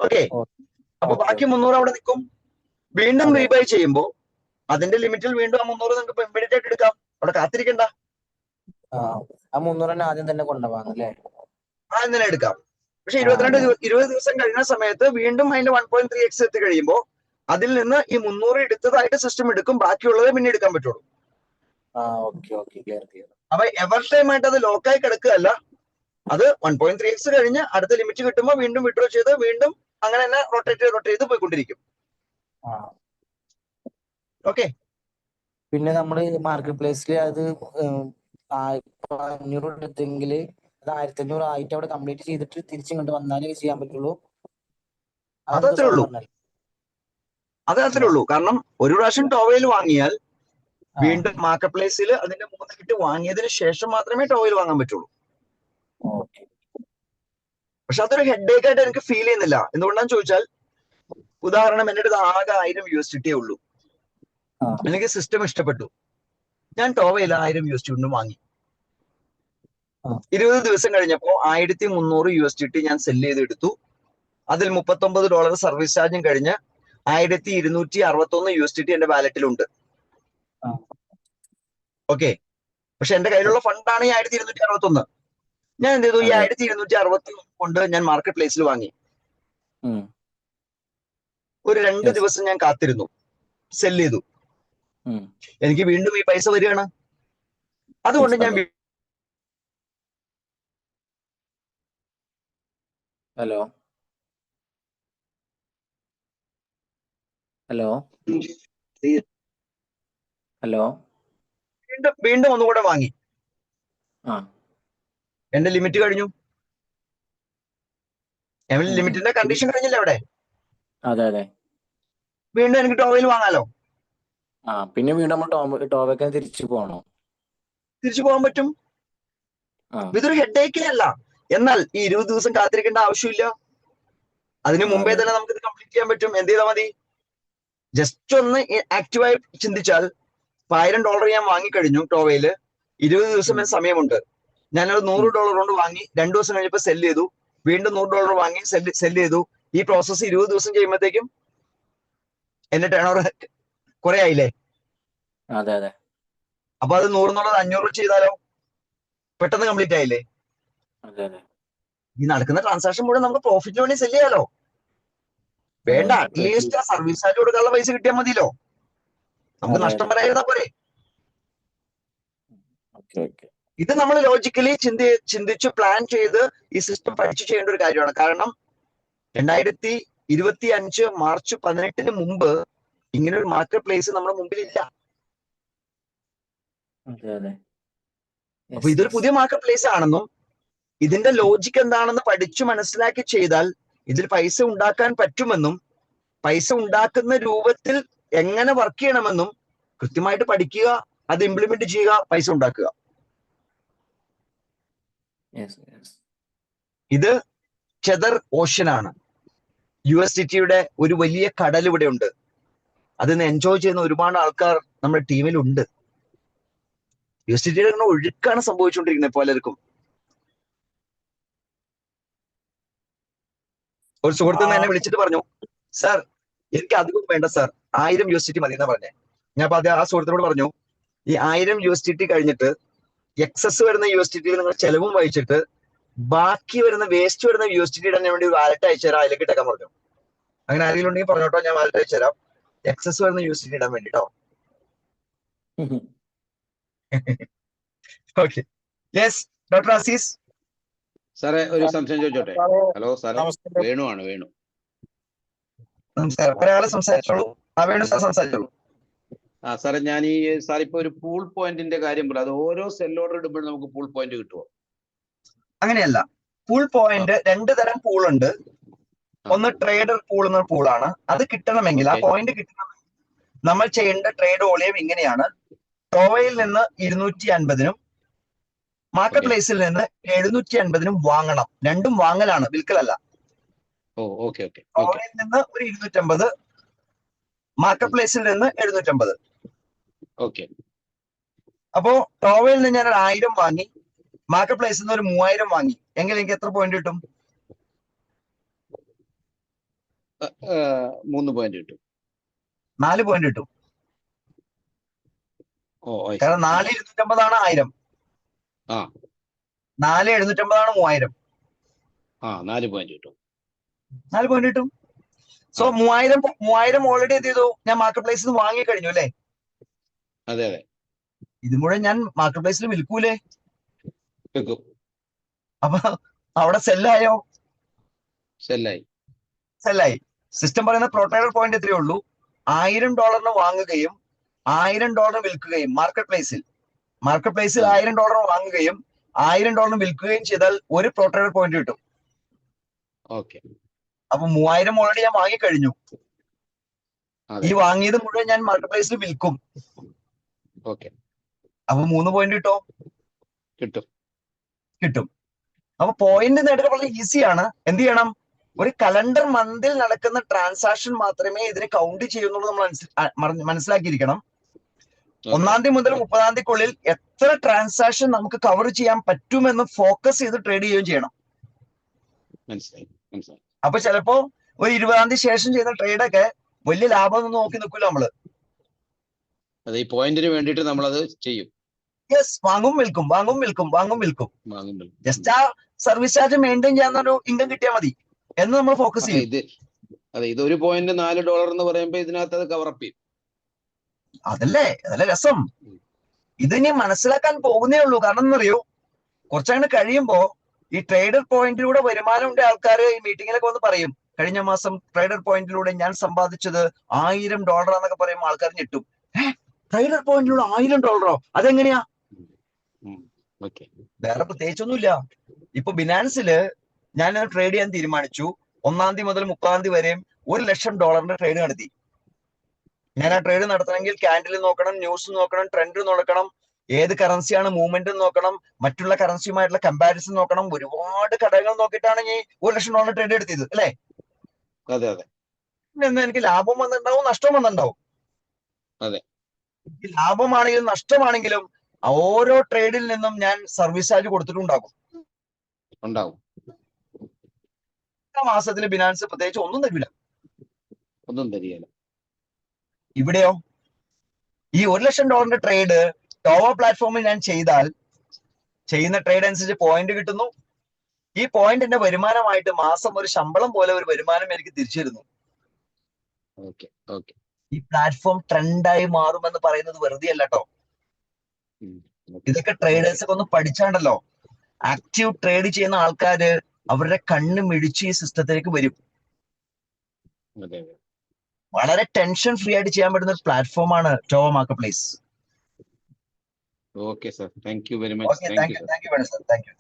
ഓക്കെ, അപ്പൊ ബാക്കി 300 അവിടെ നിൽക്കും. വീണ്ടും റീബൈ ചെയ്യുമ്പോ അതിന്റെ ലിമിറ്റിൽ വീണ്ടും ആ 300 നിങ്ങൾക്ക് ഇമ്മീഡിയറ്റ് ആയിട്ട് എടുക്കാം. അവിടെ കാത്തിരിക്കണ്ട. ആ 300 ആദ്യം തന്നെ കൊണ്ടുപോകാന്നല്ലേ? ആദ്യം തന്നെ എടുക്കാം. പക്ഷെ 20 ദിവസം കഴിഞ്ഞ സമയത്ത് വീണ്ടും അതിന്റെ 1.3x എത്തി കഴിയുമ്പോ അതിൽ നിന്ന് ഈ 300 എടുത്തതായിട്ട് സിസ്റ്റം എടുക്കും. ബാക്കിയുള്ളത് പിന്നെ എടുക്കാൻ പറ്റുള്ളൂ. അപ്പൊ എവർ ടൈം ആയിട്ട് അത് ലോക്കായി കിടക്കുകയല്ല. അത് 1.3x കഴിഞ്ഞ് അടുത്ത ലിമിറ്റ് കിട്ടുമ്പോൾ വീണ്ടും വിഡ്രോ ചെയ്ത് വീണ്ടും അങ്ങനെ തന്നെ റൊട്ടേറ്റ് ചെയ്ത് പോയിക്കൊണ്ടിരിക്കും. ആ. ഓക്കെ. പിന്നെ നമ്മള് മാർക്കറ്റ് പ്ലേസിൽ അത് ഇപ്പൊ 500 എടുത്തെങ്കിൽ അത് 1500 ആയിട്ട് അവിടെ കംപ്ലീറ്റ് ചെയ്തിട്ട് തിരിച്ചിങ്ങോട്ട് വന്നാലേ ചെയ്യാൻ പറ്റുള്ളൂ. അതെന്താ അതത്രേ സാർ ഉള്ളൂ. പറഞ്ഞാൽ? അതത്രേ ഉള്ളൂ. കാരണം ഒരു പ്രാവശ്യം ടോവയിൽ വാങ്ങിയാൽ ആ. വീണ്ടും മാർക്കറ്റ് പ്ലേസിൽ അതിന്റെ 3 കിറ്റ് വാങ്ങിയതിന് ശേഷം മാത്രമേ ടോവയിൽ വാങ്ങാൻ പറ്റുള്ളൂ. ഓക്കെ. പക്ഷെ അതൊരു ഹെഡേക്ക് ആയിട്ട് എനിക്ക് ഫീൽ ചെയ്യുന്നില്ല. എന്തുകൊണ്ടാന്ന് ചോദിച്ചാൽ, ഉദാഹരണം എന്റെ അടുത്ത് ആകെ 1000 USDT ഉള്ളൂ. ആ. എനിക്ക് സിസ്റ്റം ഇഷ്ടപ്പെട്ടു. ഞാൻ ടോവയിൽ 1000 USDT വാങ്ങി. ആ. 20 ദിവസം കഴിഞ്ഞപ്പോൾ 1300 USDT ഞാൻ സെല് ചെയ്തെടുത്തു. അതിൽ $39 സർവീസ് ചാർജും കഴിഞ്ഞ് 1261 USDT എന്റെ വാലറ്റിലുണ്ട്. ആ. ഓക്കെ. പക്ഷെ എന്റെ കയ്യിലുള്ള ഫണ്ടാണ് ഈ 1261. ഞാൻ എന്ത് ചെയ്തു? ഈ അതെ. 1261 കൊണ്ട് ഞാൻ മാർക്കറ്റ് പ്ലേസിൽ വാങ്ങി. ഉം. ഒരു 2 Yes. ദിവസം ഞാൻ കാത്തിരുന്നു, സെല് ചെയ്തു. ഉം. എനിക്ക് വീണ്ടും ഈ പൈസ വരികയാണ്. അതുകൊണ്ട് Yes, ഞാൻ അതെ. ഹലോ ഹലോ ഹലോ വീണ്ടും ഒന്നുകൂടെ വാങ്ങി. ആ. എന്റെ ലിമിറ്റ് കഴിഞ്ഞു. ലിമിറ്റിന്റെ കണ്ടീഷൻ കഴിഞ്ഞില്ല അവിടെ. അതെ അതെ. വീണ്ടും എനിക്ക് ടോവയിൽ വാങ്ങാലോ. ആ, പിന്നെ വീണ്ടും നമ്മൾ ടോവയ്ക്ക് തിരിച്ചു പോകണോ? തിരിച്ചു പോകാൻ പറ്റും. ആ. ഇതൊരു ഹെഡേക്കേ അല്ല. എന്നാൽ ഈ 20 ദിവസം കാത്തിരിക്കേണ്ട ആവശ്യമില്ല. അതിനു മുമ്പേ തന്നെ നമുക്ക് ഇത് കംപ്ലീറ്റ് ചെയ്യാൻ പറ്റും. എന്ത് ചെയ്താൽ മതി? ജസ്റ്റ് ഒന്ന് ആക്റ്റീവായി ചിന്തിച്ചാൽ, $1000 ഞാൻ വാങ്ങിക്കഴിഞ്ഞു ടോവയില്. 20 ദിവസം സമയമുണ്ട്. ഞാനത് $100 കൊണ്ട് വാങ്ങി. 2 ദിവസം കഴിഞ്ഞപ്പോൾ സെല് ചെയ്തു. വീണ്ടും $100 വാങ്ങി സെല് ചെയ്തു. ഈ പ്രോസസ്സ് 20 ദിവസം ചെയ്യുമ്പോഴത്തേക്കും എന്റെ ടേൺ ഓവർ കുറെ ആയില്ലേ? അതെ അതെ. അപ്പൊ അത് 100 എന്നുള്ളത് 500 ചെയ്താലോ? പെട്ടെന്ന് കംപ്ലീറ്റ് ആയില്ലേ? അതെ അതെ. ഈ നടക്കുന്ന ട്രാൻസാക്ഷൻ മുഴുവൻ നമുക്ക് പ്രോഫിറ്റിന് വേണ്ടി സെല് ചെയ്യാലോ. വേണ്ട, അറ്റ്ലീസ്റ്റ് ആ സർവീസ് ചാർജ് കൊടുക്കാനുള്ള പൈസ കിട്ടിയാൽ മതിയല്ലോ. നമുക്ക് അതെ, നഷ്ടം അതെ. വരായിരുന്നാ പോരെ. Okay okay. ഇത് നമ്മൾ ലോജിക്കലി ചിന്തിച്ച് പ്ലാൻ ചെയ്ത് ഈ സിസ്റ്റം പഠിച്ചു ചെയ്യേണ്ട ഒരു കാര്യമാണ്. കാരണം 2025 മാർച്ച് 18 മുമ്പ് ഇങ്ങനെ ഒരു മാർക്കറ്റ് പ്ലേസ് നമ്മുടെ മുമ്പിൽ ഇല്ല. അതെ അതെ. അപ്പൊ ഇതൊരു പുതിയ മാർക്കറ്റ് പ്ലേസ് ആണെന്നും ഇതിന്റെ ലോജിക്ക് എന്താണെന്ന് പഠിച്ചു മനസ്സിലാക്കി ചെയ്താൽ ഇതിൽ പൈസ ഉണ്ടാക്കാൻ പറ്റുമെന്നും പൈസ ഉണ്ടാക്കുന്ന രൂപത്തിൽ എങ്ങനെ വർക്ക് ചെയ്യണമെന്നും കൃത്യമായിട്ട് പഠിക്കുക, അത് ഇംപ്ലിമെന്റ് ചെയ്യുക, പൈസ ഉണ്ടാക്കുക. ഇത് ചെതർ ഓഷൻ ആണ്. USDTയുടെ ഒരു വലിയ കടൽ ഇവിടെ ഉണ്ട്. അതിന് എൻജോയ് ചെയ്യുന്ന ഒരുപാട് ആൾക്കാർ നമ്മുടെ ടീമിലുണ്ട്. USDTയുടെ ഒഴുക്കാണ് സംഭവിച്ചുകൊണ്ടിരിക്കുന്നത് പലർക്കും. ഒരു സുഹൃത്ത് എന്നെ വിളിച്ചിട്ട് പറഞ്ഞു, സാർ എനിക്ക് അധികം വേണ്ട സാർ, 1000 USDT മതി എന്നാ പറഞ്ഞേ. ഞാൻ അപ്പൊ ആ സുഹൃത്തിനോട് പറഞ്ഞു, ഈ 1000 USDT കഴിഞ്ഞിട്ട് എക്സസ് വരുന്ന USDT നിങ്ങൾ ചെലവും വഹിച്ചിട്ട് ബാക്കി വരുന്ന വേസ്റ്റ് വരുന്ന USDT ഇടാൻ വേണ്ടി ഒരു വാലറ്റ് അയച്ചുതരാം, അതിലേക്ക് ഇട്ടേക്കാൻ പറഞ്ഞു. അങ്ങനെ ആരെങ്കിലും ഉണ്ടെങ്കിൽ പറഞ്ഞോട്ടോ, ഞാൻ വാലറ്റ് അയച്ചുതരാം. എക്സസ് വരുന്ന USDT ഇടാൻ വേണ്ടിട്ടോ. ഓക്കെ. Yes doctor Aziz. സാറേ ഒരു സംശയം ചോദിച്ചോട്ടെ? ഹലോ സാറേ, വേണുവാണ്. വേണു നമസ്കാരം. ഒരാളെ സംസാരിച്ചോളൂ. വേണു സാർ സംസാരിച്ചോളൂ. സാറേ, ഞാൻ ഈ സാർ ഇപ്പൊ ഒരു പൂൾ പോയിന്റിന്റെ കാര്യം പറയാം. അത് ഓരോ സെൽ ഓർഡർ ഇടുമ്പോഴും നമുക്ക് പൂൾ പോയിന്റ് കിട്ടുമോ? അങ്ങനെയല്ല. പൂൾ പോയിന്റ് 2 തരം പൂൾ ഉണ്ട്. ഒന്ന് ട്രേഡർ പൂൾ എന്ന പൂളാണ്. അത് കിട്ടണമെങ്കിൽ, ആ പോയിന്റ് കിട്ടണമെങ്കിൽ നമ്മൾ ചെയ്യേണ്ട ട്രേഡ് വോളിയം ഇങ്ങനെയാണ്. ടോവയിൽ നിന്ന് 250-നും മാർക്കറ്റ് പ്ലേസിൽ നിന്ന് 750-നും വാങ്ങണം. രണ്ടും വാങ്ങലാണ്, വിൽക്കലല്ല. ടോവയിൽ നിന്ന് ഒരു 250, മാർക്കറ്റ് പ്ലേസിൽ നിന്ന് 750. അപ്പോ ടോവയിൽ നിന്ന് ഞാൻ 1000 വാങ്ങി, മാർക്കറ്റ് പ്ലേസിൽ നിന്ന് ഒരു 3000 വാങ്ങി. എങ്കിൽ എനിക്ക് എത്ര പോയിന്റ് കിട്ടും? 3 പോയിന്റ് കിട്ടും. 4 പോയിന്റ് കിട്ടും. കാരണം 4 250 ആണ് 1000. 4 750 ആണ് 3000. 4 പോയിന്റ് കിട്ടും. 4 പോയിന്റ് കിട്ടും. സോ 3000 ഓൾറെഡി എന്ത് ചെയ്തു? ഞാൻ മാർക്കറ്റ് പ്ലേസിൽ നിന്ന് വാങ്ങി കഴിഞ്ഞു അല്ലേ? അതെ അതെ. ഇത് മുഴുവൻ ഞാൻ മാർക്കറ്റ് പ്ലേസിൽ വിൽക്കൂലേ? വിൽക്കും. അപ്പൊ അവിടെ സെല്ലായോ? സെല്ലായി. സെല്ലായി. സിസ്റ്റം പറയുന്ന പ്രൊട്ടൈഡർ പോയിന്റ് എത്രയേ ഉള്ളൂ? $1000 വാങ്ങുകയും $1000 വിൽക്കുകയും മാർക്കറ്റ് പ്ലേസിൽ $1000 വാങ്ങുകയും $1000 വിൽക്കുകയും ചെയ്താൽ ഒരു പ്രോ ട്രേഡർ പോയിന്റ് കിട്ടും. ഓക്കെ. അപ്പൊ 3000 ഓൾറെഡി ഞാൻ വാങ്ങിക്കഴിഞ്ഞു. ഈ വാങ്ങിയത് മുഴുവൻ ഞാൻ മാർക്കറ്റ് പ്ലേസിൽ വിൽക്കും. ഓക്കെ. അപ്പൊ 3 പോയിന്റ് കിട്ടും. അപ്പൊ പോയിന്റ് നേടുക വളരെ ഈസിയാണ്. എന്ത് ചെയ്യണം? ഒരു കലണ്ടർ മന്തിൽ നടക്കുന്ന ട്രാൻസാക്ഷൻ മാത്രമേ ഇതിന് കൗണ്ട് ചെയ്യുന്നുള്ളൂ. നമ്മൾ മനസ്സിലാക്കിയിരിക്കണം. 1-ാം തീയതി മുതൽ 30-ാം തീയതിക്കുള്ളിൽ എത്ര ട്രാൻസാക്ഷൻ നമുക്ക് കവർ ചെയ്യാൻ പറ്റുമെന്ന് ഫോക്കസ് ചെയ്ത് ട്രേഡ് ചെയ്യുകയും ചെയ്യണം. അപ്പൊ ചിലപ്പോ ഒരു 20-ാം തീയതി ശേഷം ചെയ്യുന്ന ട്രേഡൊക്കെ വലിയ ലാഭമൊന്നും നോക്കി നിൽക്കില്ല നമ്മള്. അത് ഈ പോയിന്റിന് വേണ്ടിയിട്ട് നമ്മളത് ചെയ്യും. യെസ്, വാങ്ങും വിൽക്കും. ജസ്റ്റ് ആ സർവീസ് ചാർജ് മെയിൻറ്റെയിൻ ചെയ്യാന്നൊരു ഇൻകം കിട്ടിയാൽ മതി എന്ന് നമ്മൾ ഫോക്കസ് ചെയ്യും. ഇതൊരു പോയിന്റ് $4 എന്ന് പറയുമ്പോ ഇതിനകത്ത് അത് കവറപ്പ് ചെയ്യും. അതല്ലേ രസം. ഇതിനി മനസ്സിലാക്കാൻ പോകുന്നേ ഉള്ളൂ. കാരണം എന്നറിയോ, കുറച്ചങ്ങനെ കഴിയുമ്പോ ഈ ട്രേഡർ പോയിന്റിലൂടെ വരുമാനമുണ്ട് ആൾക്കാർ ഈ മീറ്റിങ്ങിലൊക്കെ വന്ന് പറയും, കഴിഞ്ഞ മാസം ട്രേഡർ പോയിന്റിലൂടെ ഞാൻ സമ്പാദിച്ചത് $1000 എന്നൊക്കെ പറയുമ്പോൾ ആൾക്കാർ ഞെട്ടും. ട്രേഡർ പോയിന്റിലൂടെ $1000 അതെങ്ങനെയാ? വേറെ പ്രത്യേകിച്ചൊന്നുമില്ല. ഇപ്പൊ ബിനാൻസില് ഞാൻ ട്രേഡ് ചെയ്യാൻ തീരുമാനിച്ചു. 1-ാം തീയതി മുതൽ 30-ാം തീയതി വരെയും $1,00,000 ട്രേഡ് നടത്തി. ഞാൻ ആ ട്രേഡ് നടത്തണമെങ്കിൽ ക്യാൻഡിൽ നോക്കണം, ന്യൂസ് നോക്കണം, ട്രെൻഡ് നോക്കണം, ഏത് കറൻസിയാണ് മൂവ്മെന്റ് നോക്കണം, മറ്റുള്ള കറൻസിയുമായിട്ടുള്ള കമ്പാരിസൺ നോക്കണം. ഒരുപാട് ഘടകങ്ങൾ നോക്കിയിട്ടാണ് ഈ $1,00,000 ട്രേഡ് എടുത്തത് അല്ലേ? എനിക്ക് ലാഭം വന്നിട്ടുണ്ടാവും, നഷ്ടം വന്നിട്ടുണ്ടാവും. ലാഭമാണെങ്കിലും നഷ്ടമാണെങ്കിലും ഓരോ ട്രേഡിൽ നിന്നും ഞാൻ സർവീസ് ചാർജ് കൊടുത്തിട്ടുണ്ടാകും. മാസത്തിൽ ബിനാൻസ് പ്രത്യേകിച്ച് ഒന്നും തരില്ല. ഇവിടെയോ ഈ $1,00,000 ട്രേഡ് ടോവ പ്ലാറ്റ്ഫോമിൽ ഞാൻ ചെയ്താൽ ചെയ്യുന്ന ട്രേഡ് അനുസരിച്ച് പോയിന്റ് കിട്ടുന്നു. ഈ പോയിന്റിന്റെ വരുമാനമായിട്ട് മാസം ഒരു ശമ്പളം പോലെ ഒരു വരുമാനം എനിക്ക് തിരിച്ചു തരുന്നു. ഈ പ്ലാറ്റ്ഫോം ട്രെൻഡായി മാറുമെന്ന് പറയുന്നത് വെറുതെ അല്ല കേട്ടോ. ഇതൊക്കെ ട്രേഡേഴ്സ് ഒക്കെ ഒന്ന് പഠിച്ചാണ്ടല്ലോ, ആക്റ്റീവ് ട്രേഡ് ചെയ്യുന്ന ആൾക്കാര് അവരുടെ കണ്ണ് മിടിച്ച് ഈ സിസ്റ്റത്തിലേക്ക് വരും. വളരെ ടെൻഷൻ ഫ്രീ ആയിട്ട് ചെയ്യാൻ പറ്റുന്ന ഒരു പ്ലാറ്റ്ഫോമാണ് ടോവ market place. Okay sir, thank you very much.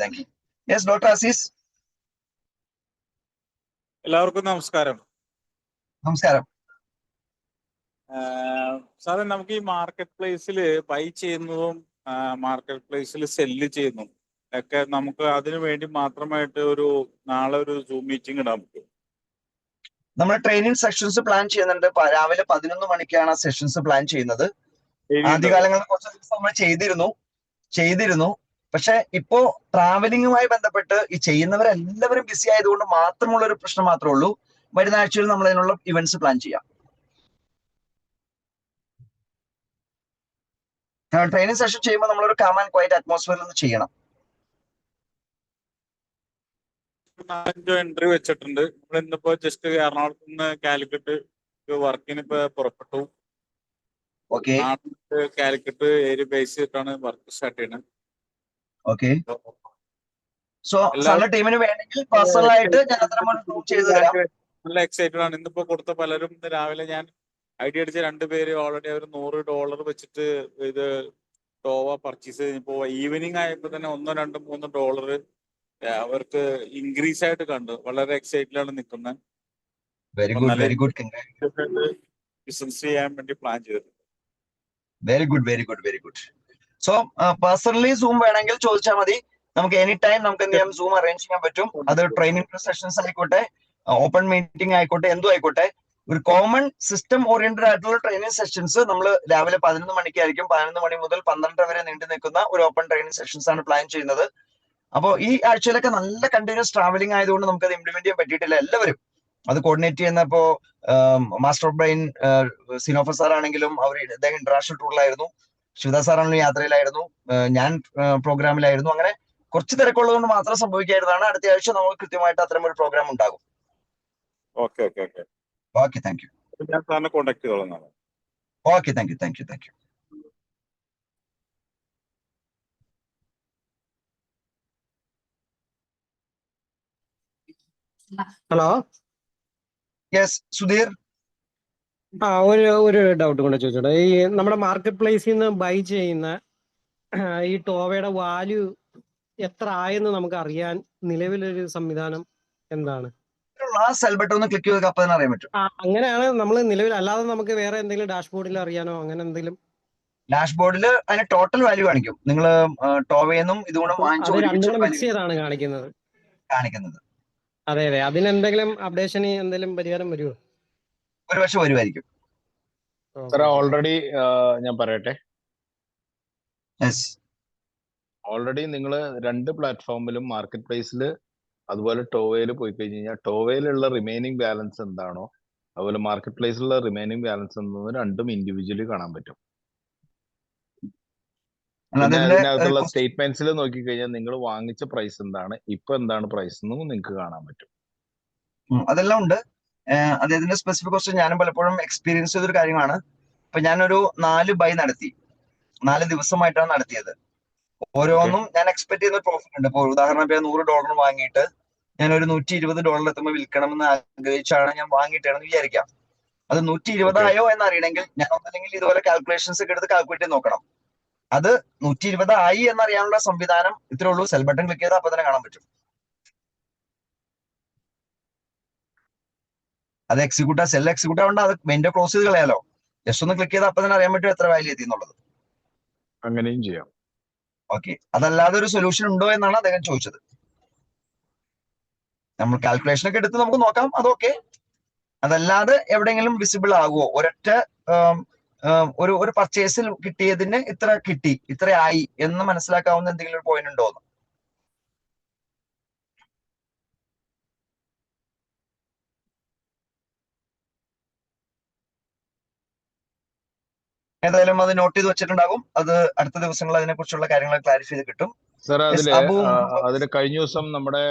Thank you. Yes, doctor Aziz. എല്ലാവർക്കും നമസ്കാരം. സാറേ, നമുക്ക് ഈ മാർക്കറ്റ് പ്ലേസിൽ ബൈ ചെയ്യുന്നതും മാർക്കറ്റ് പ്ലേസിൽ സെല്ല് ചെയ്യുന്നതും ഒക്കെ നമുക്ക് അതിനു വേണ്ടി മാത്രമായിട്ട് നാളെ ഒരു സൂം മീറ്റിംഗ് ഇടാൻ പറ്റും? നമ്മൾ ട്രെയിനിങ് സെഷൻസ് പ്ലാൻ ചെയ്യുന്നുണ്ട്. രാവിലെ 11 മണിക്കാണ് സെഷൻസ് പ്ലാൻ ചെയ്യുന്നത്. ആദ്യകാലങ്ങളിൽ കുറച്ച് ദിവസം നമ്മൾ ചെയ്തിരുന്നു. പക്ഷെ ഇപ്പോ ട്രാവലിംഗുമായി ബന്ധപ്പെട്ട് ഈ ചെയ്യുന്നവരെല്ലാവരും ബിസി ആയതുകൊണ്ട് മാത്രമുള്ള ഒരു പ്രശ്നം മാത്രമേ ഉള്ളൂ. വരുന്ന ആഴ്ചയിൽ നമ്മൾ അതിനുള്ള ഇവന്റ്സ് പ്ലാൻ ചെയ്യാം. ട്രെയിനിങ് സെഷൻ ചെയ്യുമ്പോൾ നമ്മളൊരു കാം ആൻഡ് ക്വയറ്റ് അറ്റ്മോസ്ഫിയറിൽ നിന്ന് ചെയ്യണം. 4-5 എൻട്രി വെച്ചിട്ടുണ്ട്. നമ്മൾ ഇന്നിപ്പോ ജസ്റ്റ് എറണാകുളത്ത് നിന്ന് കാലിക്കറ്റ് വർക്കിന് ഇപ്പൊ പുറപ്പെട്ടു. കാലിക്കറ്റ് ഏരിയ ബേസ് ചെയ്തിട്ടാണ് വർക്ക് സ്റ്റാർട്ട് ചെയ്യുന്നത്. ടീമിന് വേണമെങ്കിൽ പേഴ്സണലായിട്ട് നല്ല എക്സൈറ്റഡ് ആണ്. ഇന്നിപ്പോ കൊടുത്ത പലരും രാവിലെ ഞാൻ ഐഡിയ അടിച്ച 2 പേര് ഓൾറെഡി അവർ $100 വെച്ചിട്ട് ഇത് ടോവ പർച്ചേസ് ചെയ്തപ്പോ ഈവനിങ് ആയപ്പോ തന്നെ $1, 2, 3 അവർക്ക് ഇൻക്രീസ് ആയിട്ട് കണ്ടു. വളരെ എക്സൈറ്റഡിലാണ് നിൽക്കുന്നത്. ബിസിനസ് ചെയ്യാൻ വേണ്ടി പ്ലാൻ ചെയ്തിട്ടുണ്ട്. Very good. So personally zoom വേണമെങ്കിൽ ചോദിച്ചാൽ മതി. നമുക്ക് എനി ടൈം നമുക്ക് എന്ത് ചെയ്യാം, സൂം അറേഞ്ച് ചെയ്യാൻ പറ്റും. അത് ട്രെയിനിങ് സെഷൻസ് ആയിക്കോട്ടെ, ഓപ്പൺ മീറ്റിംഗ് ആയിക്കോട്ടെ, എന്തും ആയിക്കോട്ടെ. ഒരു കോമൺ സിസ്റ്റം ഓറിയന്റഡ് ആയിട്ടുള്ള ട്രെയിനിങ് സെഷൻസ് നമ്മൾ രാവിലെ 11 മണിക്കായിരിക്കും. 11 മണി മുതൽ 12 വരെ നീണ്ടു നിൽക്കുന്ന ഒരു ഓപ്പൺ ട്രെയിനിങ് സെഷൻസ് ആണ് പ്ലാൻ ചെയ്യുന്നത്. അപ്പോൾ ഈ ആഴ്ചയിലൊക്കെ നല്ല കണ്ടിന്യൂസ് ട്രാവലിംഗ് ആയതുകൊണ്ട് നമുക്ക് അത് ഇംപ്ലിമെന്റ് ചെയ്യാൻ പറ്റിയിട്ടില്ല. എല്ലാവരും അത് കോർഡിനേറ്റ് ചെയ്യുന്നപ്പോ മാസ്റ്റർ ഓഫ് ബ്രെയിൻ സിനോഫർ സാർ ആണെങ്കിലും അദ്ദേഹം ഇന്റർനാഷണൽ ടൂറിലായിരുന്നു. ശിവദാ സാറാണെങ്കിലും യാത്രയിലായിരുന്നു. ഞാൻ പ്രോഗ്രാമിലായിരുന്നു. അങ്ങനെ കുറച്ച് തിരക്കുള്ളതുകൊണ്ട് മാത്രം സംഭവിക്കായിരുന്നതാണ്. അടുത്ത ആഴ്ച നമുക്ക് കൃത്യമായിട്ട് അത്തരം ഒരു പ്രോഗ്രാം ഉണ്ടാകും. Okay, thank you. ഞാൻ സാറിനെ കോൺടാക്ട് ചെയ്തോളാം. Okay, thank you. Hello, yes Sudheer. ഒരു ഡൗട്ട് കൂടെ ചോദിച്ചോട്ടെ. ഈ നമ്മുടെ മാർക്കറ്റ് പ്ലേസിൽ നിന്ന് ബൈ ചെയ്യുന്ന ഈ ടോവയുടെ വാല്യൂ എത്ര ആയെന്ന് നമുക്ക് അറിയാൻ നിലവിലൊരു സംവിധാനം എന്താണ്? ആ സെൽ ബട്ടൺ ഒന്ന് ക്ലിക്ക് ചെയ്ത് അപ്പൊ തന്നെ അറിയാൻ പറ്റും. അങ്ങനെയാണ് നമ്മൾ നിലവിൽ, അല്ലാതെ നമുക്ക് വേറെ എന്തെങ്കിലും ഡാഷ്ബോർഡിൽ അറിയാനോ അങ്ങനെ എന്തെങ്കിലും? ഡാഷ്ബോർഡിൽ അതിന് ടോട്ടൽ വാല്യൂ കാണിക്കും. നിങ്ങൾ ടോവേന്നും ഇതുകൂടെ വാങ്ങിച്ചു രണ്ടും മിക്സ് ചെയ്താണ് കാണിക്കുന്നത്. അതെ. അതിനെന്തെങ്കിലും അപ്ഡേഷന് എന്തെങ്കിലും പരിഹാരം വരുമോ? ഒരു പക്ഷെ വരുമായിരിക്കും. ഓൾറെഡി ഞാൻ പറയട്ടെ, ഓൾറെഡി നിങ്ങൾ 2 പ്ലാറ്റ്ഫോമിലും മാർക്കറ്റ് പ്ലേസിൽ അതുപോലെ ടോവയിൽ പോയി കഴിഞ്ഞ് കഴിഞ്ഞാൽ ടോവയിലുള്ള റിമൈനിങ് ബാലൻസ് എന്താണോ അതുപോലെ മാർക്കറ്റ് പ്ലേസിലുള്ള റിമൈനിങ് ബാലൻസ് എന്താണെന്ന് രണ്ടും ഇൻഡിവിജ്വലി കാണാൻ പറ്റും. പിന്നെ അതിനകത്തുള്ള സ്റ്റേറ്റ്മെന്റ്സിൽ നോക്കിക്കഴിഞ്ഞാൽ നിങ്ങൾ വാങ്ങിച്ച പ്രൈസ് എന്താണ്, ഇപ്പൊ എന്താണ് പ്രൈസ് എന്നും നിങ്ങൾക്ക് കാണാൻ പറ്റും. അതെല്ലാം ഉണ്ട്. അദ്ദേഹത്തിന്റെ സ്പെസിഫിക് ക്വസ്റ്റ്യൻ ഞാനും പലപ്പോഴും എക്സ്പീരിയൻസ് ചെയ്തൊരു കാര്യമാണ്. ഇപ്പൊ ഞാനൊരു 4 ബൈ നടത്തി, 4 ദിവസമായിട്ടാണ് നടത്തിയത്. ഓരോന്നും ഞാൻ എക്സ്പെക്ട് ചെയ്യുന്ന പ്രോഫിറ്റ് ഉണ്ട്. ഇപ്പോൾ ഉദാഹരണം $100 വാങ്ങിയിട്ട് ഞാൻ ഒരു $120 എത്തുമ്പോൾ വിൽക്കണമെന്ന് ആഗ്രഹിച്ചാണ് ഞാൻ വാങ്ങിയിട്ടാണെന്ന് വിചാരിക്കാം. അത് 120 ആയോ എന്ന് അറിയണമെങ്കിൽ ഞാൻ ഒന്നല്ലെങ്കിൽ ഇതുപോലെ കാൽക്കുലേഷൻസ് ഒക്കെ എടുത്ത് കാൽക്കുലേറ്റ് ചെയ്ത് നോക്കണം. അത് 120 ആയി എന്നറിയാനുള്ള സംവിധാനം ഇത്രേ ഉള്ളൂ. സെൽ ബട്ടൺ ക്ലിക്ക് ചെയ്താൽ അപ്പൊ തന്നെ കാണാൻ പറ്റും. അത് സെൽ എക്സിക്യൂട്ട് ആവണ്ട, അത് വിൻഡോ ക്ലോസ് ചെയ്ത് കളയാലോ. ജസ്റ്റ് ഒന്ന് ക്ലിക്ക് ചെയ്താൽ അപ്പൊ തന്നെ അറിയാൻ പറ്റും എത്ര വാല്യൂ എത്തി എന്നുള്ളത്. അങ്ങനെയും ചെയ്യാം. ഓക്കെ, അതല്ലാതെ ഒരു സൊല്യൂഷൻ ഉണ്ടോ എന്നാണ് അദ്ദേഹം ചോദിച്ചത്. നമ്മൾ കാൽക്കുലേഷൻ ഒക്കെ എടുത്ത് നമുക്ക് നോക്കാം, അതൊക്കെ. അതല്ലാതെ എവിടെയെങ്കിലും വിസിബിൾ ആകുമോ, ഒരൊറ്റ ഒരു പർച്ചേസിൽ കിട്ടിയതിന് ഇത്ര കിട്ടി, ഇത്ര ആയി എന്ന് മനസ്സിലാക്കാവുന്ന എന്തെങ്കിലും ഒരു പോയിന്റ് ഉണ്ടോ എന്ന്? ഏതായാലും അത് നോട്ട് ചെയ്ത് വെച്ചിട്ടുണ്ടാകും. അത് അടുത്ത ദിവസങ്ങളിൽ അതിനെ കുറിച്ചുള്ള കാര്യങ്ങൾ ക്ലാരിഫൈ ചെയ്ത് കിട്ടും. സാർ, അതില് കഴിഞ്ഞ ദിവസം നമ്മുടെ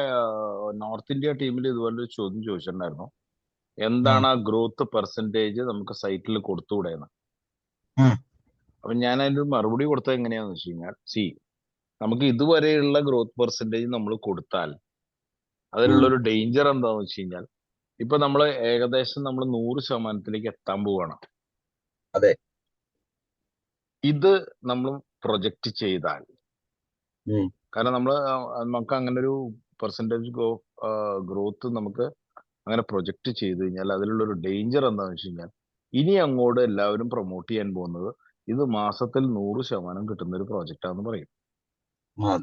നോർത്ത് ഇന്ത്യ ടീമിൽ ഇതുപോലൊരു ചോദ്യം ചോദിച്ചിട്ടുണ്ടായിരുന്നു. എന്താണ് ആ ഗ്രോത്ത് പെർസെന്റേജ് നമുക്ക് സൈറ്റിൽ കൊടുത്തുകൂടെയെന്ന്. അപ്പൊ ഞാൻ അതിന്റെ മറുപടി കൊടുത്തത് എങ്ങനെയാന്ന് വെച്ച് കഴിഞ്ഞാൽ, നമുക്ക് ഇതുവരെയുള്ള ഗ്രോത്ത് പെർസെന്റേജ് നമ്മൾ കൊടുത്താൽ അതിലുള്ള ഒരു ഡേഞ്ചർ എന്താന്ന് വെച്ച് കഴിഞ്ഞാൽ, ഇപ്പൊ നമ്മൾ ഏകദേശം 100% എത്താൻ പോവാണ്. അതെ. ഇത് നമ്മൾ പ്രൊജക്റ്റ് ചെയ്താൽ, കാരണം നമുക്ക് അങ്ങനെ ഒരു പെർസെന്റേജ് ഗ്രോത്ത് നമുക്ക് അങ്ങനെ പ്രൊജക്റ്റ് ചെയ്ത് കഴിഞ്ഞാൽ അതിലുള്ള ഒരു ഡേഞ്ചർ എന്താണെന്ന് വെച്ച് കഴിഞ്ഞാൽ, ഇനി അങ്ങോട്ട് എല്ലാവരും പ്രൊമോട്ട് ചെയ്യാൻ പോകുന്നത് ഇത് മാസത്തിൽ 100% കിട്ടുന്ന ഒരു പ്രോജക്റ്റ് ആണെന്ന് പറയും.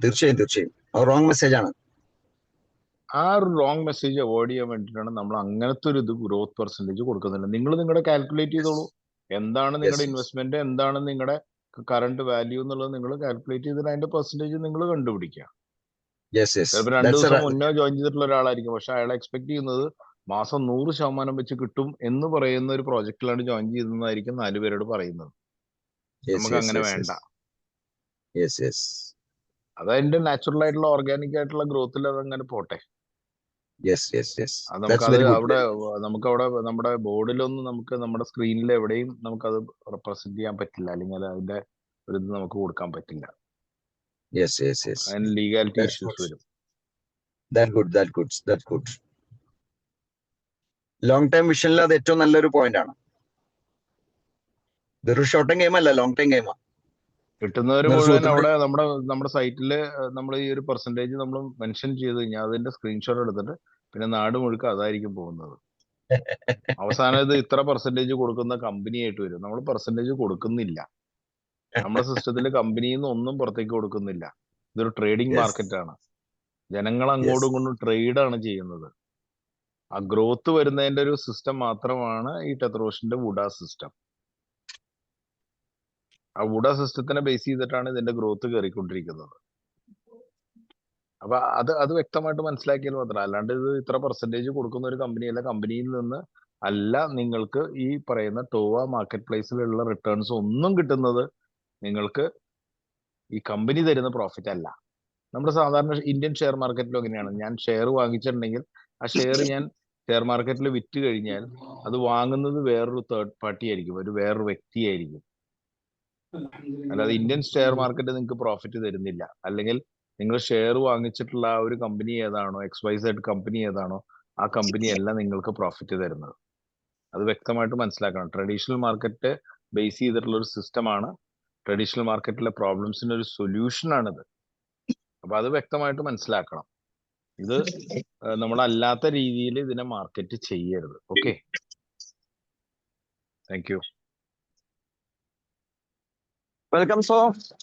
തീർച്ചയായും റോങ് മെസ്സേജ് ആണ്. ആ ഒരു റോങ് മെസ്സേജ് അവോയ്ഡ് ചെയ്യാൻ വേണ്ടിയിട്ടാണ് നമ്മൾ അങ്ങനത്തെ ഒരു ഗ്രോത്ത് പെർസെന്റേജ് കൊടുക്കുന്നില്ല. നിങ്ങൾ നിങ്ങളുടെ കാൽക്കുലേറ്റ് ചെയ്തോളൂ, എന്താണ് നിങ്ങളുടെ ഇൻവെസ്റ്റ്മെന്റ്, എന്താണ് നിങ്ങളുടെ കറണ്ട് വാല്യൂ എന്നുള്ളത് നിങ്ങൾ കാൽക്കുലേറ്റ് ചെയ്തിട്ട് അതിന്റെ പെർസെന്റേജ് നിങ്ങൾ കണ്ടുപിടിക്കുക. ചിലപ്പോൾ 2 ദിവസം മുന്നേ ജോയിൻ ചെയ്തിട്ടുള്ള ഒരാളായിരിക്കും, പക്ഷെ അയാൾ എക്സ്പെക്ട് ചെയ്യുന്നത് മാസം 100% വെച്ച് കിട്ടും എന്ന് പറയുന്ന ഒരു പ്രോജക്റ്റിലാണ് ജോയിൻ ചെയ്തതെന്നായിരിക്കും 4 പേരോട് പറയുന്നത്. നമുക്ക് അങ്ങനെ വേണ്ട. അതതിന്റെ നാച്ചുറൽ ആയിട്ടുള്ള ഓർഗാനിക് ആയിട്ടുള്ള ഗ്രോത്തിൽ അതങ്ങനെ പോട്ടെ. നമുക്കവിടെ നമ്മുടെ ബോർഡിലൊന്നും നമുക്ക് നമ്മുടെ സ്ക്രീനിൽ എവിടെയും നമുക്കത് റെപ്രസെന്റ് ചെയ്യാൻ പറ്റില്ല, അല്ലെങ്കിൽ അതിന്റെ ഒരു ഇത് നമുക്ക് കൊടുക്കാൻ പറ്റില്ല. അതിന് ലീഗാലിറ്റി ഇഷ്യൂസ് വരും. ലോങ് ടൈം വിഷനിൽ അത് ഏറ്റവും നല്ലൊരു പോയിന്റ് ആണ്. ഇതൊരു ഷോർട്ട് ടൈം ഗെയിം അല്ല, ലോങ് ടൈം ഗെയിമാണ്. കിട്ടുന്നവര് മുഴുവൻ അവിടെ നമ്മുടെ സൈറ്റില് നമ്മൾ ഈ ഒരു പെർസെന്റേജ് നമ്മൾ മെൻഷൻ ചെയ്ത് കഴിഞ്ഞാൽ അതിന്റെ സ്ക്രീൻഷോട്ട് എടുത്തിട്ട് പിന്നെ നാട് മുഴുക്ക അതായിരിക്കും പോകുന്നത്. അവസാനം ഇത് ഇത്ര പെർസെന്റേജ് കൊടുക്കുന്ന കമ്പനി ആയിട്ട് വരും. നമ്മൾ പെർസെന്റേജ് കൊടുക്കുന്നില്ല. നമ്മുടെ സിസ്റ്റത്തിൽ കമ്പനിയിൽ നിന്ന് ഒന്നും പുറത്തേക്ക് കൊടുക്കുന്നില്ല. ഇതൊരു ട്രേഡിംഗ് മാർക്കറ്റാണ്. ജനങ്ങൾ അങ്ങോട്ടും ഇങ്ങോട്ടും ട്രേഡാണ് ചെയ്യുന്നത്. ആ ഗ്രോത്ത് വരുന്നതിന്റെ ഒരു സിസ്റ്റം മാത്രമാണ് ഈ ടെത്രോഷിന്റെ വുഡ സിസ്റ്റം. ആ വുഡ സിസ്റ്റത്തിനെ ബേസ് ചെയ്തിട്ടാണ് ഇതിന്റെ ഗ്രോത്ത് കയറിക്കൊണ്ടിരിക്കുന്നത്. അപ്പൊ അത് വ്യക്തമായിട്ട് മനസ്സിലാക്കിയാൽ മാത്രം, അല്ലാണ്ട് ഇത് ഇത്ര പെർസെന്റേജ് കൊടുക്കുന്ന ഒരു കമ്പനിയല്ല. കമ്പനിയിൽ നിന്ന് അല്ല നിങ്ങൾക്ക് ഈ പറയുന്ന ടോവ മാർക്കറ്റ് പ്ലേസിലുള്ള റിട്ടേൺസ് ഒന്നും കിട്ടുന്നത്. നിങ്ങൾക്ക് ഈ കമ്പനി തരുന്ന പ്രോഫിറ്റ് അല്ല. നമ്മുടെ സാധാരണ ഇന്ത്യൻ ഷെയർ മാർക്കറ്റിലും എങ്ങനെയാണ്, ഞാൻ ഷെയർ വാങ്ങിച്ചിട്ടുണ്ടെങ്കിൽ ആ ഷെയർ ഞാൻ ഷെയർ മാർക്കറ്റിൽ വിറ്റ് കഴിഞ്ഞാൽ അത് വാങ്ങുന്നത് വേറൊരു തേർഡ് പാർട്ടി ആയിരിക്കും, വേറൊരു വ്യക്തിയായിരിക്കും. അല്ലാതെ ഇന്ത്യൻ ഷെയർ മാർക്കറ്റ് നിങ്ങൾക്ക് പ്രോഫിറ്റ് തരുന്നില്ല. അല്ലെങ്കിൽ നിങ്ങൾ ഷെയർ വാങ്ങിച്ചിട്ടുള്ള ആ ഒരു കമ്പനി ഏതാണോ, XYZ കമ്പനി ഏതാണോ, ആ കമ്പനി അല്ല നിങ്ങൾക്ക് പ്രോഫിറ്റ് തരുന്നത്. അത് വ്യക്തമായിട്ട് മനസ്സിലാക്കണം. ട്രഡീഷണൽ മാർക്കറ്റ് ബേസ് ചെയ്തിട്ടുള്ള ഒരു സിസ്റ്റമാണ്. ട്രഡീഷണൽ മാർക്കറ്റിലെ പ്രോബ്ലംസിന്റെ ഒരു സൊല്യൂഷൻ ആണിത്. അപ്പൊ അത് വ്യക്തമായിട്ട് മനസ്സിലാക്കണം. ഇത് നമ്മളല്ലാത്ത രീതിയിൽ ഇതിനെ മാർക്കറ്റ് ചെയ്യരുത്. Okay, thank you. Welcome. So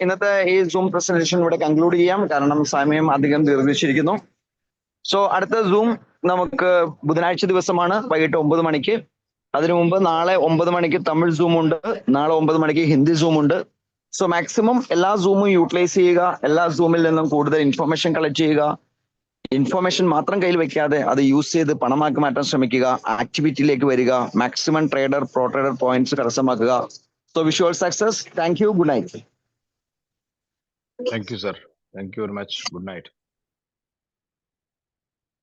ഇന്നത്തെ ഈ സൂം പ്രസന്റേഷൻ ഇവിടെ കൺക്ലൂഡ് ചെയ്യാം, കാരണം സമയം അധികം ദീർഘിച്ചിരിക്കുന്നു. സോ അടുത്ത സൂം നമുക്ക് ബുധനാഴ്ച ദിവസമാണ്, വൈകിട്ട് 9 മണിക്ക്. അതിനു മുമ്പ് നാളെ 9 മണിക്ക് തമിഴ് സൂം ഉണ്ട്, നാളെ 9 മണിക്ക് ഹിന്ദി സൂം ഉണ്ട്. സോ മാക്സിമം എല്ലാ സൂമും യൂട്ടിലൈസ് ചെയ്യുക, എല്ലാ സൂമിൽ നിന്നും കൂടുതൽ ഇൻഫർമേഷൻ കളക്ട് ചെയ്യുക. ഇൻഫർമേഷൻ മാത്രം കയ്യിൽ വെക്കാതെ അത് യൂസ് ചെയ്ത് പണമാക്കി മാറ്റാൻ ശ്രമിക്കുക, ആക്ടിവിറ്റിയിലേക്ക് വരിക, maximum trader pro trader points കരസ്ഥമാക്കുക. So wish you all success. Thank you. Good night. Thank you sir. Thank you very much. Good night.